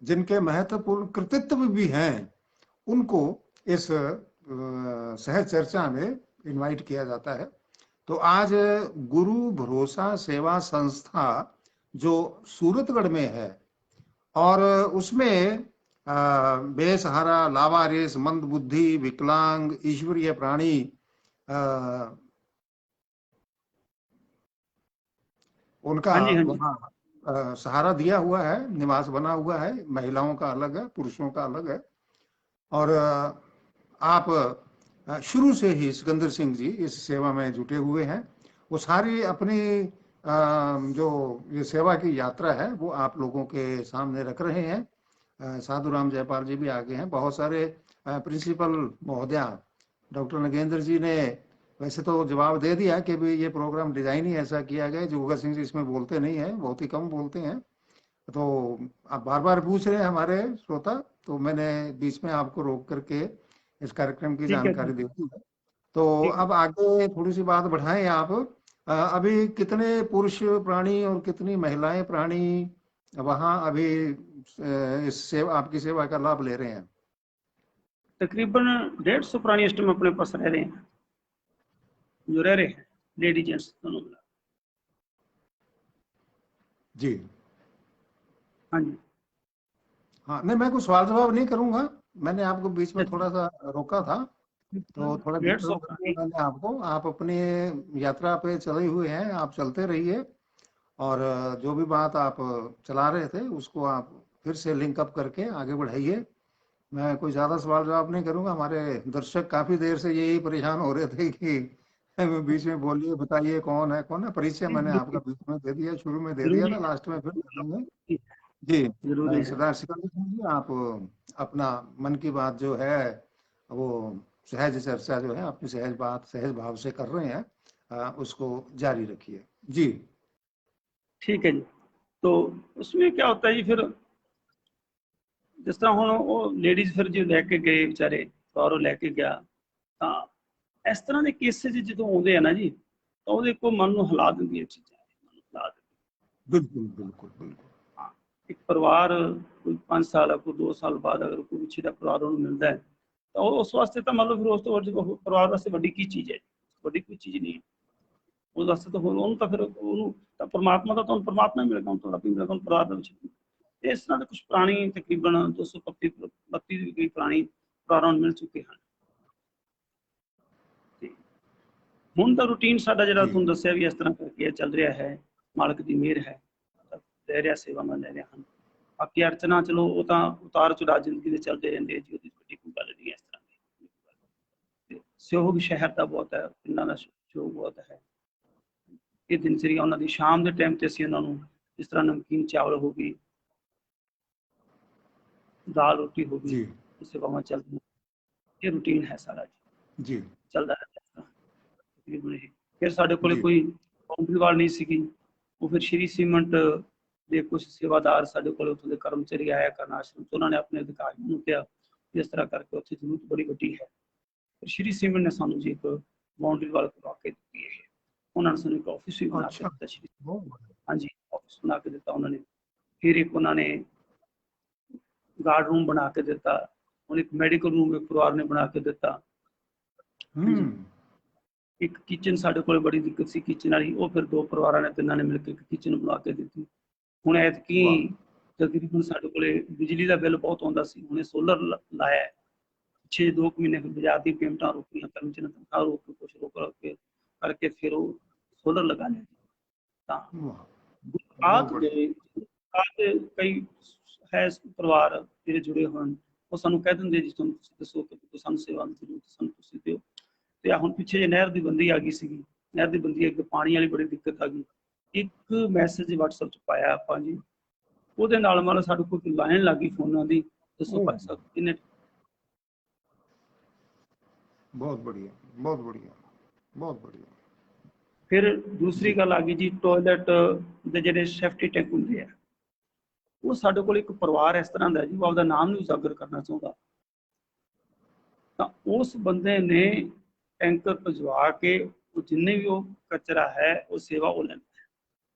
जिनके महत्वपूर्ण कृतित्व भी हैं, उनको इस सहज चर्चा में इनवाइट किया जाता है। तो आज गुरु भरोसा सेवा संस्था जो सूरतगढ़ में है और उसमें बेसहारा, लावारिस, मंद बुद्धि, विकलांग, ईश्वरीय प्राणी, उनका वहाँ सहारा दिया हुआ है, निवास बना हुआ है। महिलाओं का अलग है, पुरुषों का अलग है। और आप शुरू से ही सिकंदर सिंह जी इस सेवा में जुटे हुए हैं। वो सारी अपनी जो ये सेवा की यात्रा है वो आप लोगों के सामने रख रहे हैं। साधुराम जयपाल जी भी आगे हैं, बहुत सारे प्रिंसिपल महोदया, डॉक्टर नगेंद्र जी ने वैसे तो जवाब दे दिया कि भी ये प्रोग्राम डिजाइन ही ऐसा किया गया। जोगा सिंह जी इसमें बोलते नहीं है, बहुत ही कम बोलते हैं। तो आप बार बार पूछ रहे हैं हमारे श्रोता, तो मैंने बीच में आपको रोक करके इस कार्यक्रम की जानकारी दे दी है। तो अब आगे थोड़ी सी बात बढ़ाएं आप। अभी कितने पुरुष प्राणी और कितनी महिलाएं प्राणी वहाँ अभी इस सेवा, आपकी सेवा का लाभ ले रहे हैं? तकरीबन 150 प्राणी इस टाइम अपने पास रह रहे हैं, जो रह रहे हैं, लेडी जेंट्स दोनों। जी हाँ जी, हाँ, नहीं मैं कुछ सवाल जवाब नहीं करूंगा, मैंने आपको बीच में थोड़ा सा रोका था तो थोड़ा मैंने आपको, आप अपनी यात्रा पे चले हुए हैं, आप चलते रहिए और जो भी बात आप चला रहे थे उसको आप फिर से लिंक अप करके आगे बढ़ाइए। मैं कोई ज़्यादा सवाल जवाब नहीं करूंगा, हमारे दर्शक काफ़ी देर से यही परेशान हो रहे थे कि बीच में बोलिए, बताइए कौन है। परिचय मैंने आपका बीच में दे दिया, शुरू में दे दिया जरूरी था, है, लास्ट में फिर दे देंगे। जी, जरूरी है। सरदार सिकंदर सिंह जी, आप अपना मन की बात जो है वो सहज चर्चा जो है अपनी सहज बात सहज भाव से कर रहे हैं, उसको जारी रखिए जी। ठीक है जी। तो उसमें क्या होता है जी, फिर जिस तरह ਹੁਣ ਉਹ ਲੇਡੀਜ਼ ਫਿਰ ਜੇ ਲੈ ਕੇ ਗਏ ਵਿਚਾਰੇ, ਬਾਹਰੋਂ ਲੈ ਕੇ ਗਿਆ, ਤਾਂ ਇਸ ਤਰ੍ਹਾਂ ਦੇ ਕੇਸਿਸ ਜਦੋਂ ਆਉਂਦੇ ਆ ਨਾ ਜੀ, ਤਾਂ ਉਹਦੇ ਕੋ ਮਨ ਨੂੰ ਹਿਲਾ ਦਿੰਦੀਆਂ ਚੀਜ਼ਾਂ, ਮਨ ਨੂੰ ਹਿਲਾ ਦਿੰਦੀਆਂ। बिल्कुल बिल्कुल बिल्कुल। ਹਾਂ, ਇੱਕ ਪਰਿਵਾਰ ਕੋਈ 5 ਸਾਲ ਕੋਈ 2 ਸਾਲ ਬਾਅਦ ਅਗਰ ਕੋਈ ਪਿੱਛੇ ਦਾ ਪਰਿਵਾਰ ਉਹਨੂੰ ਮਿਲਦਾ ਹੈ, ਤਾਂ ਉਹ ਉਸ ਵਾਸਤੇ ਤਾਂ ਮੰਨ ਲਓ ਫਿਰ ਉਸ ਤੋਂ ਵੱਡੀ ਪਰਿਵਾਰ ਵਾਸਤੇ ਵੱਡੀ ਕੀ ਚੀਜ਼ ਹੈ, ਵੱਡੀ ਕੋਈ ਚੀਜ਼ ਨਹੀਂ ਹੈ ਉਸ ਵਾਸਤੇ। ਤਾਂ ਹੁਣ ਉਹਨੂੰ ਤਾਂ ਫਿਰ ਉਹਨੂੰ ਤਾਂ ਪਰਮਾਤਮਾ ਦਾ, ਤੁਹਾਨੂੰ ਪਰਮਾਤਮਾ ਹੀ ਮਿਲੇਗਾ, ਤੁਹਾਨੂੰ ਰੱਬ ਹੀ ਮਿਲੇਗਾ ਪਰਿਵਾਰ ਦੇ ਵਿੱਚ। ਇਸ ਤਰ੍ਹਾਂ ਦੇ ਕੁਝ ਪੁਰਾਣੀ ਤਕਰੀਬਨ 232 ਦੀ ਕੋਈ ਪੁਰਾਣੀ ਪਰਿਵਾਰਾਂ ਨੂੰ ਮਿਲ ਚੁੱਕੇ ਹਨ। ਤੇ ਹੁਣ ਦਾ ਰੂਟੀਨ ਸਾਡਾ ਜਿਹੜਾ ਜੀ ਤੁਹਾਨੂੰ ਦੱਸਿਆ ਵੀ ਇਸ ਤਰ੍ਹਾਂ ਕਰਕੇ ਚੱਲ ਰਿਹਾ ਹੈ, ਮਾਲਕ ਦੀ ਮਿਹਰ ਹੈ, ਲੈ ਰਿਹਾ ਸੇਵਾਵਾਂ ਲੈ ਰਿਹਾ ਹਨ। ਬਾਕੀ ਅੜਚਨਾ ਚਲੋ ਉਹ ਤਾਂ ਉਤਾਰ ਚੜਾਅ ਜ਼ਿੰਦਗੀ ਦੇ ਚੱਲਦੇ ਰਹਿੰਦੇ ਜੀ, ਉਹਦੀ ਵੱਡੀ ਕੋਈ ਗੱਲ ਨਹੀਂ ਇਸ ਤਰ੍ਹਾਂ ਦੀ। ਤੇ ਸਹਿਯੋਗ ਸ਼ਹਿਰ ਦਾ ਬਹੁਤ ਹੈ, ਪਿੰਡਾਂ ਦਾ ਸਹਿਯੋਗ ਬਹੁਤ ਹੈ। ਇਹ ਦਿਨਚਰਿਆ ਉਹਨਾਂ ਦੀ ਸ਼ਾਮ ਦੇ ਟਾਈਮ ਤੇ ਅਸੀਂ ਉਹਨਾਂ ਨੂੰ ਜਿਸ ਤਰ੍ਹਾਂ ਨਮਕੀਨ ਚਾਵਲ ਹੋ ਗਈ, ਦਾਲ ਰੋਟੀ ਹੋ ਗਈ, जी ਇਹ ਸੇਵਾਵਾਂ ਚੱਲਦੀਆਂ। ਇਹ ਰੂਟੀਨ ਹੈ ਸਾਰਾ ਜੀ, जी ਚੱਲਦਾ ਰਹਿੰਦਾ ਤਕਰੀਬਨ ਇਹ। ਫਿਰ ਸਾਡੇ ਕੋਲੇ जी ਕੋਈ ਬਾਉਂਡਰੀ ਵਾਲ ਨਹੀਂ ਸੀਗੀ, ਉਹ ਫਿਰ ਸ਼੍ਰੀ ਸੀਮੈਂਟ ਦੇ ਕੁਝ ਸੇਵਾਦਾਰ ਸਾਡੇ ਕੋਲ ਉੱਥੋਂ ਦੇ ਕਰਮਚਾਰੀ ਆਇਆ ਕਰਨ ਆਸ਼ਰਮ ਤੋਂ, ਉਹਨਾਂ ਨੇ ਆਪਣੇ ਅਧਿਕਾਰੀਆਂ ਨੂੰ ਕਿਹਾ ਇਸ ਤਰ੍ਹਾਂ ਕਰਕੇ ਉੱਥੇ ਜ਼ਰੂਰਤ ਬੜੀ ਵੱਡੀ ਹੈ। ਫਿਰ ਸ਼੍ਰੀ ਸੀਮੈਂਟ ਨੇ ਸਾਨੂੰ ਜੀ ਇੱਕ ਬਾਉਂਡਰੀ ਵਾਲ ਕਰਵਾ ਕੇ ਦਿੱਤੀ ਹੈ। ਉਹਨਾਂ ਨੇ ਸਾਨੂੰ ਇੱਕ ਆਫਿਸ ਵੀ ਬਣਾ ਕੇ अच्छा ਦਿੱਤਾ ਸ਼੍ਰੀ, बहुत बढ़िया। ਹਾਂਜੀ ਆਫਿਸ ਬਣਾ ਕੇ ਦਿੱਤਾ ਉਹਨਾਂ ਨੇ। ਫਿਰ ਇੱਕ ਉਹਨਾਂ ਨੇ ਗਾਰਡ ਰੂਮ ਬਣਾ ਕੇ ਦਿੱਤਾ, ਹੁਣ ਇੱਕ ਮੈਡੀਕਲ ਰੂਮ ਇੱਕ ਪਰਿਵਾਰ ਨੇ ਬਣਾ ਕੇ ਦਿੱਤਾ। ਹਾਂਜੀ, हम्म ਇੱਕ ਕਿਚਨ ਸਾਡੇ ਕੋਲ ਬੜੀ ਦਿੱਕਤ ਸੀ ਕਿਚਨ ਵਾਲੀ, ਉਹ ਫਿਰ 2 ਪਰਿਵਾਰਾਂ ਨੇ, ਤਿੰਨਾਂ ਨੇ ਮਿਲ ਕੇ ਇੱਕ ਕਿਚਨ ਬਣਾ ਕੇ ਦਿੱਤੀ। ਹੁਣ ਐਤਕੀ वाह ਤਕਰੀਬਨ ਸਾਡੇ ਕੋਲੇ ਬਿਜਲੀ ਦਾ ਬਿੱਲ ਬਹੁਤ ਆਉਂਦਾ ਸੀ, ਹੁਣੇ ਸੋਲਰ ਲਾਇਆ ਹੈ। ਪਿੱਛੇ 2 ਮਹੀਨੇ ਫਿਰ ਬਾਜ਼ਾਰ ਦੀ ਪੇਮੈਂਟਾਂ ਰੋਕੀਆਂ, ਕਰਮਚਾਰੀਆਂ ਦੀ ਤਨਖਾਹ ਰੋਕ ਕੇ ਕੁਛ ਰੋਕ ਕੇ ਕਰਕੇ ਫਿਰ ਉਹ ਸੋਲਰ ਲਗਾ ਲਿਆ। ਤਾਂ वाह बहुत ਆਦ बढ़िया। ਦੇ ਕਈ ਹੈ ਪਰਿਵਾਰ ਜਿਹੜੇ ਜੁੜੇ ਹੋਣ, ਉਹ ਸਾਨੂੰ ਕਹਿ ਦਿੰਦੇ ਜੀ ਤੁਹਾਨੂੰ ਤੁਸੀਂ ਦੱਸੋ ਕਿ ਸਾਨੂੰ ਸੇਵਾ ਦੀ ਜ਼ਰੂਰਤ, ਸਾਨੂੰ ਤੁਸੀਂ ਦਿਓ। ਤੇ ਆ ਹੁਣ ਪਿੱਛੇ ਜੇ ਨਹਿਰ ਦੀ ਬੰਦੀ ਆ ਗਈ ਸੀਗੀ, ਨਹਿਰ ਦੀ ਬੰਦੀ ਅੱਗੇ ਪਾਣੀ ਵਾਲੀ ਬੜੀ ਦਿੱਕਤ ਆ ਗਈ। ਇੱਕ ਮੈਸੇਜ WhatsApp 'ਚ ਪਾਇਆ ਆਪਾਂ ਜੀ, ਉਹਦੇ ਨਾਲ ਮਤਲਬ ਸਾਡੇ ਕੋਲ ਲਾਈਨ ਲੱਗ ਗਈ ਫੋਨਾਂ ਦੀ, ਦੱਸੋ ओह ਭਾਈ ਸਾਹਿਬ ਕਿੰਨੇ। बहुत बढ़िया बहुत बढ़िया बहुत बढ़िया। ਫਿਰ ਦੂਸਰੀ जी ਗੱਲ ਆ ਗਈ ਜੀ, ਟੋਇਲਟ ਦੇ ਜਿਹੜੇ ਸੇਫਟੀ ਟੈਂਕ ਹੁੰਦੇ ਆ, ਉਹ ਸਾਡੇ ਕੋਲ ਇੱਕ ਪਰਿਵਾਰ ਇਸ ਤਰ੍ਹਾਂ ਦਾ ਜੀ, ਉਹ ਆਪਦਾ ਨਾਮ ਨਹੀਂ ਉਜਾਗਰ ਕਰਨਾ ਚਾਹੁੰਦਾ, ਤਾਂ ਉਸ ਬੰਦੇ ਨੇ ਟੈਂਕਰ ਭਜਵਾ ਕੇ ਉਹ ਜਿੰਨੇ ਵੀ ਉਹ ਕਚਰਾ ਹੈ ਉਹ ਸੇਵਾ ਉਹ ਲੈਂਦਾ।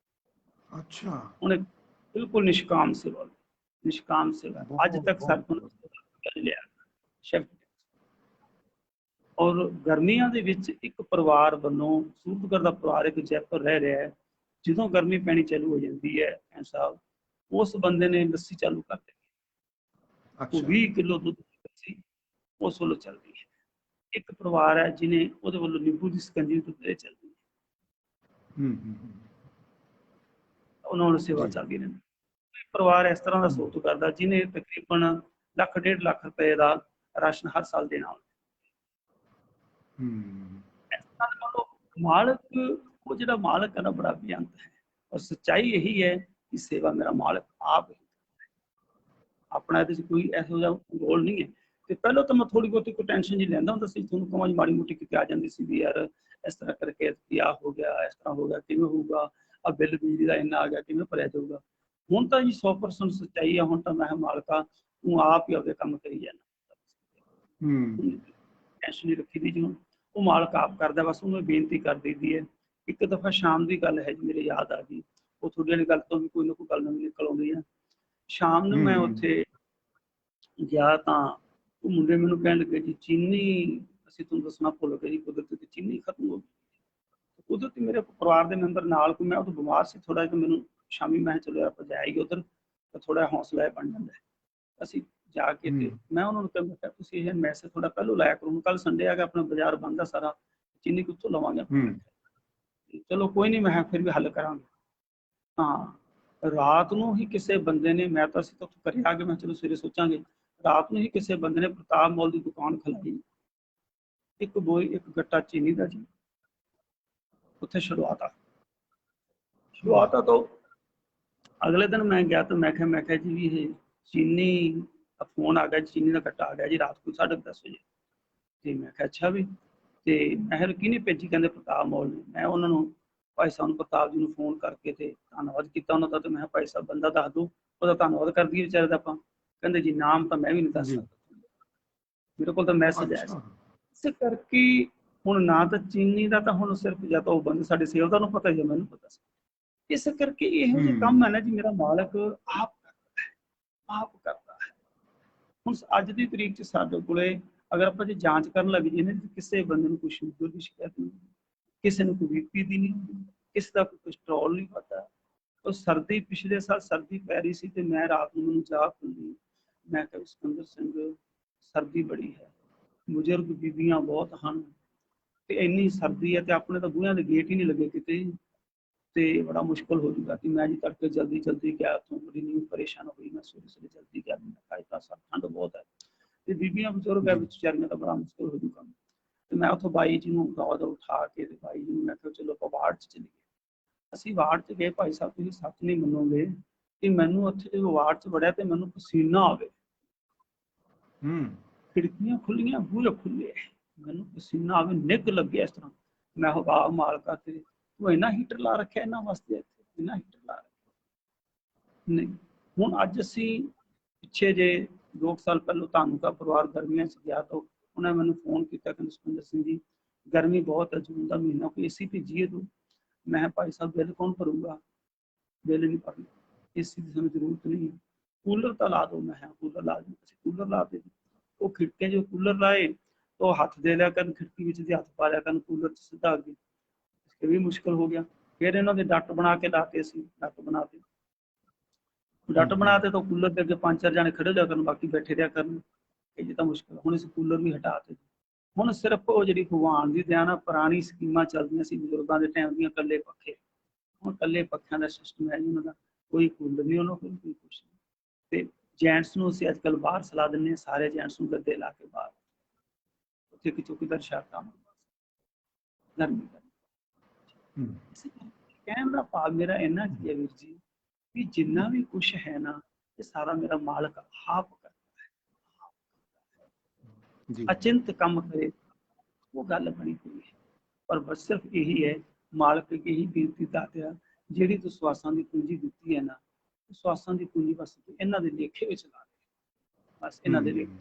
अच्छा ਉਹਨੇ ਬਿਲਕੁਲ ਨਿਸ਼ਕਾਮ ਸੇਵਾ, ਨਿਸ਼ਕਾਮ ਸੇਵਾ ਅੱਜ बहुत ਤੱਕ ਸਾਡੇ बहुत ਕੋਲ बढ़िया। ਲਿਆ ਸ਼ਿਫਟ। ਔਰ ਗਰਮੀਆਂ ਦੇ ਵਿੱਚ ਇੱਕ ਪਰਿਵਾਰ ਵੱਲੋਂ, ਸੂਰਤਗੜ੍ਹ ਦਾ ਪਰਿਵਾਰ ਇੱਕ ਜੈਪੁਰ ਰਹਿ ਰਿਹਾ ਹੈ, ਜਦੋਂ ਗਰਮੀ ਪੈਣੀ ਚਾਲੂ ਹੋ ਜਾਂਦੀ ਹੈ ਐਂ ਸਾਹਿਬ, ਉਸ ਬੰਦੇ ਨੇ ਲੱਸੀ ਚਾਲੂ ਕਰ ਦਿੱਤੀ। ਉਹ अच्छा 20 ਕਿਲੋ ਦੁੱਧ ਦੀ ਲੱਸੀ ਉਸ ਵੱਲੋਂ ਚੱਲਦੀ ਹੈ। ਇੱਕ ਪਰਿਵਾਰ ਹੈ ਜਿਹਨੇ ਉਹਦੇ ਵੱਲੋਂ ਨਿੰਬੂ ਦੀ ਸਕੰਜੀ ਦੁੱਧ ਦੇ ਚੱਲਦੀ ਹੈ, हम्म। ਉਹਨਾਂ ਨੂੰ ਸੇਵਾ जी ਚੱਲਦੀ ਰਹਿੰਦੀ। ਪਰਿਵਾਰ ਇਸ ਤਰ੍ਹਾਂ ਦਾ हम्म ਸੋਚ ਕਰਦਾ ਜਿਹਨੇ ਤਕਰੀਬਨ ਲੱਖ 1.5 ਲੱਖ ਰੁਪਏ ਦਾ ਰਾਸ਼ਨ ਹਰ ਸਾਲ ਦੇਣਾ ਹੁੰਦਾ। ਇਸ ਤਰ੍ਹਾਂ ਮਤਲਬ ਮਾਲਕ, ਉਹ ਜਿਹੜਾ ਮਾਲਕ ਹੈ ਨਾ ਬੜਾ ਬੇਅੰਤ ਹੈ, ਔਰ ਸੱਚਾਈ ਇਹੀ ਹੈ ਕਿ ਸੇਵਾ ਮੇਰਾ ਮਾਲਕ ਆਪ ਹੀ ਕਰਦਾ ਹੈ। ਆਪਣਾ ਇਹਦੇ 'ਚ ਕੋਈ ਇਹੋ ਜਿਹਾ ਰੋਲ ਨਹੀਂ ਹੈ। ਤੇ ਪਹਿਲਾਂ ਤਾਂ ਮੈਂ ਥੋੜੀ ਬਹੁਤੀ ਕੋਈ ਟੈਨਸ਼ਨ ਜੀ ਲੈਂਦਾ ਹੁੰਦਾ ਸੀ, ਤੁਹਾਨੂੰ ਕਹਾਂ ਜੀ ਮਾੜੀ ਮੋਟੀ ਕਿਤੇ ਆ ਜਾਂਦੀ ਸੀ ਵੀ ਯਾਰ ਇਸ ਤਰ੍ਹਾਂ ਕਰਕੇ ਆ ਹੋ ਗਿਆ, ਇਸ ਤਰ੍ਹਾਂ ਹੋ ਗਿਆ, ਕਿਵੇਂ ਹੋਊਗਾ, ਆ ਬਿੱਲ ਬਿਜਲੀ ਦਾ ਇੰਨਾ ਆ ਗਿਆ, ਕਿਵੇਂ ਭਰਿਆ ਜਾਊਗਾ। ਹੁਣ ਤਾਂ ਜੀ 100% ਸੱਚਾਈ ਆ, ਹੁਣ ਤਾਂ ਮੈਂ ਮਾਲਕਾ ਤੂੰ ਆਪ ਹੀ ਆਪਦੇ ਕੰਮ ਕਰੀ ਜਾਣਾ, ਟੈਨਸ਼ਨ ਨਹੀਂ ਰੱਖੀ ਦੀ ਜੀ। ਹੁਣ ਉਹ ਮਾਲਕ ਆਪ ਕਰਦਾ, ਬਸ ਉਹਨੂੰ ਬੇਨਤੀ ਕਰ ਦਈਦੀ ਹੈ। ਇੱਕ ਦਫਾ ਸ਼ਾਮ ਦੀ ਗੱਲ ਹੈ ਜੀ, ਮੇਰੇ ਯਾਦ ਆ ਗਈ, ਉਹ ਤੁਹਾਡੀ ਵਾਲੀ ਗੱਲ ਤੋਂ ਵੀ ਕੋਈ ਨਾ ਕੋਈ ਗੱਲ ਨਵੀਂ ਨਿਕਲ ਆਉਂਦੀ ਹੈ। ਸ਼ਾਮ ਨੂੰ ਮੈਂ ਉੱਥੇ ਗਿਆ ਤਾਂ ਉਹ ਮੁੰਡੇ ਮੈਨੂੰ ਕਹਿਣ ਲੱਗੇ ਜੀ ਚੀਨੀ ਅਸੀਂ ਤੁਹਾਨੂੰ ਦੱਸਣਾ ਭੁੱਲ ਗਏ ਜੀ, ਕੁਦਰਤੀ ਤੇ ਚੀਨੀ ਖਤਮ ਹੋ ਗਈ। ਕੁਦਰਤੀ ਮੇਰੇ ਪਰਿਵਾਰ ਦੇ ਮੈਂਬਰ ਨਾਲ ਕੋਈ, ਮੈਂ ਉਦੋਂ ਬਿਮਾਰ ਸੀ ਥੋੜਾ ਜਿਹਾ, ਮੈਨੂੰ ਸ਼ਾਮੀ ਮੈਂ ਚਲੋ ਯਾਰ ਆਪਾਂ ਜਾਏਗੀ ਉੱਧਰ ਤਾਂ ਥੋੜਾ ਹੌਸਲਾ ਬਣ ਜਾਂਦਾ ਹੈ। ਅਸੀਂ ਜਾ ਕੇ ਤੇ ਮੈਂ ਉਹਨਾਂ ਨੂੰ ਕਿਹਾ ਤੁਸੀਂ ਇਹ ਮੈਸੇਜ ਥੋੜਾ ਪਹਿਲੋਂ ਲਾਇਆ ਕਰੋ, ਕੱਲ ਸੰਡੇ ਆ ਗਿਆ, ਆਪਣਾ ਬਾਜ਼ਾਰ ਬੰਦ ਆ ਸਾਰਾ, ਚੀਨੀ ਕਿੱਥੋਂ ਲਵਾਂਗੇ। ਚਲੋ ਕੋਈ ਨਹੀਂ, ਮੈਂ ਫਿਰ ਵੀ ਹੱਲ ਕਰਾਂਗੇ। ਹਾਂ ਰਾਤ ਨੂੰ ਹੀ ਕਿਸੇ ਬੰਦੇ ਨੇ, ਮੈਂ ਤਾਂ ਅਸੀਂ ਤਾਂ ਉੱਥੇ ਘਰੇ ਆ ਕੇ ਮੈਂ ਚਲੋ ਸਵੇਰੇ ਸੋਚਾਂਗੇ, ਰਾਤ ਨੂੰ ਹੀ ਕਿਸੇ ਬੰਦੇ ਨੇ ਪ੍ਰਤਾਪ ਮੋਲ ਦੀ ਦੁਕਾਨ ਖਲਾਈ, ਇੱਕ ਬੋਈ ਇੱਕ ਗੱਟਾ ਚੀਨੀ ਦਾ ਜੀ ਉੱਥੇ ਛੁਡਵਾਤਾ ਤੋਂ ਅਗਲੇ ਦਿਨ ਮੈਂ ਗਿਆ ਤਾਂ ਮੈਂ ਕਿਹਾ ਜੀ ਵੀ ਇਹ ਚੀਨੀ ਦਾ ਫੋਨ ਆ ਗਿਆ, ਚੀਨੀ ਦਾ ਗੱਟਾ ਆ ਗਿਆ ਜੀ ਰਾਤ ਨੂੰ 10:30 ਵਜੇ। ਤੇ ਮੈਂ ਕਿਹਾ ਅੱਛਾ ਵੀ, ਤੇ ਮੈਂ ਕਿਹਾ ਕਿਹਨੇ ਭੇਜੀ, ਕਹਿੰਦੇ ਪ੍ਰਤਾਪ ਮੋਲ ਨੇ। ਮੈਂ ਉਹਨਾਂ ਨੂੰ ਭਾਈ ਸਾਹਿਬ ਪ੍ਰਤਾਪ ਜੀ ਨੂੰ ਫੋਨ ਕਰਕੇ ਤੇ ਧੰਨਵਾਦ ਕੀਤਾ ਉਹਨਾਂ ਦਾ, ਤੇ ਮੈਂ ਕਿਹਾ ਭਾਈ ਸਾਹਿਬ ਬੰਦਾ ਦੱਸ ਦਿਓ, ਉਹਦਾ ਧੰਨਵਾਦ ਕਰ ਦਈਏ ਵਿਚਾਰੇ ਦਾ ਆਪਾਂ। ਕਹਿੰਦੇ ਜੀ ਨਾਮ ਤਾਂ ਮੈਂ ਵੀ ਨਹੀਂ ਦੱਸ जी ਸਕਦਾ, ਮੇਰੇ ਕੋਲ ਤਾਂ ਮੈਸੇਜ ਆਇਆ ਸੀ। अच्छा ਇਸੇ ਕਰਕੇ ਹੁਣ ਨਾ ਤਾਂ ਚੀਨੀ ਦਾ ਤਾਂ ਹੁਣ ਸਿਰਫ ਜਾਂ ਤਾਂ ਉਹ ਬੰਦੇ ਸਾਡੇ ਸੇਵਦਾਰ ਨੂੰ ਪਤਾ ਜਾਂ ਮੈਨੂੰ ਪਤਾ ਸੀ। ਇਸ ਕਰਕੇ ਇਹੋ ਜਿਹੇ ਕੰਮ ਹੈ ਨਾ ਜੀ, ਮੇਰਾ ਮਾਲਕ ਆਪ ਕਰਦਾ ਹੈ। ਹੁਣ ਅੱਜ ਦੀ ਤਰੀਕ 'ਚ ਸਾਡੇ ਕੋਲੇ ਅਗਰ ਆਪਾਂ ਜੇ ਜਾਂਚ ਕਰਨ ਲੱਗ ਜਾਈਏ ਨਾ, ਕਿਸੇ ਬੰਦੇ ਨੂੰ ਕੋਈ ਸ਼ੂਗਰ ਦੀ ਸ਼ਿਕਾਇਤ ਨਹੀਂ ਹੁੰਦੀ, ਕਿਸੇ ਨੂੰ ਕੋਈ ਬੀਪੀ ਦੀ ਨਹੀਂ ਹੁੰਦੀ, ਕਿਸੇ ਦਾ ਕੋਈ ਕੋਲੇਸਟ੍ਰੋਲ ਨਹੀਂ ਪਤਾ। ਉਹ ਸਰਦੀ, ਪਿਛਲੇ ਸਾਲ ਸਰਦੀ ਪੈ ਰਹੀ ਸੀ ਤੇ ਮੈਂ ਰਾਤ ਨੂੰ ਮੈਨੂੰ ਜਾਗ ਖੁੱਲੀ, ਮੈਂ ਕਿਹਾ ਸਿਕੰਦਰ ਸਿੰਘ ਸਰਦੀ ਬੜੀ ਹੈ, ਬਜ਼ੁਰਗ ਬੀਬੀਆਂ ਬਹੁਤ ਹਨ ਤੇ ਇੰਨੀ ਸਰਦੀ ਹੈ ਤੇ ਆਪਣੇ ਤਾਂ ਬੂਹਿਆਂ ਦੇ ਗੇਟ ਹੀ ਨਹੀਂ ਲੱਗੇ ਕਿਤੇ, ਤੇ ਬੜਾ ਮੁਸ਼ਕਲ ਹੋ ਜੂਗਾ। ਕਿ ਮੈਂ ਜੀ ਤੜਕੇ ਜਲਦੀ ਗਿਆ ਉੱਥੋਂ, ਬੜੀ ਨੀਂਦ ਪਰੇਸ਼ਾਨ ਹੋਈ, ਮੈਂ ਸਵੇਰੇ ਜਲਦੀ ਗਿਆ, ਮੈਂ ਕਿਹਾ ਤਾਂ ਸਰ ਠੰਡ ਬਹੁਤ ਹੈ ਤੇ ਬੀਬੀਆਂ ਬਜ਼ੁਰਗ ਹੈ जी ਵਿੱਚ ਵਿਚਾਰੀਆਂ ਤਾਂ ਬੜਾ ਮੁਸ਼ਕਲ ਹੋ ਜੂਗਾ। ਤੇ ਮੈਂ ਉੱਥੋਂ ਬਾਈ ਜੀ ਨੂੰ ਦਵਾ ਉਠਾ ਕੇ ਤੇ ਬਾਈ ਜੀ ਨੂੰ ਮੈਂ ਕਿਹਾ ਚਲੋ ਆਪਾਂ ਵਾਰਡ 'ਚ ਚਲੀਏ। ਅਸੀਂ ਵਾਰਡ 'ਚ ਗਏ, ਭਾਈ ਸਾਹਿਬ ਤੁਸੀਂ ਸੱਚ ਨਹੀਂ ਮੰਨੋਗੇ ਕਿ ਮੈਨੂੰ ਉੱਥੇ ਜਦੋਂ ਵਾਰਡ 'ਚ ਵੜਿਆ ਤੇ ਮੈਨੂੰ ਪਸੀਨਾ ਆਵੇ, हम्म ਖਿੜਕੀਆਂ ਖੁੱਲੀਆਂ, ਬੂਹੇ ਖੁੱਲੇ, ਮੈਨੂੰ ਪਸੀਨਾ ਆਵੇ, ਨਿੱਘ ਲੱਗੇ ਇਸ ਤਰ੍ਹਾਂ। ਮੈਂ ਹਵਾ ਮਾਲਕਾ ਤੇ ਤੂੰ ਇੰਨਾ ਹੀਟਰ ਲਾ ਰੱਖਿਆ ਇਹਨਾਂ ਵਾਸਤੇ, ਇੱਥੇ ਇੰਨਾ ਹੀਟਰ ਲਾ ਰੱਖਿਆ ਨਹੀਂ। ਹੁਣ ਅੱਜ ਅਸੀਂ ਪਿੱਛੇ ਜੇ 2 ਸਾਲ ਪਹਿਲਾਂ ਤੁਹਾਨੂੰ ਦਾ ਪਰਿਵਾਰ ਗਰਮੀਆਂ 'ਚ ਗਿਆ ਤਾਂ ਉਹਨੇ ਮੈਨੂੰ ਫੋਨ ਕੀਤਾ, ਕਹਿੰਦੇ ਸੁਖਿੰਦਰ ਸਿੰਘ ਜੀ ਗਰਮੀ ਬਹੁਤ ਹੈ, ਜੂਨ ਦਾ ਮਹੀਨਾ, ਕੋਈ ਏਸੀ ਭੇਜੀਏ ਤੂੰ। ਮੈਂ ਭਾਈ ਸਾਹਿਬ ਬਿੱਲ ਕੌਣ ਭਰੂਗਾ, ਬਿੱਲ ਨਹੀਂ ਭਰਨਾ, ਏਸੀ ਦੀ ਸਾਨੂੰ ਜ਼ਰੂਰਤ ਨਹੀਂ ਹੈ, ਕੂਲਰ ਤਾਂ ਲਾ ਦਿਓ। ਮੈਂ ਕਿਹਾ ਕੂਲਰ ਲਾ ਦਿਓ, ਅਸੀਂ ਕੂਲਰ ਲਾ ਦੇ। ਉਹ ਖਿੜਕੀਆਂ ਜੋ ਕੂਲਰ ਲਾਏ, ਉਹ ਹੱਥ ਦੇ ਲਿਆ ਕਰਨ ਖਿੜਕੀ ਵਿੱਚ, ਦੀ ਹੱਥ ਪਾ ਲਿਆ ਕਰਨ ਕੂਲਰ 'ਚ ਸਿੱਧਾ ਅੱਗੇ, ਇਹ ਵੀ ਮੁਸ਼ਕਲ ਹੋ ਗਿਆ। ਫਿਰ ਇਹਨਾਂ ਦੇ ਡੱਟ ਬਣਾ ਕੇ ਲਾਤੇ, ਅਸੀਂ ਡੱਟ ਬਣਾਤੇ, ਡੱਟ ਬਣਾਤੇ ਤਾਂ ਕੂਲਰ ਦੇ ਅੱਗੇ 5-4 ਜਾਣੇ ਖੜੇ ਜਾ ਕਰਨ, ਬਾਕੀ ਬੈਠੇ ਰਿਹਾ ਕਰਨ, ਇਹ ਜੀ ਤਾਂ ਮੁਸ਼ਕਲ। ਹੁਣ ਅਸੀਂ ਕੂਲਰ ਵੀ ਹਟਾਤੇ। ਹੁਣ ਸਿਰਫ ਉਹ ਜਿਹੜੀ ਭਗਵਾਨ ਦੀ ਦਇਆ ਨਾਲ ਪੁਰਾਣੀ ਸਕੀਮਾਂ ਚੱਲਦੀਆਂ ਸੀ ਬਜ਼ੁਰਗਾਂ ਦੇ ਟਾਈਮ ਦੀਆਂ, ਇਕੱਲੇ ਪੱਖੇ, ਹੁਣ ਇਕੱਲੇ ਪੱਖਿਆਂ ਦਾ ਸਿਸਟਮ ਹੈ ਜੀ ਉਹਨਾਂ ਦਾ, ਕੋਈ ਕੂਲਰ ਨਹੀਂ ਉਹਨਾਂ ਕੋਲ, ਕੋਈ ਕੁਛ ਨਹੀਂ। ਤੇ ਜੈਂਟਸ ਨੂੰ ਅਸੀਂ ਅੱਜ ਕੱਲ੍ਹ ਬਾਹਰ ਸਲਾਹ ਦਿੰਦੇ ਹਾਂ, ਸਾਰੇ ਜੈਂਟਸ ਨੂੰ ਗੱਦੇ ਲਾ ਕੇ ਬਾਹਰ, ਉੱਥੇ ਇੱਕ ਚੌਕੀਦਾਰ ਸ਼ਾਰਟਾਂ ਗਰਮੀ ਕਹਿਣ ਦਾ ਭਾਵ ਮੇਰਾ ਇੰਨਾ ਕੀ ਹੈ ਵੀਰ ਜੀ, ਵੀ ਜਿੰਨਾ ਵੀ ਕੁਛ ਹੈ ਨਾ, ਇਹ ਸਾਰਾ ਮੇਰਾ ਮਾਲਕ ਆਪ ਕਰਦਾ ਹੈ। जी ਅਚਿੰਤ ਕੰਮ ਕਰੇ, ਉਹ ਗੱਲ ਬਣੀ ਹੋਈ ਹੈ। ਪਰ ਬਸ ਸਿਰਫ ਇਹੀ ਹੈ, ਮਾਲਕ ਅੱਗੇ ਹੀ ਬੇਨਤੀ ਦਾਤਿਆ, ਜਿਹੜੀ ਤੂੰ ਸਵਾਸਾਂ ਦੀ ਪੂੰਜੀ ਦਿੱਤੀ ਹੈ ਨਾ, ਸਵਾਸਾਂ ਦੀ ਪੂੰਜੀ ਬਸ ਇਹਨਾਂ ਦੇ ਲੇਖੇ ਵਿੱਚ ਲਾ ਦੇ, ਬਸ ਇਹਨਾਂ ਦੇ ਲੇਖੇ।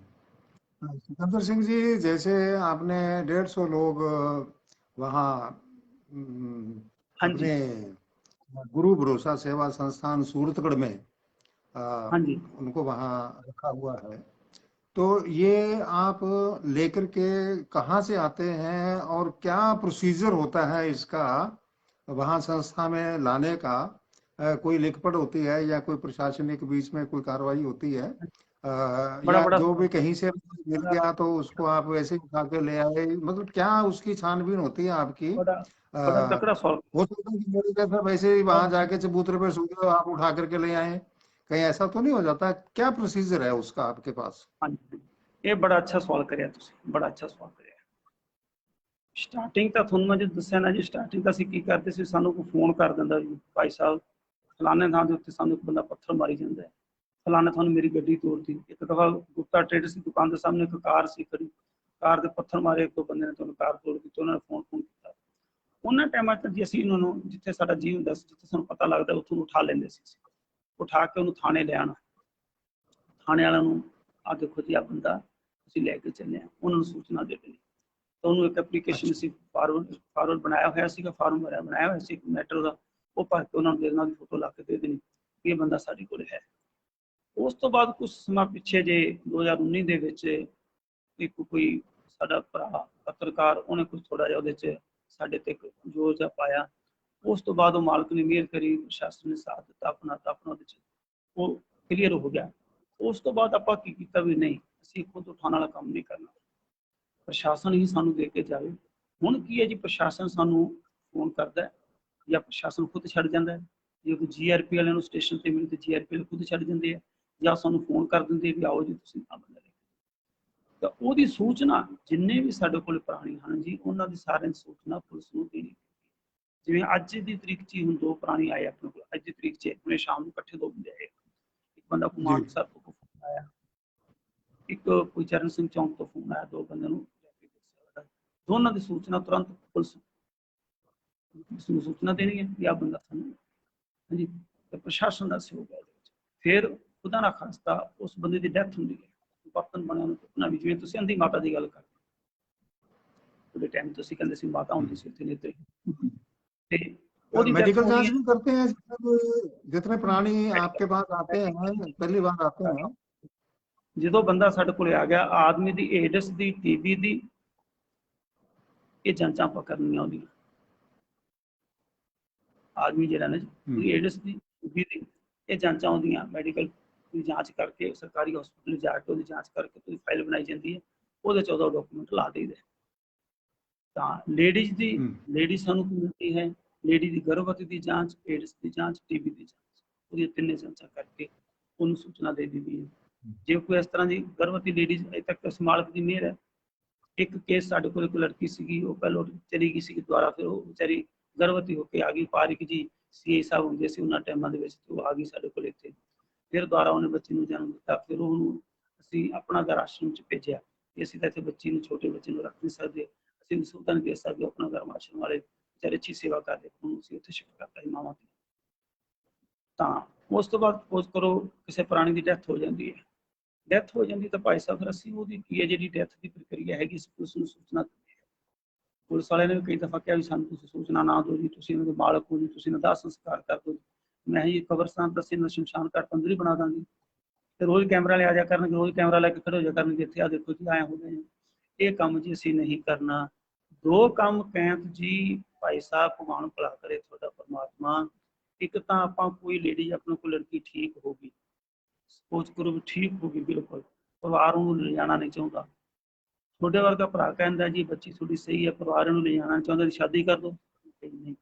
सिकंदर सिंह जी, जैसे आपने 150 लोग वहाँ ਹਾਂਜੀ अपने गुरु भरोसा सेवा संस्थान सूरतगढ़ में ਹਾਂਜੀ उनको वहाँ रखा हुआ है, तो ये आप लेकर के कहाँ से आते हैं और क्या प्रोसीजर होता है इसका वहाँ संस्था में लाने का? कोई लिखपढ़ होती है या कोई प्रशासनिक बीच में कोई कार्रवाई होती है, बड़ा या बड़ा जो भी कहीं से मिल बड़ा गया तो उसको आप वैसे ही उठा के ले आए, मतलब क्या उसकी छानबीन होती है आपकी? बड़ा आ, बड़ा तकड़ा सवाल। हो सकता है कि मेरे जैसा वैसे ही वहां जाके चबूतरे पे सो गए, आप उठा करके ले आए, कहीं ऐसा तो नहीं हो जाता? क्या प्रोसीजर है उसका आपके पास? ਹਾਂਜੀ, ਇਹ ਬੜਾ ਅੱਛਾ ਸਵਾਲ ਕਰਿਆ ਤੁਸੀਂ, ਬੜਾ ਅੱਛਾ ਸਵਾਲ ਕਰਿਆ। ਸਟਾਰਟਿੰਗ ਤਾਂ ਤੁਹਾਨੂੰ ਮੈਂ ਜੋ ਦੱਸਿਆ ਨਾ ਜੀ, ਸਟਾਰਟਿੰਗ ਤਾਂ ਅਸੀਂ ਕੀ ਕਰਦੇ ਸੀ, ਸਾਨੂੰ ਕੋਈ ਫੋਨ ਕਰ ਦਿੰਦਾ ਜੀ, ਭਾਈ ਸਾਹਿਬ ਫਲਾਣੇ ਥਾਂ ਦੇ ਉੱਤੇ ਸਾਨੂੰ ਇੱਕ ਬੰਦਾ ਪੱਥਰ ਮਾਰੀ ਜਾਂਦਾ ਹੈ, ਫਲਾਣੇ ਤੁਹਾਨੂੰ ਮੇਰੀ ਗੱਡੀ ਤੋੜਤੀ। ਇੱਕ ਦਫਾ ਗੁਪਤਾ ਟ੍ਰੇਡਰਸ ਦੀ ਦੁਕਾਨ ਦੇ ਸਾਹਮਣੇ ਇੱਕ ਕਾਰ ਸੀ ਖੜੀ, ਕਾਰ ਦੇ ਪੱਥਰ ਮਾਰੇ, ਇੱਕ ਦੋ ਬੰਦੇ ਨੇ ਤੁਹਾਨੂੰ ਕਾਰ ਤੋੜ ਦਿੱਤੀ, ਉਹਨਾਂ ਨੇ ਫੋਨ ਕੀਤਾ। ਉਹਨਾਂ ਟਾਈਮਾਂ 'ਚ ਜੀ ਅਸੀਂ ਉਹਨਾਂ ਨੂੰ, ਜਿੱਥੇ ਸਾਡਾ ਜੀਅ ਹੁੰਦਾ ਸੀ, ਜਿੱਥੇ ਸਾਨੂੰ ਪਤਾ ਲੱਗਦਾ, ਉੱਥੋਂ ਉਠਾ ਲੈਂਦੇ ਸੀ, ਉਠਾ ਕੇ ਉਹਨੂੰ ਥਾਣੇ ਲੈ ਆਉਣਾ, ਥਾਣੇ ਵਾਲਿਆਂ ਨੂੰ ਆ ਦੇਖੋ ਜੀ ਆ ਬੰਦਾ ਅਸੀਂ ਲੈ ਕੇ ਚੱਲੇ ਹਾਂ, ਉਹਨਾਂ ਨੂੰ ਸੂਚਨਾ ਦੇ ਦੇਣੀ। ਤਾਂ ਉਹਨੂੰ ਇੱਕ ਐਪਲੀਕੇਸ਼ਨ ਅਸੀਂ ਫਾਰਵਰਡ ਬਣਾਇਆ ਹੋਇਆ ਸੀਗਾ, ਫਾਰਮ ਬਣਾਇਆ ਹੋਇਆ ਸੀ ਮੈਟਰ ਦਾ, ਉਹ ਭਰ ਕੇ ਉਹਨਾਂ ਨੂੰ ਦੇ ਦੇਣਾ, ਦੀ ਫੋਟੋ ਲਾ ਕੇ ਦੇ ਦੇਣੀ ਕਿ ਇਹ ਬੰਦਾ ਸਾਡੇ ਕੋਲ ਹੈ। ਉਸ ਤੋਂ ਬਾਅਦ ਕੁਝ ਸਮਾਂ ਪਿੱਛੇ ਜੇ 2019 ਦੇ ਵਿੱਚ ਇੱਕ ਕੋਈ ਸਾਡਾ ਭਰਾ ਪੱਤਰਕਾਰ, ਉਹਨੇ ਕੁਝ ਥੋੜਾ ਜਿਹਾ ਉਹਦੇ 'ਚ ਸਾਡੇ ਤੇ ਜ਼ੋਰ ਜਿਹਾ ਪਾਇਆ। ਉਸ ਤੋਂ ਬਾਅਦ ਉਹ ਮਾਲਕ ਨੇ ਮਿਹਰ ਕਰੀ, ਪ੍ਰਸ਼ਾਸਨ ਨੇ ਸਾਥ ਦਿੱਤਾ ਆਪਣਾ, ਤਾਂ ਆਪਣਾ ਉਹਦੇ 'ਚ ਉਹ ਕਲੀਅਰ ਹੋ ਗਿਆ। ਉਸ ਤੋਂ ਬਾਅਦ ਆਪਾਂ ਕੀ ਕੀਤਾ ਵੀ ਨਹੀਂ, ਅਸੀਂ ਖੁਦ ਉਠਾਉਣ ਵਾਲਾ ਕੰਮ ਨਹੀਂ ਕਰਨਾ, ਪ੍ਰਸ਼ਾਸਨ ਹੀ ਸਾਨੂੰ ਦੇ ਕੇ ਜਾਵੇ। ਹੁਣ ਕੀ ਹੈ ਜੀ, ਪ੍ਰਸ਼ਾਸਨ ਸਾਨੂੰ ਫੋਨ ਕਰਦਾ ਹੈ ਜਾਂ ਪ੍ਰਸ਼ਾਸਨ ਖੁਦ ਛੱਡ ਜਾਂਦਾ ਹੈ, ਜੇ ਕੋਈ GRP ਵਾਲਿਆਂ ਨੂੰ ਸਟੇਸ਼ਨ ਤੇ ਮਿਲੇ ਤੇ GRP ਵਾਲੇ ਖੁਦ ਛੱਡ ਦਿੰਦੇ ਆ, ਜਾਂ ਸਾਨੂੰ ਫੋਨ ਕਰ ਦਿੰਦੇ ਵੀ ਆਓ ਜੀ ਤੁਸੀਂ ਆ ਬੰਦਾ ਲੈ ਕੇ। ਤਾਂ ਉਹਦੀ ਸੂਚਨਾ ਜਿੰਨੇ ਵੀ ਸਾਡੇ ਕੋਲ ਪ੍ਰਾਣੀ ਹਨ ਜੀ, ਉਹਨਾਂ ਦੀ ਸਾਰਿਆਂ ਦੀ ਸੂਚਨਾ ਪੁਲਿਸ ਨੂੰ ਦੇਣੀ। ਜਿਵੇਂ ਅੱਜ ਦੀ ਤਰੀਕ 'ਚ ਹੀ ਹੁਣ 2 ਪ੍ਰਾਣੀ ਆਏ ਆਪਣੇ ਕੋਲ, ਅੱਜ ਦੀ ਤਰੀਕ 'ਚ ਹੁਣੇ ਸ਼ਾਮ ਨੂੰ ਇਕੱਠੇ 2 ਬੰਦੇ ਆਏ। ਇੱਕ ਬੰਦਾ जी ਮਾਨਸਾ ਤੋਂ ਫੋਨ ਆਇਆ, ਇੱਕ ਕੋਈ ਚਰਨ ਸਿੰਘ ਚੌਂਕ ਤੋਂ ਫੋਨ ਆਇਆ, 2 ਬੰਦਿਆਂ ਨੂੰ ਲੈ ਕੇ ਦੱਸਿਆ। ਦੋਨਾਂ ਦੀ ਸੂਚਨਾ ਤੁਰੰਤ ਪੁਲਿਸ ਨੂੰ ਸੂਚਨਾ ਦੇਣੀ ਹੈ ਕਿ ਆਹ ਬੰਦਾ ਸਾਨੂੰ, ਹਾਂਜੀ, ਤੇ ਪ੍ਰਸ਼ਾਸਨ ਦਾ ਸਹਿਯੋਗ ਹੈ ਇਹਦੇ ਵਿੱਚ। ਫਿਰ ਖੁਦਾ ਨਾ ਖਾਸਤਾ ਉਸ ਬੰਦੇ ਦੀ ਡੈਥ ਹੁੰਦੀ ਹੈ, ਬਰਤਨ ਬਣਿਆ ਨੂੰ ਟੁੱਟਣਾ ਵੀ, ਜਿਵੇਂ ਤੁਸੀਂ ਅੰਧੀ ਮਾਤਾ ਦੀ ਗੱਲ ਕਰਦੇ ਉਹਦੇ ਟਾਈਮ ਤੁਸੀਂ ਕਹਿੰਦੇ ਸੀ ਮਾਤਾ ਹੁੰਦੀ ਸੀ ਉੱਥੇ ਨੇਤਰੇ, ਤੇ ਉਹਦੀ ਡੈਥ मेडिकल होनी जांच है। भी करते हैं जितने प्राणी आपके पास आते हैं, पहली बार आते हैं? ਜਦੋਂ ਬੰਦਾ ਸਾਡੇ ਕੋਲੇ ਆ ਗਿਆ, ਆਦਮੀ ਦੀ ਏਡਸ ਦੀ, TB ਦੀ, ਇਹ ਜਾਂਚਾਂ ਆਪਾਂ ਕਰਨੀਆਂ ਉਹਦੀਆਂ। ਆਦਮੀ ਜਿਹੜਾ ਨਾ ਜੀ, ਏਡਸ ਦੀ, TB ਦੀ, ਇਹ ਜਾਂਚਾਂ ਉਹਦੀਆਂ ਮੈਡੀਕਲ ਦੀ ਜਾਂਚ ਕਰਕੇ ਸਰਕਾਰੀ ਹਸਪੀਟਲ ਜਾ ਕੇ ਉਹਦੀ ਜਾਂਚ ਕਰਕੇ ਉਹਦੀ ਫਾਈਲ ਬਣਾਈ ਜਾਂਦੀ ਹੈ, ਉਹਦੇ 'ਚ ਉਹਦਾ ਡਾਕੂਮੈਂਟ ਲਾ ਦੇਈਦਾ। ਤਾਂ ਲੇਡੀਜ਼ ਦੀ, ਲੇਡੀ ਸਾਨੂੰ ਕੀ ਮਿਲਦੀ ਹੈ, ਲੇਡੀ ਦੀ ਗਰਭਵਤੀ ਦੀ ਜਾਂਚ, ਏਡਸ ਦੀ ਜਾਂਚ, TB ਦੀ ਜਾਂਚ, ਉਹਦੀਆਂ 3 ਜਾਂਚਾਂ ਕਰਕੇ ਉਹਨੂੰ ਸੂਚਨਾ ਦੇ ਦਿੱਤੀ ਹੈ। ਜੇ ਕੋਈ ਇਸ ਤਰ੍ਹਾਂ ਦੀ ਗਰਭਵਤੀ ਲੇਡੀਜ਼ ਅਜੇ ਤੱਕ ਮਾਲਕ ਦੀ ਮਿਹਰ ਹੈ, ਇੱਕ ਕੇਸ ਸਾਡੇ ਕੋਲ ਇੱਕ ਲੜਕੀ ਸੀਗੀ, ਉਹ ਪਹਿਲਾਂ ਚਲੀ ਗਈ ਸੀ ਦੁਬਾਰਾ, ਫਿਰ ਉਹ ਵਿਚਾਰੀ ਗਰਭਵਤੀ ਹੋ ਕੇ ਆ ਗਈ। ਪਾਰਿਕ ਜੀ CA ਸਾਹਿਬ ਹੁੰਦੇ ਸੀ ਉਹਨਾਂ ਟਾਈਮਾਂ ਦੇ ਵਿੱਚ, ਉਹ ਆ ਗਈ ਸਾਡੇ ਕੋਲ ਇੱਥੇ, ਫਿਰ ਦੁਬਾਰਾ ਉਹਨੇ ਬੱਚੀ ਨੂੰ ਜਨਮ ਦਿੱਤਾ। ਫਿਰ ਉਹਨੂੰ ਅਸੀਂ ਆਪਣਾ ਘਰ ਆਸ਼ਰਮ 'ਚ ਭੇਜਿਆ ਕਿ ਅਸੀਂ ਤਾਂ ਇੱਥੇ ਬੱਚੀ ਨੂੰ, ਛੋਟੇ ਬੱਚੇ ਨੂੰ ਰੱਖ ਨਹੀਂ ਸਕਦੇ, ਅਸੀਂ ਸਹੂਲਤਾਂ ਨਹੀਂ ਦੇ ਸਕਦੇ, ਆਪਣਾ ਘਰ ਆਸ਼ਰਮ ਵਾਲੇ ਵਿਚਾਰੇ ਅੱਛੀ ਸੇਵਾ ਕਰਦੇ, ਉਹਨੂੰ ਅਸੀਂ ਉੱਥੇ ਸ਼ਿਫਟ ਕਰਤਾ ਸੀ ਮਾਵਾਂ ਦੀ। ਤਾਂ ਉਸ ਤੋਂ ਬਾਅਦ ਸਪੋਜ਼ ਕਰੋ ਕਿਸੇ ਪ੍ਰਾਣੀ ਦੀ ਡੈਥ ਹੋ ਜਾਂਦੀ ਹੈ, ਡੈਥ ਹੋ ਜਾਂਦੀ ਤਾਂ ਭਾਈ ਸਾਹਿਬ ਫਿਰ ਅਸੀਂ ਉਹਦੀ ਕੀ ਹੈ ਜਿਹੜੀ ਡੈਥ ਦੀ ਪ੍ਰਕਿਰਿਆ ਹੈਗੀ, ਪੁਲਿਸ ਨੂੰ ਸੂਚਨਾ ਦਿੰਦੇ ਹਾਂ। ਪੁਲਿਸ ਵਾਲਿਆਂ ਨੇ ਵੀ ਕਈ ਦਫਾ ਕਿਹਾ ਵੀ ਸਾਨੂੰ ਤੁਸੀਂ ਸੂਚਨਾ ਨਾ ਦਿਓ ਜੀ, ਤੁਸੀਂ ਇਹਨਾਂ ਦੇ ਮਾਲਕ ਹੋ ਜੀ, ਤੁਸੀਂ ਇਹਨਾਂ ਦਾ ਸੰਸਕਾਰ ਕਰ ਦਿਓ। ਮੈਂ ਜੀ ਕਬਰਸਤਾਨ ਦੱਸੇ ਨਾ ਸ਼ਮਸ਼ਾਨ ਘਾਟ ਅੰਦਰ ਹੀ ਬਣਾ ਦਾਂਗੀ, ਤੇ ਰੋਜ਼ ਕੈਮਰਾ ਲਿਆ ਜਾ ਕਰਨਗੇ, ਰੋਜ਼ ਕੈਮਰਾ ਲੈ ਕੇ ਖੜੇ ਹੋ ਜਾ ਕਰਨਗੇ ਇੱਥੇ, ਆ ਦੇਖੋ ਜੀ ਆਏ ਹੋ ਗਏ। ਇਹ ਕੰਮ ਜੀ ਅਸੀਂ ਨਹੀਂ ਕਰਨਾ। 2 ਕੰਮ ਕੈਂਤ ਜੀ ਭਾਈ ਸਾਹਿਬ ਭਗਵਾਨ ਭਲਾ ਕਰੇ ਤੁਹਾਡਾ ਪਰਮਾਤਮਾ। ਇੱਕ ਤਾਂ ਆਪਾਂ ਕੋਈ ਲੇਡੀ ਆਪਣੇ ਕੋਲ ਲੜਕੀ ਠੀਕ ਹੋ ਗਈ, ਸਪੋਜ਼ ਕਰੋ ਵੀ ਠੀਕ ਹੋ ਗਈ ਬਿਲਕੁਲ, ਪਰਿਵਾਰ ਉਹਨੂੰ ਲਿਜਾਣਾ ਨਹੀਂ ਚਾਹੁੰਦਾ, ਤੁਹਾਡੇ ਵਰਗਾ ਭਰਾ ਕਹਿੰਦਾ ਜੀ ਬੱਚੀ ਥੋੜੀ ਸਹੀ ਹੈ, ਪਰਿਵਾਰ ਇਹਨੂੰ ਲਿਜਾਣਾ ਚਾਹੁੰਦਾ ਜੀ ਸ਼ਾਦੀ ਕਰ ਦੋ। ਨਹੀਂ,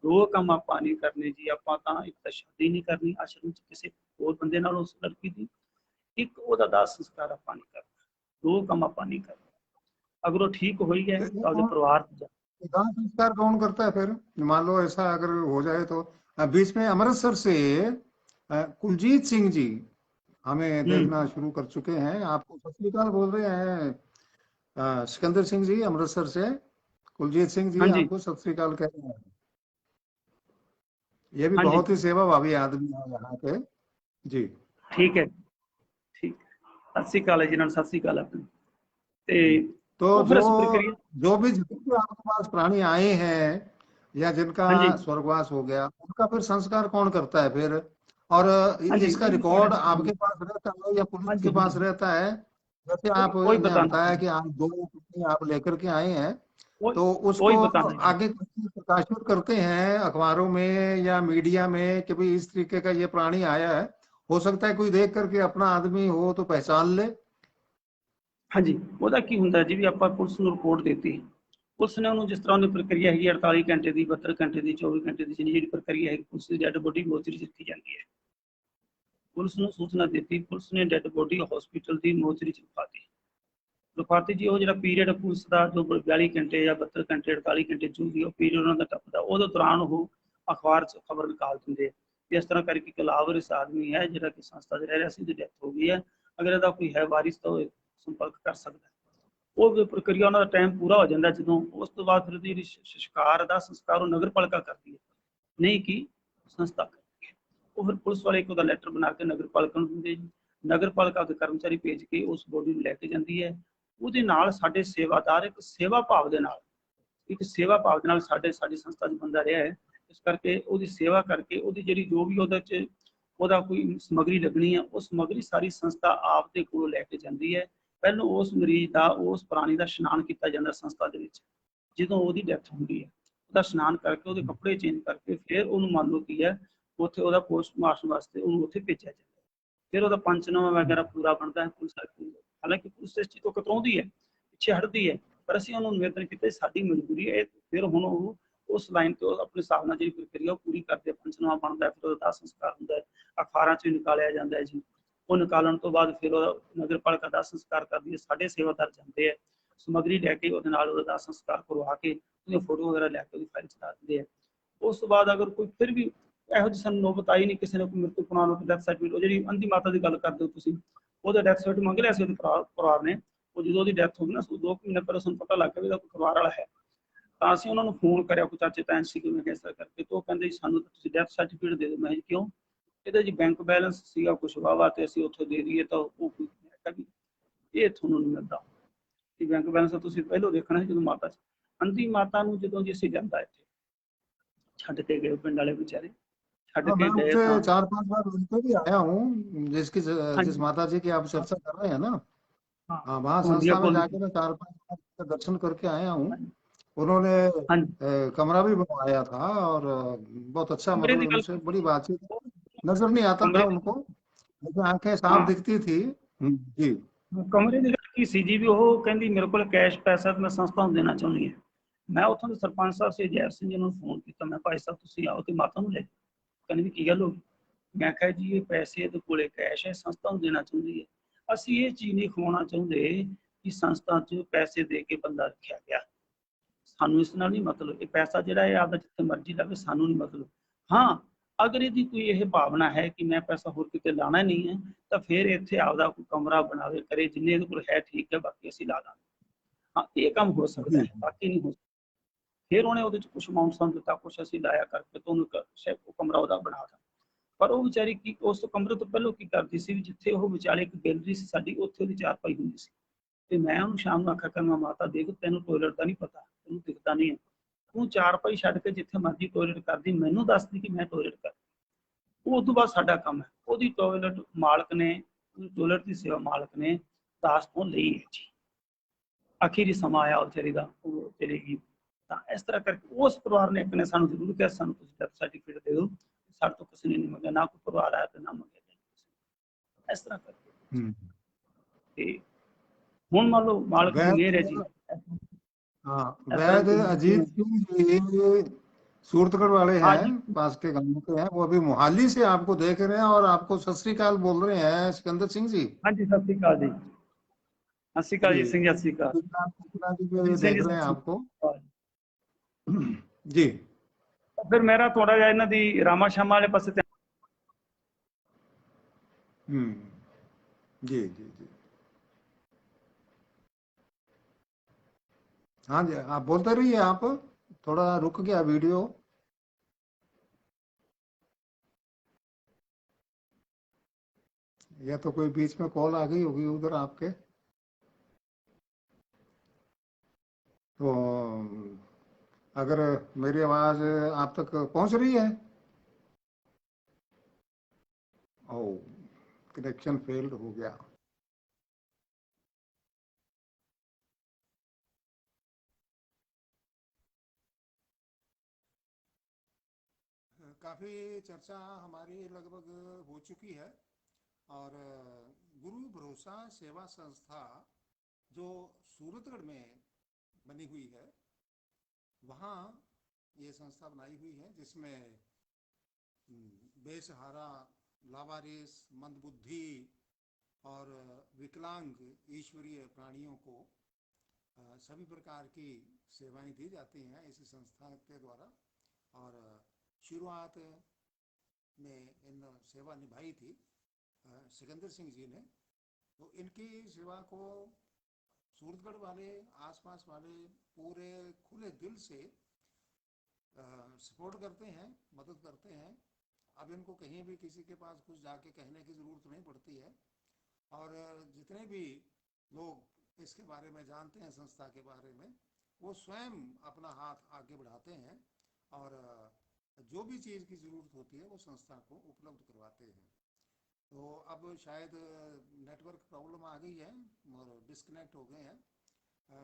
2 ਕੰਮ ਆਪਾਂ ਨਹੀਂ ਕਰਨੇ ਜੀ। ਆਪਾਂ ਤਾਂ ਇੱਕ ਤਾਂ ਸ਼ਾਦੀ ਨਹੀਂ ਕਰਨੀ ਆਸ਼ਰਮ 'ਚ ਕਿਸੇ ਹੋਰ ਬੰਦੇ ਨਾਲ ਉਸ ਲੜਕੀ ਦੀ, ਇੱਕ ਉਹਦਾ ਦਾਹ ਸੰਸਕਾਰ ਆਪਾਂ नहीं करना। 2 ਕੰਮ ਆਪਾਂ नहीं करना। अगर वो ठीक हो ही है तो अपने परिवार दाह संस्कार कौन करता है फिर? मान लो ऐसा अगर हो जाए तो। बीच में अमृतसर से कुलजीत सिंह जी हमें देखना शुरू कर चुके हैं। आपको सत श्री अकाल बोल रहे हैं सिकंदर सिंह जी अमृतसर से। कुलजीत सिंह जी आपको सत श्री अकाल कह रहे हैं। ये भी बहुत ही सेवा भावी आदमी है यहाँ के जी। ठीक है, ठीक। सत श्री अकाल जी, सत श्री अकाल। तो जो भी जितने आपके पास प्राणी आए हैं या जिनका स्वर्गवास हो गया, उनका फिर संस्कार कौन करता है फिर? और इसका रिकॉर्ड आपके पास रहता है या पुलिस के पास रहता है? जैसे आप बताया कि आप 2 आप लेकर के आए हैं, तो उसको आगे प्रकाशित करते हैं अखबारों में या मीडिया में कि भाई इस तरीके का ये प्राणी आया है। हो सकता है कोई देख करके अपना आदमी हो तो पहचान ले। हाँ जी, ਉਹਦਾ ਕੀ ਹੁੰਦਾ ਜੀ ਵੀ ਆਪਾਂ ਪੁਲਿਸ ਨੂੰ ਰਿਪੋਰਟ ਦਿੱਤੀ, ਪੁਲਿਸ ਨੇ ਉਹਨੂੰ ਜਿਸ ਤਰ੍ਹਾਂ ਦੀ ਪ੍ਰਕਿਰਿਆ ਹੈਗੀ 48 ਘੰਟੇ ਦੀ, 72 ਘੰਟੇ ਦੀ, 24 ਘੰਟੇ ਦੀ ਜਿਹੜੀ ਪ੍ਰਕਿਰਿਆ ਹੈ, ਪੁਲਿਸ ਦੀ ਡੈਡ ਬੋਡੀ ਮੋਰਚਰੀ 'ਚ ਦਿੱਤੀ ਜਾਂਦੀ ਹੈ। ਪੁਲਿਸ ਨੂੰ ਸੂਚਨਾ ਦਿੱਤੀ, ਪੁਲਿਸ ਨੇ ਡੈਡ ਬੋਡੀ ਹਸਪੀਟਲ ਦੀ ਮੋਰਚਰੀ 'ਚ ਰਖਵਾਤੀ ਜੀ। ਉਹ ਜਿਹੜਾ ਪੀਰੀਅਡ ਪੁਲਿਸ ਦਾ ਜੋ 42 ਘੰਟੇ ਜਾਂ 72 ਘੰਟੇ 48 ਘੰਟੇ ਜੋ ਵੀ ਉਹ ਪੀਰੀਅਡ ਉਹਨਾਂ ਦਾ ਟੱਪਦਾ, ਉਹਦੇ ਦੌਰਾਨ ਉਹ ਅਖਬਾਰ 'ਚ ਖਬਰ ਨਿਕਾਲ ਦਿੰਦੇ ਇਸ ਤਰ੍ਹਾਂ ਕਰਕੇ ਕਿ ਲਾਵਾਰਿਸ ਆਦਮੀ ਹੈ ਜਿਹੜਾ ਕਿ ਸੰਸਥਾ 'ਚ ਰਹਿ ਰਿਹਾ ਸੀ, ਉਹਦੀ ਡੈਥ ਹੋ ਗਈ ਹੈ, ਅਗਰ ਇਹਦਾ ਕੋਈ ਹੈ ਵਾਰਿਸ ਤਾਂ ਉਹ ਸੰਪਰਕ ਕਰ ਸਕਦਾ। ਉਹ ਪ੍ਰਕਿਰਿਆ ਉਹਨਾਂ ਦਾ ਟਾਈਮ ਪੂਰਾ ਹੋ ਜਾਂਦਾ ਜਦੋਂ। ਉਸ ਤੋਂ ਬਾਅਦ ਫਿਰ ਜਿਹੜੀ ਸੰਸਕਾਰ ਦਾ ਸੰਸਕਾਰ ਉਹ ਨਗਰ ਪਾਲਿਕਾ ਕਰਦੀ ਹੈ, ਨਹੀਂ ਕਿ ਸੰਸਥਾ ਕਰਦੀ ਹੈ। ਉਹ ਫਿਰ ਪੁਲਿਸ ਵਾਲੇ ਇੱਕ ਉਹਦਾ ਲੈਟਰ ਬਣਾ ਕੇ ਨਗਰ ਪਾਲਿਕਾ ਨੂੰ ਦਿੰਦੇ ਜੀ। ਨਗਰ ਪਾਲਿਕਾ ਦੇ ਕਰਮਚਾਰੀ ਭੇਜ ਕੇ ਉਸ ਬੋਡੀ ਨੂੰ ਲੈ ਕੇ ਜਾਂਦੀ ਹੈ। ਉਹਦੇ ਨਾਲ ਸਾਡੇ ਸੇਵਾਦਾਰ ਇੱਕ ਸੇਵਾ ਭਾਵ ਦੇ ਨਾਲ ਸਾਡੀ ਸੰਸਥਾ 'ਚ ਬੰਦਾ ਰਿਹਾ ਹੈ। ਇਸ ਕਰਕੇ ਉਹਦੀ ਸੇਵਾ ਕਰਕੇ ਉਹਦੀ ਜਿਹੜੀ ਜੋ ਵੀ ਉਹਦੇ 'ਚ ਉਹਦਾ ਕੋਈ ਸਮੱਗਰੀ ਲੱਗਣੀ ਹੈ, ਉਹ ਸਮੱਗਰੀ ਸਾਰੀ ਸੰਸਥਾ ਆਪ ਦੇ ਕੋਲੋਂ ਲੈ ਕੇ ਜਾਂਦੀ ਹੈ। ਪਹਿਲਾਂ ਉਸ ਮਰੀਜ਼ ਦਾ, ਉਸ ਪ੍ਰਾਣੀ ਦਾ ਇਸ਼ਨਾਨ ਕੀਤਾ ਜਾਂਦਾ ਸੰਸਥਾ ਦੇ ਵਿੱਚ। ਜਦੋਂ ਉਹਦੀ ਡੈਥ ਹੁੰਦੀ ਹੈ, ਉਹਦਾ ਇਸ਼ਨਾਨ ਕਰਕੇ ਉਹਦੇ ਕੱਪੜੇ ਚੇਂਜ ਕਰਕੇ ਫਿਰ ਉਹਨੂੰ ਮੰਨ ਲਓ ਕੀ ਹੈ ਉੱਥੇ ਉਹਦਾ ਪੋਸਟਮਾਰਟਮ ਵਾਸਤੇ ਉਹਨੂੰ ਉੱਥੇ ਭੇਜਿਆ ਜਾਂਦਾ। ਫਿਰ ਉਹਦਾ ਪੰਚਨਾਮਾ ਵਗੈਰਾ ਪੂਰਾ ਬਣਦਾ ਹੈ। ਪੁਲਿਸ ਹਾਲਾਂਕਿ ਪੁਲਿਸ ਇਸ ਚੀਜ਼ ਤੋਂ ਕਤਰਾਉਂਦੀ ਹੈ, ਪਿੱਛੇ ਹਟਦੀ ਹੈ, ਪਰ ਅਸੀਂ ਉਹਨੂੰ ਨਿਵੇਦਨ ਕੀਤਾ ਸਾਡੀ ਮਜਬੂਰੀ ਹੈ। ਫਿਰ ਹੁਣ उस लाइन तो अपने हिसाब ਨਾਲ ਜਿਹੜੀ ਪ੍ਰਕਿਰਿਆ ਪੂਰੀ ਕਰਦੇ ਪੰਚਨਾਮਾ ਬਣਦਾ ਫਿਰ ਉਹਦਾ ਦਾਹ ਸੰਸਕਾਰ ਹੁੰਦਾ ਹੈ ਅਖਾੜਾਂ ਚੋਂ ਨਿਕਾਲਿਆ ਜਾਂਦਾ ਹੈ ਜੀ ਉਹ ਨਿਕਾਲਣ ਤੋਂ ਬਾਅਦ ਫਿਰ ਨਗਰ ਪਾਲਿਕਾ ਦਾਹ ਸੰਸਕਾਰ ਕਰਦੀ ਹੈ ਸਾਡੇ ਸੇਵਾਦਾਰ ਜਾਂਦੇ ਆ ਸਮੱਗਰੀ ਲੈ ਕੇ ਉਹਦੇ ਨਾਲ ਉਹਦਾ ਦਾਹ ਸੰਸਕਾਰ ਕਰਵਾ ਕੇ ਉਹਦੀਆਂ ਫੋਟੋ ਵਗੈਰਾ ਲੈ ਕੇ ਉਹਦੀ ਫਾਈਲ ਚੜਾ ਦਿੰਦੇ ਆ ਉਸ ਤੋਂ ਬਾਅਦ ਅਗਰ ਕੋਈ ਫਿਰ ਵੀ ਇਹੋ ਜਿਹੀ ਸਾਨੂੰ ਨੌਬਤ ਆਈ ਨਹੀਂ ਕਿਸੇ ਨੇ ਕੋਈ ਮ੍ਰਿਤੂ ਪ੍ਰਮਾਣ ਡੈਥ ਸਰਟੀਫਿਕੇਟ ਉਹ ਜਿਹੜੀ ਅੰਧੀ ਮਾਤਾ ਦੀ ਗੱਲ ਕਰਦੇ ਹੋ ਤੁਸੀਂ ਉਹਦਾ ਡੈਥ ਸਰਟੀਫਿਕੇਟ ਮੰਗ ਲਿਆ ਸੀ ਉਹਦੇ ਪਰਿਵਾਰ ਨੇ ਉਹ ਜਦੋਂ ਉਹਦੀ ਡੈਥ ਹੋ ਗਈ ਨਾ 2 ਮਹੀਨੇ ਪਹਿਲਾਂ ਸਾਨੂੰ ਪਤਾ ਲੱਗ ਗਿਆ ਵੀ ਇਹਦਾ ਕੋਈ ਪਰਿਵਾਰ ਵਾਲਾ ਹੈ ਤਾਂ ਅਸੀਂ ਉਹਨਾਂ ਨੂੰ ਫੋਨ ਕਰਿਆ ਕੋਈ ਚਾਚੇ ਤਾਏ ਸੀ ਕਿਵੇਂ ਕਿਸ ਤਰ੍ਹਾਂ ਕਰਕੇ ਤੇ ਉਹ ਕਹਿੰਦੇ ਜੀ ਸਾਨੂੰ ਤੁਸੀਂ ਡੈਥ ਸਰਟੀਫਿਕੇਟ ਦੇ ਦਿਓ ਮੈਂ ਕਿਉਂ ਇਹਦਾ ਜੀ ਬੈਂਕ ਬੈਲੈਂਸ ਸੀਗਾ ਕੁਛ ਵਾਵਾ ਤੇ ਅਸੀਂ ਉੱਥੋਂ ਦੇ ਦਈਏ ਤਾਂ ਉਹ ਕੋਈ ਵੀ ਇਹ ਤੁਹਾਨੂੰ ਨਹੀਂ ਮਿਲਦਾ ਕਿ ਬੈਂਕ ਬੈਲੈਂਸ ਤੁਸੀਂ ਪਹਿਲਾਂ ਦੇਖਣਾ ਸੀ ਜਦੋਂ ਮਾਤਾ ਚ ਅੰਧੀ ਮਾਤਾ ਨੂੰ ਜਦੋਂ ਜੀ ਅਸੀਂ ਜਾਂਦਾ ਇੱਥੇ ਛੱਡ ਕੇ ਗਏ ਪਿੰਡ ਵਾਲੇ ਵਿਚਾਰੇ ਛੱਡ हाँ, मैं ਕੇ ਗਏ उससे ਤਾਂ 4-5 बार उनके भी आया हूँ जिस ਹਾਂਜੀ माता जी की आप चर्चा कर रहे हैं ना। हाँ हाँ, वहाँ गोंदिया संस्था में गोंदी जाके मैं 4-5 बार का दर्शन करके आया हूँ। हाँ उन्होंने जी कमरा भी बनवाया था और बहुत अच्छा, कमरे की मतलब गल उनसे बड़ी बातचीत, नजर नहीं आता था कमरे उनको लेकिन आंखें साफ हाँ दिखती थी। जी। ਕਮਰੇ ਦੀ ਗੱਲ ਕੀ ਸੀ ਜੀ ਵੀ ਉਹ ਕਹਿੰਦੀ ਮੇਰੇ ਕੋਲ ਕੈਸ਼ ਪੈਸਾ ਤੇ ਮੈਂ ਸੰਸਥਾ ਨੂੰ ਦੇਣਾ ਚਾਹੁੰਦੀ ਹਾਂ ਮੈਂ ਉੱਥੋਂ ਦੇ ਸਰਪੰਚ ਸਾਹਿਬ ਸੀ ਜੈਰ ਸਿੰਘ ਜੀ ਨੂੰ ਫੋਨ ਕੀਤਾ ਮੈਂ ਭਾਈ ਸਾਹਿਬ ਤੁਸੀਂ ਆਓ ਤੇ ਮਾਤਾ ਨੂੰ ਲੈ ਜਾਓ ਕਹਿੰਦੇ ਵੀ ਕੀ ਗੱਲ ਹੋ ਗਈ ਮੈਂ ਕਿਹਾ ਜੀ ਇਹ ਪੈਸੇ ਇਹਦੇ ਕੋਲੇ ਕੈਸ਼ ਹੈ ਸੰਸਥਾ ਨੂੰ ਦੇਣਾ ਚਾਹੁੰਦੀ ਹੈ ਅਸੀਂ ਇਹ ਚੀਜ਼ ਨਹੀਂ ਖਵਾਉਣਾ ਚਾਹੁੰਦੇ ਕਿ ਸੰਸਥਾ 'ਚ ਪੈਸੇ ਦੇ ਕੇ ਬੰਦਾ ਰੱਖਿਆ ਗਿਆ ਸਾਨੂੰ ਇਸ ਨਾਲ ਨਹੀਂ ਮਤਲਬ ਇਹ ਪੈਸਾ ਜਿਹੜਾ ਹੈ ਆਪਦਾ ਜਿੱਥੇ ਮਰਜ਼ੀ ਲਾਵੇ ਸਾਨੂੰ ਨਹੀਂ ਮਤਲਬ ਹਾਂ ਅਗਰ ਇਹਦੀ ਕੋਈ ਇਹ ਭਾਵਨਾ ਹੈ ਕਿ ਮੈਂ ਪੈਸਾ ਹੋਰ ਕਿਤੇ ਲਾਣਾ ਨਹੀਂ ਹੈ ਤਾਂ ਫਿਰ ਇੱਥੇ ਆਪਦਾ ਕੋਈ ਕਮਰਾ ਬਣਾਵੇ ਕਰੇ ਜਿੰਨੇ ਇਹਦੇ ਕੋਲ ਹੈ ਠੀਕ ਹੈ ਬਾਕੀ ਅਸੀਂ ਲਾ ਦਾਂਗੇ ਹਾਂ ਇਹ ਕੰਮ ਹੋ ਸਕਦਾ जी। ਹੈ ਬਾਕੀ ਨਹੀਂ ਹੋ ਸਕਦਾ ਫਿਰ ਉਹਨੇ ਉਹਦੇ ਚ ਕੁਝ ਅਮਾਉਂਟ ਸਾਨੂੰ ਦਿੱਤਾ ਕੁਝ ਅਸੀਂ ਲਾਇਆ ਕਰਕੇ ਤੋਂ ਉਹਨੂੰ ਉਹ ਕਮਰਾ ਉਹਦਾ ਬਣਾ ਦਿੱਤਾ ਪਰ ਉਹ ਵਿਚਾਰੀ ਕੀ ਉਸ ਕਮਰੇ ਤੋਂ ਪਹਿਲਾਂ ਕੀ ਕਰਦੀ ਸੀ ਵੀ ਜਿੱਥੇ ਉਹ ਵਿਚਾਲੇ ਇੱਕ ਗੈਲਰੀ ਸੀ ਸਾਡੀ ਉੱਥੇ ਉਹਦੀ ਚਾਰਪਾਈ ਹੁੰਦੀ ਸੀ ਤੇ ਮੈਂ ਉਹਨੂੰ ਸ਼ਾਮ ਨੂੰ ਆਖਿਆ ਕਰਨਾ ਮਾਤਾ ਦੇਖ ਤੈਨੂੰ ਟੋਇਲਟ ਦਾ ਨਹੀਂ ਪਤਾ ਤੈਨੂੰ ਦਿਖਦਾ ਨਹੀਂ ਹੈ ਤੂੰ ਚਾਰਪਾਈ ਛੱਡ ਕੇ ਜਿੱਥੇ ਮਰਜ਼ੀ ਟੋਇਲਟ ਕਰਦੀ ਮੈਨੂੰ ਦੱਸਦੀ ਕਿ ਮੈਂ ਟੋਇਲਟ ਕਰ ਉਹ ਤੋਂ ਬਾਅਦ ਸਾਡਾ ਕੰਮ ਹੈ ਉਹਦੀ ਟੋਇਲਟ ਮਾਲਕ ਨੇ ਟੋਇਲਟ ਦੀ ਸੇਵਾ ਮਾਲਕ ਨੇ ਦਾਸ ਤੋਂ ਲਈ ਹੈ ਜੀ ਆਖਿਰੀ ਸਮਾਂ ਆਇਆ ਉਹ ਵਿਚਾਰੀ ਦਾ ਉਹ ਚਲੀ ਗਈ ਤਾਂ ਇਸ ਤਰ੍ਹਾਂ ਕਰਕੇ ਉਸ ਪਰਿਵਾਰ ਨੇ ਇੱਕ ਨੇ ਸਾਨੂੰ ਜ਼ਰੂਰ ਕਿਹਾ ਸਾਨੂੰ ਤੁਸੀਂ ਡੈਥ ਸਰਟੀਫਿਕੇਟ ਦੇ ਦਿਓ ਸਾਡੇ ਤੋਂ ਕਿਸੇ ਨੇ ਨਹੀਂ ਮੰਗਿਆ ਨਾ ਕੋਈ ਪਰਿਵਾਰ ਆਇਆ ਤੇ ਨਾ ਮੰਗਿਆ ਇਸ ਤਰ੍ਹਾਂ ਕਰਕੇ हम्म। ਤੇ ਹੁਣ ਮੰਨ ਲਓ ਮਾਲਕ ਦੀ ਮਿਹਰ ਹੈ ਜੀ हाँ, ਇਸ ਤਰ੍ਹਾਂ वैद अजीत सिंह जी सूरतगढ़ वाले हाँ हैं, जी पास के गांव के हैं। वो अभी मोहाली से आपको देख रहे हैं और आपको सत श्री अकाल बोल रहे हैं सिकंदर सिंह जी। हाँ जी सत श्री अकाल जी सत श्री अकाल जी, जी सिंह जी सत श्री अकाल कृष्णा जी भी जी ਸਿੰਘ देख ਜੀ रहे ਸਤਿ हैं ਸ਼੍ਰੀ आपको। ਅਕਾਲ जी। ਫਿਰ ਮੇਰਾ ਥੋੜਾ ਜਿਹਾ ਇਹਨਾਂ ਦੀ ਰਾਮਾ ਸ਼ਾਮਾ ਵਾਲੇ ਪਾਸੇ हम्म। जी जी जी। हाँ जी, आप बोलते रहिए, आप थोड़ा रुक गया वीडियो। या तो कोई बीच में कॉल आ गई होगी उधर आपके, तो अगर मेरी आवाज आप तक पहुंच रही है। ओ, कनेक्शन फेल्ड हो गया। काफी चर्चा हमारी लगभग हो चुकी है और गुरु भरोसा सेवा संस्था जो सूरतगढ़ में बनी हुई है, वहाँ ये संस्था बनाई हुई है जिसमें बेसहारा, लावारिस, मंदबुद्धि और विकलांग ईश्वरीय प्राणियों को सभी प्रकार की सेवाएं दी जाती हैं इस संस्था के द्वारा। और शुरुआत में इन सेवा निभाई थी सिकंदर सिंह जी ने, तो इनकी सेवा को सूरतगढ़ वाले, आसपास वाले पूरे खुले दिल से सपोर्ट करते हैं, मदद करते हैं। अब इनको कहीं भी किसी के पास कुछ जाके कहने की ज़रूरत नहीं पड़ती है और जितने भी लोग इसके बारे में जानते हैं, संस्था के बारे में, वो स्वयं अपना हाथ आगे बढ़ाते हैं और जो भी चीज़ की ज़रूरत होती है वो संस्था को उपलब्ध करवाते हैं। तो अब शायद नेटवर्क प्रॉब्लम आ गई है और डिस्कनेक्ट हो गए हैं,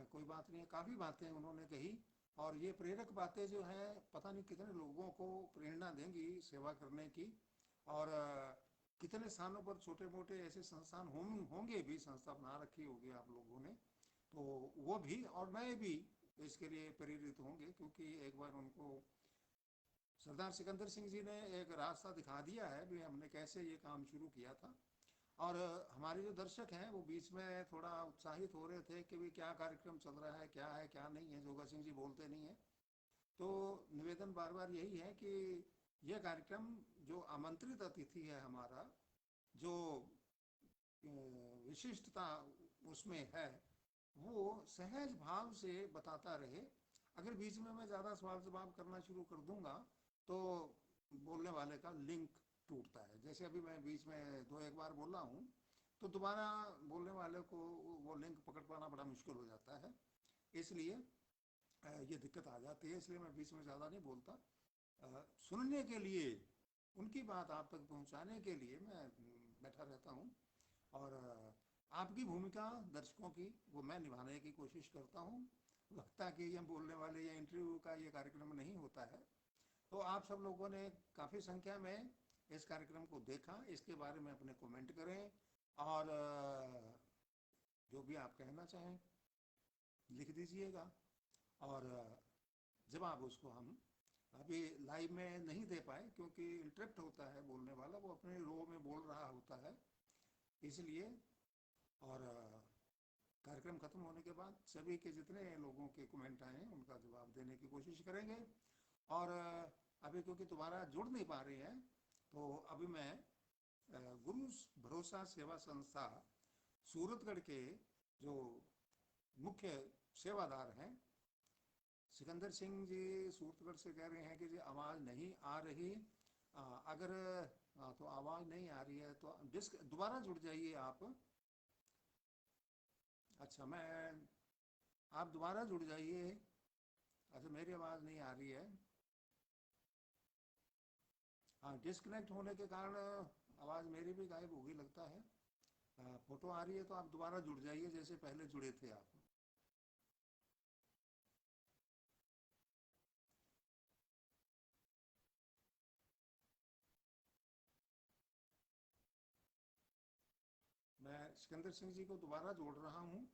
कोई बात नहीं है। काफ़ी बातें उन्होंने कही और ये प्रेरक बातें जो हैं पता नहीं कितने लोगों को प्रेरणा देंगी सेवा करने की। और कितने स्थानों पर छोटे मोटे ऐसे संस्थान होंगे भी, संस्था बना रखी होगी आप लोगों ने, तो वो भी और नए भी इसके लिए प्रेरित होंगे, क्योंकि एक बार उनको सरदार सिकंदर सिंह जी ने एक रास्ता दिखा दिया है भी हमने कैसे ये काम शुरू किया था। और हमारे जो दर्शक हैं वो बीच में थोड़ा उत्साहित हो रहे थे कि भी क्या कार्यक्रम चल रहा है क्या नहीं है, जोगा सिंह जी बोलते नहीं है। तो निवेदन बार बार यही है कि यह कार्यक्रम जो आमंत्रित अतिथि है हमारा, जो विशिष्टता उसमें है, वो सहज भाव से बताता रहे। अगर बीच में मैं ज़्यादा सवाल जवाब करना शुरू कर दूंगा तो बोलने वाले का लिंक टूटता है। जैसे अभी मैं बीच में दो एक बार बोला हूँ तो दोबारा बोलने वाले को वो लिंक पकड़ पाना बड़ा मुश्किल हो जाता है, इसलिए ये दिक्कत आ जाती है। इसलिए मैं बीच में ज़्यादा नहीं बोलता। सुनने के लिए, उनकी बात आप तक पहुंचाने के लिए मैं बैठा रहता हूं। और आपकी भूमिका दर्शकों की वो मैं निभाने की कोशिश करता हूं। लगता कि ये बोलने वाले या इंटरव्यू का ये कार्यक्रम नहीं होता है। तो आप सब लोगों ने काफ़ी संख्या में इस कार्यक्रम को देखा, इसके बारे में अपने कमेंट करें और जो भी आप कहना चाहें लिख दीजिएगा। और जवाब उसको हम अभी लाइव में नहीं दे पाए क्योंकि इंटरप्ट होता है, बोलने वाला वो अपने रो में बोल रहा होता है, इसलिए। और कार्यक्रम खत्म होने के बाद सभी के जितने लोगों के कमेंट आए हैं उनका जवाब देने की कोशिश करेंगे। और अभी क्योंकि तुम्हारा जुड़ नहीं पा रही है तो अभी मैं गुरु भरोसा सेवा संस्था सूरतगढ़ के जो मुख्य सेवादार हैं सिकंदर सिंह जी सूरतगढ़ से कह रहे हैं कि जी आवाज़ नहीं आ रही। अगर तो आवाज़ नहीं आ रही है तो डिस्क दोबारा जुड़ जाइए आप। अच्छा, मैं आप दोबारा जुड़ जाइए। अच्छा, मेरी आवाज़ नहीं आ रही है। हाँ, डिस्कनेक्ट होने के कारण आवाज़ मेरी भी गायब होगी लगता है। फोटो आ रही है तो आप दोबारा जुड़ जाइए जैसे पहले जुड़े थे आप। मैं सिकंदर सिंह जी को दोबारा जोड़ रहा हूँ।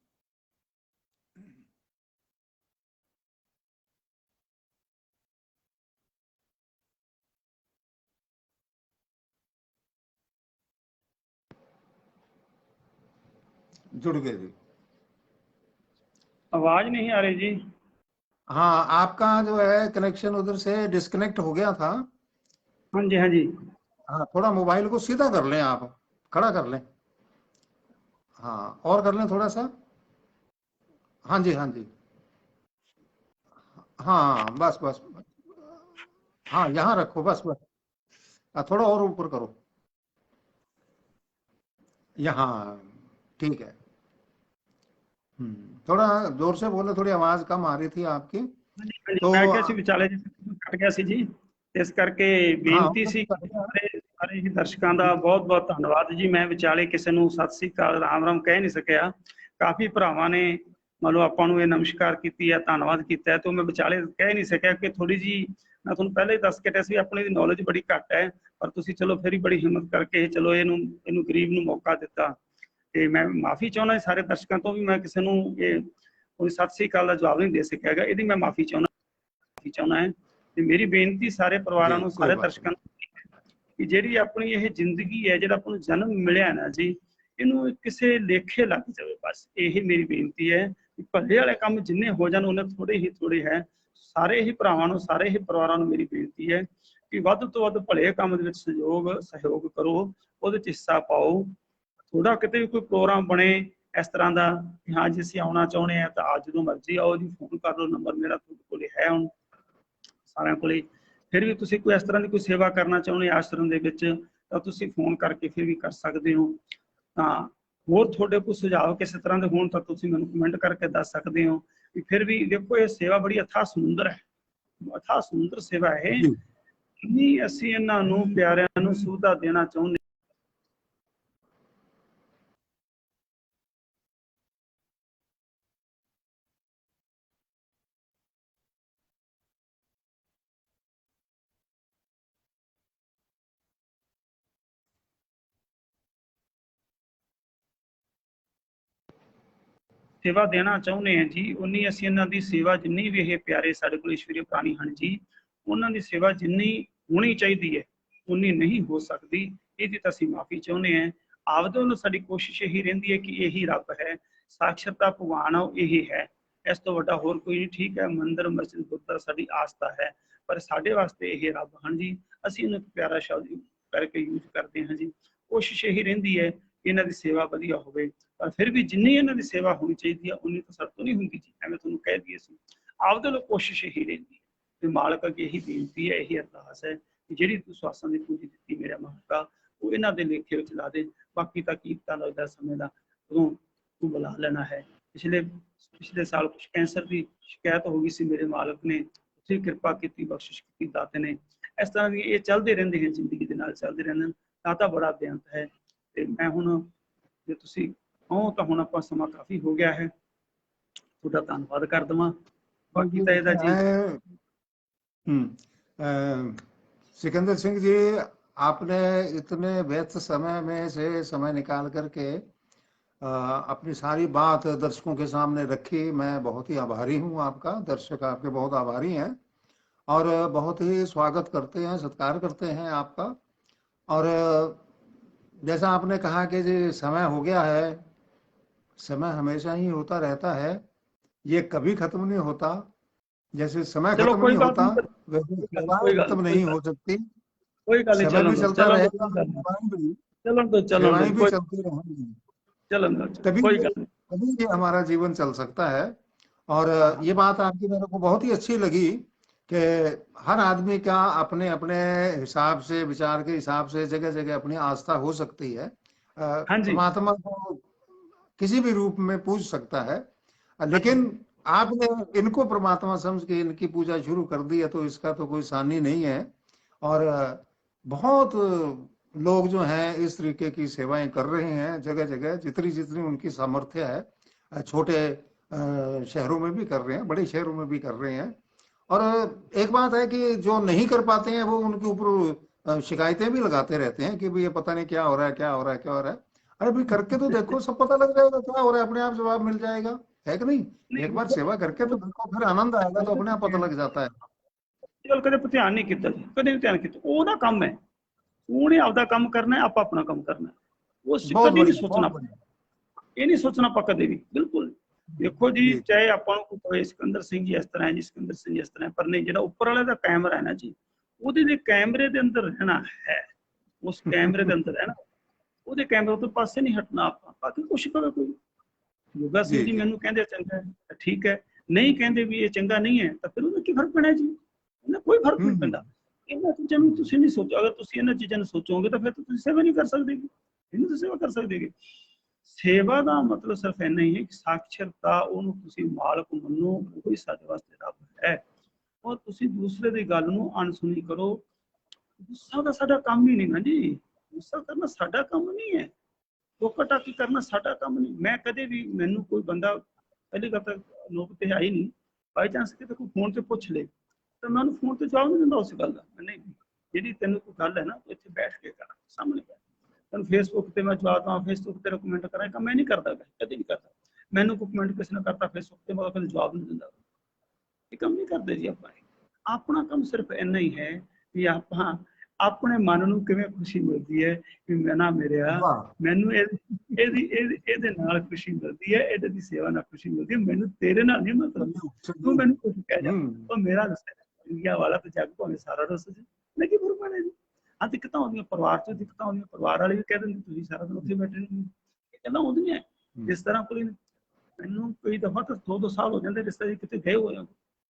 जुड़ गए जी। आवाज नहीं आ रही जी। हाँ, आपका जो है कनेक्शन उधर से डिस्कनेक्ट हो गया था। हाँ जी, हाँ जी। हाँ, थोड़ा मोबाइल को सीधा कर लें, आप खड़ा कर लें। हाँ, और कर लें थोड़ा सा। हाँ जी, हाँ जी। हाँ, बस बस। हाँ, यहाँ रखो, बस बस। थोड़ा और ऊपर करो। यहाँ ठीक है। थोड़ा जोर से बोले, थोड़ी आवाज कम आ रही थी आपकी। हाँ जी, हाँ जी। तो मैं क्या सी ਵਿਚਾਲੇ ਜੀ ਕੱਟ ਗਿਆ ਸੀ ਜੀ, ਇਸ ਕਰਕੇ हाँ, ਬੇਨਤੀ ਸੀ ਕਿ ਸਾਰੇ ਹੀ ਦਰਸ਼ਕਾਂ ਦਾ ਬਹੁਤ-ਬਹੁਤ ਧੰਨਵਾਦ ਜੀ। ਮੈਂ ਵਿਚਾਲੇ ਕਿਸੇ ਨੂੰ ਸਤਿ ਸ੍ਰੀ ਅਕਾਲ, ਰਾਮ-ਰਾਮ ਕਹਿ ਨਹੀਂ ਸਕਿਆ। ਕਾਫੀ ਭਰਾਵਾਂ ਨੇ ਮਤਲਬ ਆਪਾਂ ਨੂੰ ਇਹ ਨਮਸਕਾਰ ਕੀਤੀ ਹੈ, ਧੰਨਵਾਦ ਕੀਤਾ ਹੈ, ਤੇ ਮੈਂ ਵਿਚਾਲੇ ਕਹਿ ਨਹੀਂ ਸਕਿਆ ਕਿ ਥੋੜੀ ਜੀ ਮੈਂ ਤੁਹਾਨੂੰ ਪਹਿਲੇ ਹੀ ਦੱਸ ਕੇ ਹਟਿਆ ਸੀ ਆਪਣੀ ਦੀ ਨੌਲੇਜ ਬੜੀ ਘੱਟ ਹੈ, ਪਰ ਤੁਸੀਂ ਚਲੋ ਫਿਰ ਵੀ ਬੜੀ ਹਿੰਮਤ ਕਰਕੇ ਚਲੋ ਇਹਨੂੰ ਗਰੀਬ ਨੂੰ ਮੌਕਾ ਦਿੱਤਾ। ਤੇ ਮੈਂ ਮਾਫੀ ਚਾਹੁੰਦਾ ਸਾਰੇ ਦਰਸ਼ਕਾਂ ਤੋਂ ਵੀ, ਮੈਂ ਕਿਸੇ ਨੂੰ ਇਹ ਕੋਈ ਸਤਿ ਸ੍ਰੀ ਅਕਾਲ ਦਾ ਜਵਾਬ ਨਹੀਂ ਦੇ ਸਕਿਆ ਹੈਗਾ, ਇਹਦੀ ਮੈਂ ਮਾਫੀ ਚਾਹੁੰਦਾ ਹੈ। ਤੇ ਮੇਰੀ ਬੇਨਤੀ ਸਾਰੇ ਪਰਿਵਾਰਾਂ जी ਨੂੰ, कोई ਸਾਰੇ बात ਦਰਸ਼ਕਾਂ नहीं। ਨੂੰ ਕਿ ਜਿਹੜੀ ਆਪਣੀ ਇਹ ਜ਼ਿੰਦਗੀ ਹੈ, ਜਿਹੜਾ ਆਪਾਂ ਨੂੰ ਜਨਮ ਮਿਲਿਆ ਨਾ ਜੀ, ਇਹਨੂੰ ਕਿਸੇ ਲੇਖੇ ਲੱਗ ਜਾਵੇ, ਬਸ ਇਹ ਮੇਰੀ ਬੇਨਤੀ ਹੈ ਕਿ ਭੱਲੇ ਵਾਲੇ ਕੰਮ ਜਿੰਨੇ ਹੋ ਜਾਣ ਉਹਨੇ ਥੋੜੇ ਹੈ। ਸਾਰੇ ਹੀ ਭਰਾਵਾਂ ਨੂੰ, ਸਾਰੇ ਹੀ ਪਰਿਵਾਰਾਂ ਨੂੰ ਮੇਰੀ ਬੇਨਤੀ ਹੈ ਕਿ ਵੱਧ ਤੋਂ ਵੱਧ ਭਲੇ ਕੰਮ ਦੇ ਵਿੱਚ ਸਹਿਯੋਗ ਕਰੋ, ਉਹਦੇ ਚ ਹਿੱਸਾ ਪਾਓ। ਥੋੜਾ ਕਿਤੇ ਵੀ ਕੋਈ ਪ੍ਰੋਗਰਾਮ ਬਣੇ ਇਸ ਤਰ੍ਹਾਂ ਦਾ ਕਿ ਹਾਂ ਜੀ ਅਸੀਂ ਆਉਣਾ ਚਾਹੁੰਦੇ ਆ ਤਾਂ ਅੱਜ ਜਦੋਂ ਮਰਜ਼ੀ ਆਓ ਜੀ, ਫੋਨ ਕਰ ਲਓ, ਨੰਬਰ ਮੇਰਾ ਤੁਹਾਡੇ ਕੋਲੇ ਹੈ ਹੁਣ ਸਾਰਿਆਂ ਕੋਲੇ। ਫਿਰ ਵੀ ਤੁਸੀਂ ਕੋਈ ਇਸ ਤਰ੍ਹਾਂ ਦੀ ਕੋਈ ਸੇਵਾ ਕਰਨਾ ਚਾਹੁੰਦੇ ਆਸ਼ਰਮ ਦੇ ਵਿੱਚ ਤਾਂ ਤੁਸੀਂ ਫੋਨ ਕਰਕੇ ਫਿਰ ਵੀ ਕਰ ਸਕਦੇ ਹੋ। ਤਾਂ ਹੋਰ ਤੁਹਾਡੇ ਕੋਈ ਸੁਝਾਅ ਕਿਸੇ ਤਰ੍ਹਾਂ ਦੇ ਹੋਣ ਤਾਂ ਤੁਸੀਂ ਮੈਨੂੰ ਕਮੈਂਟ ਕਰਕੇ ਦੱਸ ਸਕਦੇ ਹੋ। ਵੀ ਫਿਰ ਵੀ ਦੇਖੋ ਇਹ ਸੇਵਾ ਬੜੀ ਅਥਾਹ ਸਮੁੰਦਰ ਹੈ, ਅਥਾਹ ਸਮੁੰਦਰ ਸੇਵਾ ਹੈ। जी ਕਿੰਨੀ ਅਸੀਂ ਇਹਨਾਂ ਨੂੰ ਪਿਆਰਿਆਂ ਨੂੰ ਸੁਵਿਧਾ ਦੇਣਾ ਚਾਹੁੰਦੇ ਸੇਵਾ ਦੇਣਾ ਚਾਹੁੰਦੇ ਹਾਂ ਜੀ, ਉਨੀ ਅਸੀਂ ਇਹਨਾਂ ਦੀ ਸੇਵਾ, ਜਿੰਨੀ ਵੀ ਇਹ ਪਿਆਰੇ ਸਾਡੇ ਕੋਲ ਈਸ਼ਵਰੀ ਪ੍ਰਾਣੀ ਹਨ ਜੀ, ਉਹਨਾਂ ਦੀ ਸੇਵਾ ਜਿੰਨੀ ਹੋਣੀ ਚਾਹੀਦੀ ਹੈ ਉਨੀ ਨਹੀਂ ਹੋ ਸਕਦੀ। ਇਹਦੀ ਤਾਂ ਅਸੀਂ ਮਾਫੀ ਚਾਹੁੰਦੇ ਹਾਂ। ਆਪਦੇ ਵੱਲੋਂ ਸਾਡੀ ਕੋਸ਼ਿਸ਼ ਇਹੀ ਰਹਿੰਦੀ ਹੈ ਕਿ ਇਹੀ ਰੱਬ ਹੈ, ਸਾਖਰਤਾ ਭਗਵਾਨ ਆ ਉਹ ਇਹੀ ਹੈ, ਇਸ ਤੋਂ ਵੱਡਾ ਹੋਰ ਕੋਈ ਨਹੀਂ। ਠੀਕ ਹੈ, ਮੰਦਿਰ ਮਸਜਿਦ ਗੁਰਦੁਆਰਾ ਸਾਡੀ ਆਸਥਾ ਹੈ, ਪਰ ਸਾਡੇ ਵਾਸਤੇ ਇਹ ਰੱਬ ਹਨ ਜੀ। ਅਸੀਂ ਇਹਨੂੰ ਇੱਕ ਪਿਆਰਾ ਸ਼ਬਦ ਕਰਕੇ ਯੂਜ਼ ਕਰਦੇ ਹਾਂ ਜੀ। ਕੋਸ਼ਿਸ਼ ਇਹੀ ਰਹਿੰਦੀ ਹੈ ਕਿ ਇਹਨਾਂ ਦੀ ਸੇਵਾ ਵਧੀਆ ਹੋਵੇ, ਪਰ ਫਿਰ ਵੀ ਜਿੰਨੀ ਇਹਨਾਂ ਦੀ ਸੇਵਾ ਹੋਣੀ ਚਾਹੀਦੀ ਹੈ ਉਨੀ ਤਾਂ ਸਾਡੇ ਤੋਂ ਨਹੀਂ ਹੁੰਦੀ ਜੀ। ਐਵੇਂ ਤੁਹਾਨੂੰ ਕਹਿ ਦਈਏ ਅਸੀਂ, ਆਪਦੇ ਵੱਲੋਂ ਕੋਸ਼ਿਸ਼ ਇਹੀ ਰਹਿੰਦੀ ਹੈ ਤੇ ਮਾਲਕ ਅੱਗੇ ਇਹੀ ਬੇਨਤੀ ਹੈ, ਇਹੀ ਅਰਦਾਸ ਹੈ ਕਿ ਜਿਹੜੀ ਤੂੰ ਸਵਾਸਾਂ ਦੀ ਪੂੰਜੀ ਦਿੱਤੀ ਮੇਰੇ ਮਾਲਕਾ, ਉਹ ਇਹਨਾਂ ਦੇ ਲੇਖੇ ਵਿੱਚ ਲਾ ਦੇ। ਬਾਕੀ ਤਾਂ ਕੀ ਪਤਾ ਲੱਗਦਾ ਸਮੇਂ ਦਾ, ਉਦੋਂ ਤੂੰ ਬੁਲਾ ਲੈਣਾ ਹੈ। ਪਿਛਲੇ ਸਾਲ ਕੁਝ ਕੈਂਸਰ ਦੀ ਸ਼ਿਕਾਇਤ ਹੋ ਗਈ ਸੀ, ਮੇਰੇ ਮਾਲਕ ਨੇ ਤੁਸੀਂ ਕਿਰਪਾ ਕੀਤੀ, ਬਖਸ਼ਿਸ਼ ਕੀਤੀ ਦਾਤੇ ਨੇ। ਇਸ ਤਰ੍ਹਾਂ ਦੀ ਇਹ ਚੱਲਦੇ ਰਹਿੰਦੇ ਹਨ, ਜ਼ਿੰਦਗੀ ਦੇ ਨਾਲ ਚੱਲਦੇ ਰਹਿੰਦੇ ਹਨ। ਦਾਤਾ ਬੜਾ ਬੇਅੰਤ ਹੈ। ਤੇ ਮੈਂ ਹੁਣ, ਜੇ ਤੁਸੀਂ ਕਹੋ ਤਾਂ ਹੁਣ ਆਪਾਂ, ਸਮਾਂ ਕਾਫੀ ਹੋ ਗਿਆ ਹੈ, ਤੁਹਾਡਾ ਧੰਨਵਾਦ ਕਰ ਦੇਵਾਂ। ਬਾਕੀ ਤਾਂ ਇਹਦਾ ਜੀ सिकंदर सिंह जी, आपने इतने व्यस्त समय में से समय निकाल करके अपनी सारी बात दर्शकों के सामने रखी। मैं बहुत ही आभारी हूँ आपका। दर्शक आपके बहुत आभारी हैं और बहुत ही स्वागत करते हैं, सत्कार करते हैं आपका। और जैसा आपने कहा कि जी समय हो गया है, समय हमेशा ही होता रहता है, ये कभी खत्म नहीं होता। जैसे समय चलो खत्म कोई नहीं बात होता, नहीं, वैसे कोई सेवाएं खत्म नहीं हो सकती। कोई गल नहीं, समय भी चलन चलता दो, रहेगा, सेवाएं भी कोई चलती रहेंगी, चलन दो, तभी कोई गल नहीं। तभी ये हमारा जीवन चल सकता है। और ये बात आपकी मेरे को बहुत ही अच्छी लगी कि हर आदमी का अपने अपने हिसाब से, विचार के हिसाब से जगह जगह अपनी आस्था हो सकती है। हाँ जी, परमात्मा को किसी भी रूप में पूज सकता है, लेकिन आपने इनको परमात्मा समझ के इनकी पूजा शुरू कर दी है, तो इसका तो कोई सानी नहीं है। और बहुत लोग जो हैं इस तरीके की सेवाएं कर रहे हैं जगह जगह, जितनी जितनी उनकी सामर्थ्य है। छोटे शहरों में भी कर रहे हैं, बड़े शहरों में भी कर रहे हैं। और एक बात है कि जो नहीं कर पाते हैं वो उनके ऊपर शिकायतें भी लगाते रहते हैं कि भाई ये पता नहीं क्या हो रहा है, क्या हो रहा है, क्या हो रहा है। अरे भाई करके तो देखो, सब पता लग जाएगा क्या हो रहा है, अपने आप जवाब मिल जाएगा, है कि नहीं? एक बार सेवा करके तो देखो, फिर आनंद आएगा, तो अपने आप पता लग जाता है। ਚਲ ਕਦੇ ਧਿਆਨ ਨਹੀਂ ਕੀਤਾ ਜੀ, ਕਦੇ ਵੀ ਧਿਆਨ ਕੀਤਾ, ਉਹਦਾ ਕੰਮ ਹੈ, ਉਹਨੇ ਆਪਦਾ ਕੰਮ ਕਰਨਾ, ਆਪਾਂ ਆਪਣਾ ਕੰਮ ਕਰਨਾ। ਉਹ ਬਹੁਤ ਕਦੇ ਨਹੀਂ बढ़िया, ਸੋਚਣਾ, बहुत बढ़िया। ਇਹ ਨਹੀਂ ਸੋਚਣਾ ਆਪਾਂ ਕਦੇ ਵੀ, ਬਿਲਕੁਲ। ਦੇਖੋ ਜੀ, जी ਚਾਹੇ ਆਪਾਂ ਨੂੰ ਕੋਈ ਸਿਕੰਦਰ ਸਿੰਘ ਜੀ ਇਸ ਤਰ੍ਹਾਂ ਹੈ ਜੀ, ਸਿਕੰਦਰ ਸਿੰਘ ਜੀ ਇਸ ਤਰ੍ਹਾਂ ਹੈ, ਪਰ ਨਹੀਂ, ਜਿਹੜਾ ਉੱਪਰ ਵਾਲੇ ਦਾ ਕੈਮਰਾ ਹੈ ਨਾ ਜੀ, ਉਹਦੇ ਦੇ ਕੈਮਰੇ ਦੇ ਅੰਦਰ ਰਹਿਣਾ ਹੈ, ਉਸ ਕੈਮਰੇ ਦੇ ਅੰਦਰ ਰਹਿਣਾ, ਉਹਦੇ ਕੈਮਰੇ ਤੋਂ ਪਾਸੇ ਨਹੀਂ ਹਟਣਾ ਆਪਾਂ। ਬਾਕੀ ਕੁਛ ਕਰੇ ਕੋਈ, ਯੋਗਾ ਸਿੰਘ जी ਜੀ जी ਮੈਨੂੰ ਕਹਿੰਦੇ ਚੰਗਾ ਹੈ ਤਾਂ ਠੀਕ ਹੈ, ਨਹੀਂ ਕਹਿੰਦੇ ਵੀ ਇਹ ਚੰਗਾ ਨਹੀਂ ਹੈ, ਤਾਂ ਫਿਰ ਉਹਦਾ ਕੀ ਫਰਕ ਪੈਣਾ ਜੀ? ਇਹਨਾਂ ਕੋਈ ਫਰਕ ਨਹੀਂ ਪੈਂਦਾ। ਇਹਨਾਂ ਚੀਜ਼ਾਂ ਨੂੰ ਤੁਸੀਂ ਨਹੀਂ ਸੋਚੋ। ਅਗਰ ਤੁਸੀਂ ਇਹਨਾਂ ਚੀਜ਼ਾਂ ਨੂੰ ਸੋਚੋਗੇ ਤਾਂ ਫਿਰ ਤੁਸੀਂ ਸੇਵਾ ਨਹੀਂ ਕਰ ਸਕਦੇ, ਇਹਨੂੰ ਤਾਂ ਸੇਵਾ ਕਰ ਸਕਦੇ। ਸੇਵਾ ਦਾ ਮਤਲਬ ਸਿਰਫ ਇੰਨਾ ਹੀ ਹੈ ਕਿ ਸਾਖਰਤਾ, ਉਹਨੂੰ ਤੁਸੀਂ ਮਾਲਕ ਮੰਨੋ, ਉਹੀ ਸਾਡੇ ਵਾਸਤੇ ਰੱਬ ਹੈ। ਔਰ ਤੁਸੀਂ ਦੂਸਰੇ ਦੀ ਗੱਲ ਨੂੰ ਅਣਸੁਣੀ ਕਰੋ। ਗੁੱਸਾ ਤਾਂ ਸਾਡਾ ਕੰਮ ਹੀ ਨਹੀਂ ਨਾ ਜੀ, ਗੁੱਸਾ ਕਰਨਾ ਸਾਡਾ ਕੰਮ ਨਹੀਂ ਹੈ, ਟੋਕਾ ਟਾਕੀ ਕਰਨਾ ਸਾਡਾ ਕੰਮ ਨਹੀਂ। ਮੈਂ ਕਦੇ ਵੀ, ਮੈਨੂੰ ਕੋਈ ਬੰਦਾ, ਪਹਿਲੀ ਗੱਲ ਤਾਂ ਨੌਬਤ ਤੇ ਆਈ ਨਹੀਂ, ਬਾਈ ਚਾਂਸ ਕਿਤੇ ਕੋਈ ਫੋਨ ਤੇ ਪੁੱਛ ਲੇ ਤਾਂ ਮੈਂ ਉਹਨੂੰ ਫੋਨ ਤੇ ਜਵਾਬ ਨਹੀਂ ਦਿੰਦਾ ਉਸ ਗੱਲ ਦਾ। ਨਹੀਂ, ਜਿਹੜੀ ਤੈਨੂੰ ਕੋਈ ਗੱਲ ਹੈ ਨਾ, ਇੱਥੇ ਬੈਠ ਕੇ ਕਰ, ਸਾਹਮਣੇ ਬੈਠ। ਤੈਨੂੰ ਫੇਸਬੁੱਕ ਤੇ ਮੈਂ ਜਵਾਬ ਦਵਾਂ, ਫੇਸਬੁੱਕ ਤੇ ਕਮੈਂਟ ਕਰਾਂ, ਕੰਮ ਮੈਂ ਨਹੀਂ ਕਰਦਾ, ਕਦੇ ਨਹੀਂ ਕਰਦਾ। ਮੈਨੂੰ ਕੋਈ ਕਮੈਂਟ ਕਿਸੇ ਨੇ ਕਰਤਾ ਫੇਸਬੁੱਕ ਤੇ, ਮੈਂ ਕਦੇ ਜਵਾਬ ਨਹੀਂ ਦਿੰਦਾ। ਇਹ ਕੰਮ ਨਹੀਂ ਕਰਦੇ ਜੀ ਆਪਾਂ। ਆਪਣਾ ਕੰਮ ਸਿਰਫ ਇੰਨਾ ਹੀ ਹੈ ਕਿ ਆਪਾਂ ਆਪਣੇ ਮਨ ਨੂੰ ਕਿਵੇਂ ਖੁਸ਼ੀ ਮਿਲਦੀ ਹੈ ਕਿ ਮੈਂ ਨਾ ਮੇਰਿਆ, वाह, ਮੈਨੂੰ ਇਹਦੇ ਨਾਲ ਖੁਸ਼ੀ ਮਿਲਦੀ ਹੈ, ਇਹਦੇ ਦੀ ਸੇਵਾ ਨਾਲ ਖੁਸ਼ੀ ਮਿਲਦੀ ਹੈ, ਮੈਨੂੰ ਤੇਰੇ ਨਾਲ ਨਹੀਂ ਮਤਲਬ। संयोग ਤੂੰ ਮੈਨੂੰ ਕੁਝ ਕਹਿ ਜਾ, हम्म ਉਹ ਮੇਰਾ ਇੰਡੀਆ ਵਾਲਾ ਤੇ ਜੱਗ ਭਾਵੇਂ ਸਾਰਾ ਰਸ ਜੀ, ਲੱਗੀ ਬੁਰਬਾਨੇ ਜੀ। ਆ ਦਿੱਕਤਾਂ ਆਉਂਦੀਆਂ ਪਰਿਵਾਰ 'ਚ, ਦਿੱਕਤਾਂ ਆਉਂਦੀਆਂ, ਪਰਿਵਾਰ ਵਾਲੇ ਵੀ ਕਹਿ ਦਿੰਦੇ ਤੁਸੀਂ ਸਾਰਾ ਦਿਨ ਉੱਥੇ ਬੈਠੇ ਰਹਿੰਦੇ, ਇਹ ਗੱਲਾਂ ਆਉਂਦੀਆਂ। ਜਿਸ ਤਰ੍ਹਾਂ ਕੋਈ, ਮੈਨੂੰ ਕਈ ਦਫਾ ਤਾਂ 2-2 ਸਾਲ ਹੋ ਜਾਂਦੇ ਰਿਸ਼ਤੇ ਕਿਤੇ ਗਏ ਹੋਏ,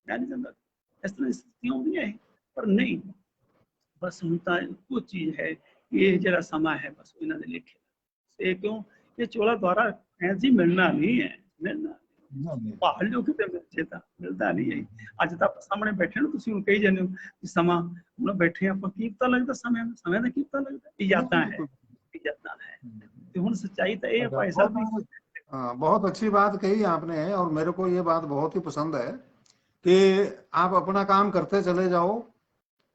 ਮੈਂ ਨਹੀਂ ਜਾਂਦਾ। ਇਸ ਤਰ੍ਹਾਂ ਦੀ ਸਥਿਤੀਆਂ ਆਉਂਦੀਆਂ ਇਹ, ਪਰ ਨਹੀਂ, ਬਸ ਹੁਣ ਤਾਂ ਇੱਕੋ ਚੀਜ਼ ਹੈ ਕਿ ਇਹ ਜਿਹੜਾ ਸਮਾਂ ਹੈ ਬਸ ਇਹਨਾਂ ਦੇ ਲੇਖੇ। ਇਹ ਕਿਉਂ, ਇਹ ਚੋਲਾ ਦੁਆਰਾ ਐਂ ਜੀ ਮਿਲਣਾ ਨਹੀਂ ਹੈ, ਮਿਲਣਾ ਭਾਲ ਜੋ ਕਿਤੇ ਮਿਲਜੇ ਤਾਂ ਮਿਲਦਾ ਨਹੀਂ ਹੈ। ਅੱਜ ਤਾਂ ਸਾਹਮਣੇ ਬੈਠੇ ਨੂੰ, ਤੁਸੀਂ ਹੁਣ ਕਹੀ ਜਾਂਦੇ ਹੋ ਕਿ ਸਮਾਂ, ਹੁਣ ਬੈਠੇ ਆਪਾਂ, ਕੀ ਪਤਾ ਲੱਗਦਾ ਸਮੇਂ ਦਾ ਕੀ ਪਤਾ ਲੱਗਦਾ? ਇਹ ਯਾਦਾਂ ਹੈ, ਇਹ ਯਾਦਾਂ ਹੈ। ਤੇ ਹੁਣ सच्चाई तो ये भाई साहब। हाँ, बहुत अच्छी बात कही आपने, और मेरे को ये बात बहुत ही पसंद है कि आप अपना काम करते चले जाओ।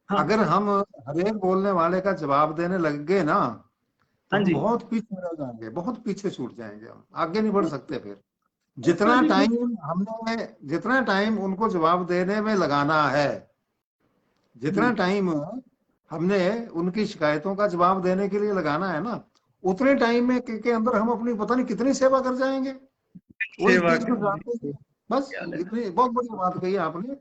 हाँ अगर हम हर एक बोलने वाले का जवाब देने लग गए ना, तो हाँ हम जी, बहुत पीछे रह जाएंगे, बहुत पीछे छूट जाएंगे, हम आगे नहीं बढ़ सकते फिर। जितना टाइम उनको जवाब देने में लगाना है, जितना टाइम हमने उनकी शिकायतों का जवाब देने के लिए लगाना है ना, उतने टाइम में के अंदर हम अपनी पता नहीं कितनी सेवा कर जाएंगे। वो इस सेवा चीज को जानते हैं। बस इतनी बहुत बड़ी बात कही आपने,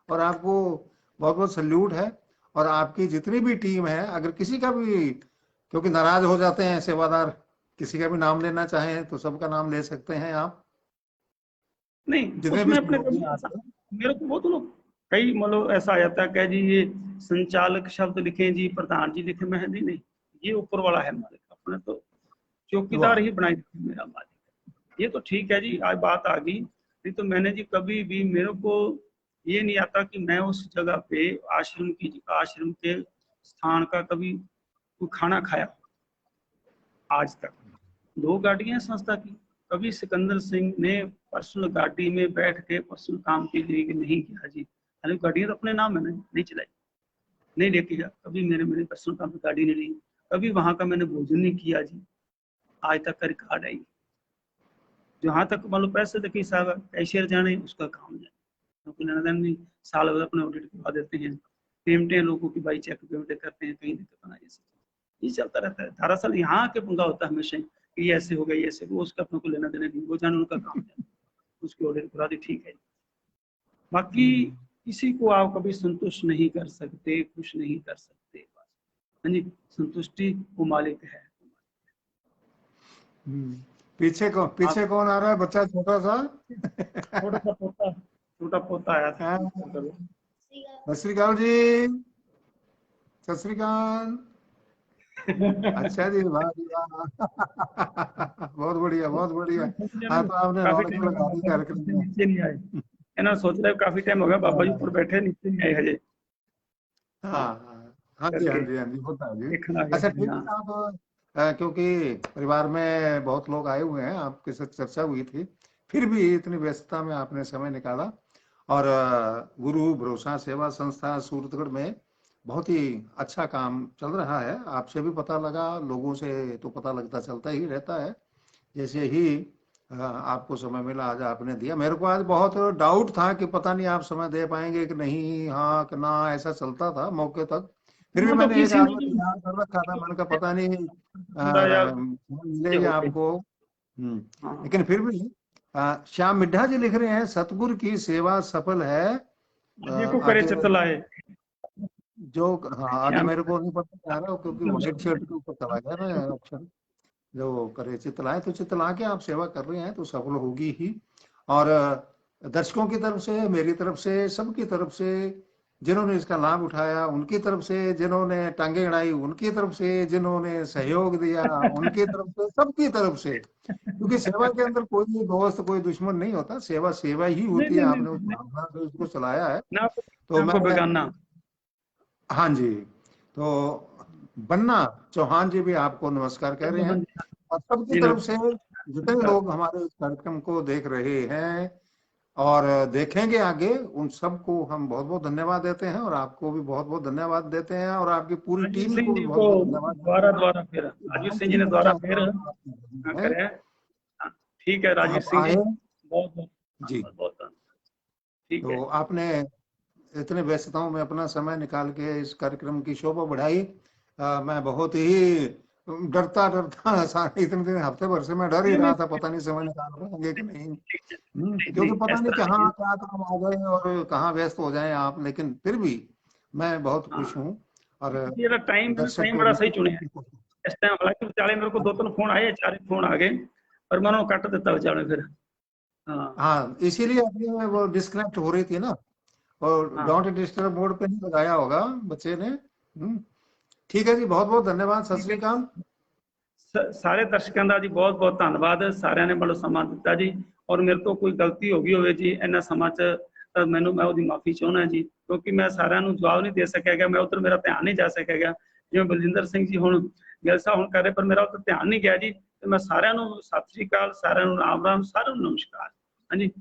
और आपको बहुत बहुत सल्यूट है। और आपकी जितनी भी टीम है, अगर किसी का भी, क्योंकि नाराज हो जाते हैं सेवादार, किसी का भी नाम लेना चाहें तो सबका नाम ले सकते हैं आप, नहीं, जितने भी उसमें अपने सहयोगी हैं आपके। मेरे को बहुत लोग कई मतलब ऐसा आ जाता है कि जी ये संचालक शब्द लिखे जी, प्रधान जी लिखे, मैं नहीं, ये ऊपर वाला है मालिक, अपने तो चौकीदार वाह, ही बनाई रखे मेरा मालिक। ये तो ठीक है जी, आज बात आ गई। नहीं तो मैंने जी कभी भी, मेरे को ये नहीं आता कि मैं उस जगह पे आश्रम के स्थान का कभी कोई खाना खाया आज तक। 2 गाड़ियां संस्था की, कभी सिकंदर सिंह ने पर्सनल गाड़ी में बैठ के पर्सनल काम के लिए नहीं किया जी। हालांकि गाड़ियां तो अपने नाम है, मैंने नहीं चलाई, नहीं लेके गया कभी, मेरे पर्सनल काम में गाड़ी नहीं ली, कभी वहां का मैंने भोजन नहीं किया जी। आज तक का रिकॉर्ड है। जहाँ तक मतलब पैसे तक हिसाब है, कैशियर जाने उसका काम है, क्योंकि लेना देना नहीं, साल भर अपने ऑडिट करवा देते हैं, पेमेंटें लोगों की बाई चेक पेमेंटें करते हैं, कहीं दिक्कत ना, ये चलता रहता है। दरअसल यहाँ के पंगा होता है हमेशा कि ये ऐसे हो गया, ये ऐसे, वो उसका अपने को लेना देना नहीं, वो जाने उनका काम है, उसकी ऑडिट करा दी, ठीक है। बाकी किसी को आप कभी संतुष्ट नहीं कर सकते, खुश नहीं कर सकते, बस हाँ जी, संतुष्टि वो मालिक है। पीछे कौन आ रहा है, बच्चा छोटा सा? छोटा पोता आया था। सत श्री अकाल जी, सत श्री अकाल। अच्छा जी, वाह जी वाह। बहुत बढ़िया, बहुत बढ़िया। हाँ, तो आपने काफी रौनक टाइम लगा दी कार्यक्रम में। नीचे नहीं आए, है ना, सोच रहे काफी टाइम हो गया बाबा जी ऊपर बैठे, नीचे नहीं आए हजे। हाँ हाँ, हाँ हाँ जी, हाँ करके जी, हाँ जी, होता है जी। देखना अच्छा गया। ठीक हाँ, है, आप क्योंकि परिवार में बहुत लोग आए हुए हैं, आपके साथ चर्चा हुई थी, फिर भी इतनी व्यस्तता में आपने समय निकाला। और गुरु भरोसा सेवा संस्था सूरतगढ़ में बहुत ही अच्छा काम चल रहा है। आपसे भी पता लगा, लोगों से तो पता लगता चलता ही रहता है। जैसे ही आपको समय मिला, आज आपने दिया। मेरे को आज बहुत डाउट था कि पता नहीं आप समय दे पाएंगे कि नहीं, हाँ कि ना, ऐसा चलता था मौके तक। फिर भी हाँ, तो मैंने एक किसी आध ने में तैयार कर रखा था, मैंने कहा पता नहीं थोड़ा यार मिले हो या गए। आपको। हाँ, लेकिन फिर भी श्याम मिड्ढा जी लिख रहे हैं, सतगुरु की सेवा सफल है। ये को करे आगे चितलाए। जो, हाँ आगे श्याम, मेरे को नहीं पता क्या रहा, क्योंकि व्हाइट शर्ट के ऊपर चला गया ना अक्षर। जो करे चितलाए, तो चितला के आप सेवा कर रहे हैं तो सफल होगी ही। और दर्शकों की तरफ से, मेरी तरफ से, सबकी तरफ से, जिन्होंने इसका लाभ उठाया उनकी तरफ से, जिन्होंने टांगे अड़ाई उनकी तरफ से, जिन्होंने सहयोग दिया उनकी तरफ से, सबकी तरफ से। क्योंकि सेवा के अंदर कोई दोस्त कोई दुश्मन नहीं होता, सेवा सेवा ही नहीं होती है। नहीं नहीं आपने उस नहीं, भावना से उसको चलाया है। ना तो को मैं, बेगाना। हाँ जी, तो बन्ना चौहान जी भी आपको नमस्कार कह रहे हाँ हैं। जी, और सबकी जी तरफ से जितने नमस्कार। लोग हमारे इस कार्यक्रम को देख रहे हैं और देखेंगे आगे, उन सबको हम बहुत बहुत धन्यवाद देते हैं, और आपको भी बहुत बहुत धन्यवाद देते हैं, और आपकी पूरी राजीव टीम सिंह को भी जी बहुत को बहुत धन्यवाद देते द्वारा हैं। द्वारा फिर राजीव बहुत सिंह जी ही ने द्वारा अच्छा फिर काम आपने किया है। करे। हाँ, ठीक है राजीव आप सिंह जी, आए बहुत बहुत जी, धन्यवाद, बहुत धन्यवाद। ठीक है। तो आपने इतने व्यस्तताओं में अपना समय निकाल के इस कार्यक्रम की शोभा बढ़ाई। मैं बहुत ही डरता डरता सारे इतने दिन, हफ्ते भर से मैं डर ही नहीं नहीं रहा था, पता नहीं समय निकाल पाएंगे कि नहीं। नहीं क्योंकि नहीं, पता इस नहीं तरह नहीं कहाँ है। क्या काम आ गए और कहाँ व्यस्त हो जाएं आप, लेकिन फिर भी मैं बहुत खुश हाँ, हूँ। और ये टाइम, मैंने दर्शक टाइम को बड़ा भी। सही चुने है इस टाइम। हालांकि बेचारे मेरे को 2-3 फोन आए, 4 फोन आ गए, पर मैं उन्होंने कट देता बेचारे फिर। हाँ हाँ, इसीलिए अपनी वो डिस्कनेक्ट हो रही थी ना, और हाँ, डोंट डिस्टर्ब मोड पे नहीं लगाया होगा बच्चे ने। ठीक है जी, बहुत बहुत धन्यवाद, सत ठीक श्री है। अकाल। ਸਾਰੇ ਦਰਸ਼ਕਾਂ ਦਾ ਜੀ ਬਹੁਤ ਬਹੁਤ ਧੰਨਵਾਦ, ਸਾਰਿਆਂ ਨੇ ਮੈਨੂੰ ਸਮਾਂ ਦਿੱਤਾ ਜੀ। ਔਰ ਮੇਰੇ ਤੋਂ ਕੋਈ ਗਲਤੀ ਹੋ ਗਈ ਹੋਵੇ ਜੀ ਇਹਨਾਂ ਸਮਾਂ 'ਚ, ਤਾਂ ਮੈਨੂੰ, ਮੈਂ ਉਹਦੀ ਮਾਫੀ ਚਾਹੁੰਦਾ ਜੀ, ਕਿਉਂਕਿ ਮੈਂ ਸਾਰਿਆਂ ਨੂੰ ਜਵਾਬ ਨਹੀਂ ਦੇ ਸਕਿਆ, ਮੈਂ ਉਧਰ ਮੇਰਾ ਧਿਆਨ ਨਹੀਂ ਜਾ ਸਕਿਆ। ਜਿਵੇਂ ਬਲਜਿੰਦਰ ਸਿੰਘ ਜੀ ਹੁਣ ਜਲਸਾ ਹੁਣ ਕਰ ਰਹੇ, ਪਰ ਮੇਰਾ ਉਧਰ ਧਿਆਨ ਨਹੀਂ ਗਿਆ ਜੀ। ਤੇ ਮੈਂ ਸਾਰਿਆਂ ਨੂੰ ਸਤਿ ਸ੍ਰੀ ਅਕਾਲ, ਸਾਰਿਆਂ ਨੂੰ ਰਾਮ ਰਾਮ, ਸਾਰਿਆਂ ਨੂੰ ਨਮਸਕਾਰ। ਹਾਂਜੀ,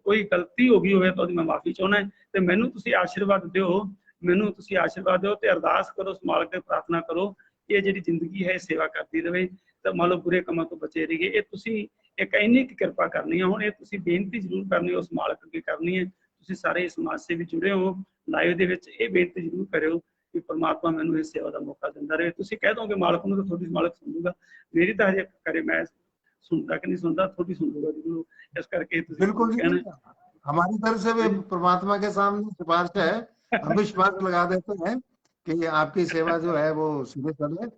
ਕੋਈ ਗਲਤੀ ਹੋ ਗਈ ਹੋਵੇ ਤਾਂ ਉਹਦੀ ਮੈਂ ਮਾਫੀ ਚਾਹੁੰਦਾ। ਤੇ ਮੈਨੂੰ ਤੁਸੀਂ ਆਸ਼ੀਰਵਾਦ ਦਿਓ, ਮੈਨੂੰ ਤੁਸੀਂ ਆਸ਼ੀਰਵਾਦ ਦਿਓ ਤੇ ਅਰਦਾਸ ਕਰੋ, ਉਸ ਮਾਲਕ ਤੇ ਪ੍ਰਾਰਥਨਾ ਕਰੋ ਕਿ ਇਹ ਜਿਹੜੀ ਜ਼ਿੰਦਗੀ ਹੈ ਸੇਵਾ ਕਰਦੀ ਰਹੇ, ਤਾਂ ਮੰਨ ਲਓ ਬੁਰੇ ਕੰਮਾਂ ਤੋਂ ਬਚੇ ਰਹੀਏ। ਇਹ ਤੁਸੀਂ ਇੱਕ ਇੰਨੀ ਕੁ ਕਿਰਪਾ ਕਰਨੀ ਹੈ। ਹੁਣ ਇਹ ਤੁਸੀਂ ਬੇਨਤੀ ਜ਼ਰੂਰ ਕਰਨੀ ਉਸ ਮਾਲਕ ਅੱਗੇ ਕਰਨੀ ਹੈ। ਤੁਸੀਂ ਸਾਰੇ ਸਮਾਜ ਸੇਵੀ ਜੁੜੇ ਹੋ ਲਾਈਵ ਦੇ ਵਿੱਚ, ਇਹ ਬੇਨਤੀ ਜ਼ਰੂਰ ਕਰਿਓ ਕਿ ਪ੍ਰਮਾਤਮਾ ਮੈਨੂੰ ਇਸ ਸੇਵਾ ਦਾ ਮੌਕਾ ਦਿੰਦਾ ਰਹੇ। ਤੁਸੀਂ ਕਹਿ ਦੋਗੇ ਮਾਲਕ ਨੂੰ ਤਾਂ ਤੁਹਾਡੀ ਮਾਲਕ ਸੁਣੂਗਾ, ਮੇਰੀ ਤਾਂ ਹਜੇ ਕਰੇ मैं सुनता कि नहीं सुनता, थोड़ी सुनूंगा जरूर। इस करके बिल्कुल जी, कहना हमारी तरफ से भी परमात्मा के सामने सिफारिश है, हम भी सिफारिश लगा देते हैं कि आपकी सेवा जो है वो सीधे चले।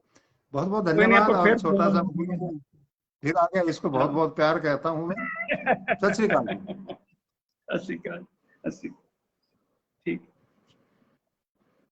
बहुत बहुत कोई नहीं, धन्यवाद। आपको और फिर छोटा सा फिर आ गया, इसको बहुत बहुत प्यार कहता हूँ मैं। सत श्री अकाल। सत श्री अकाल। ठीक।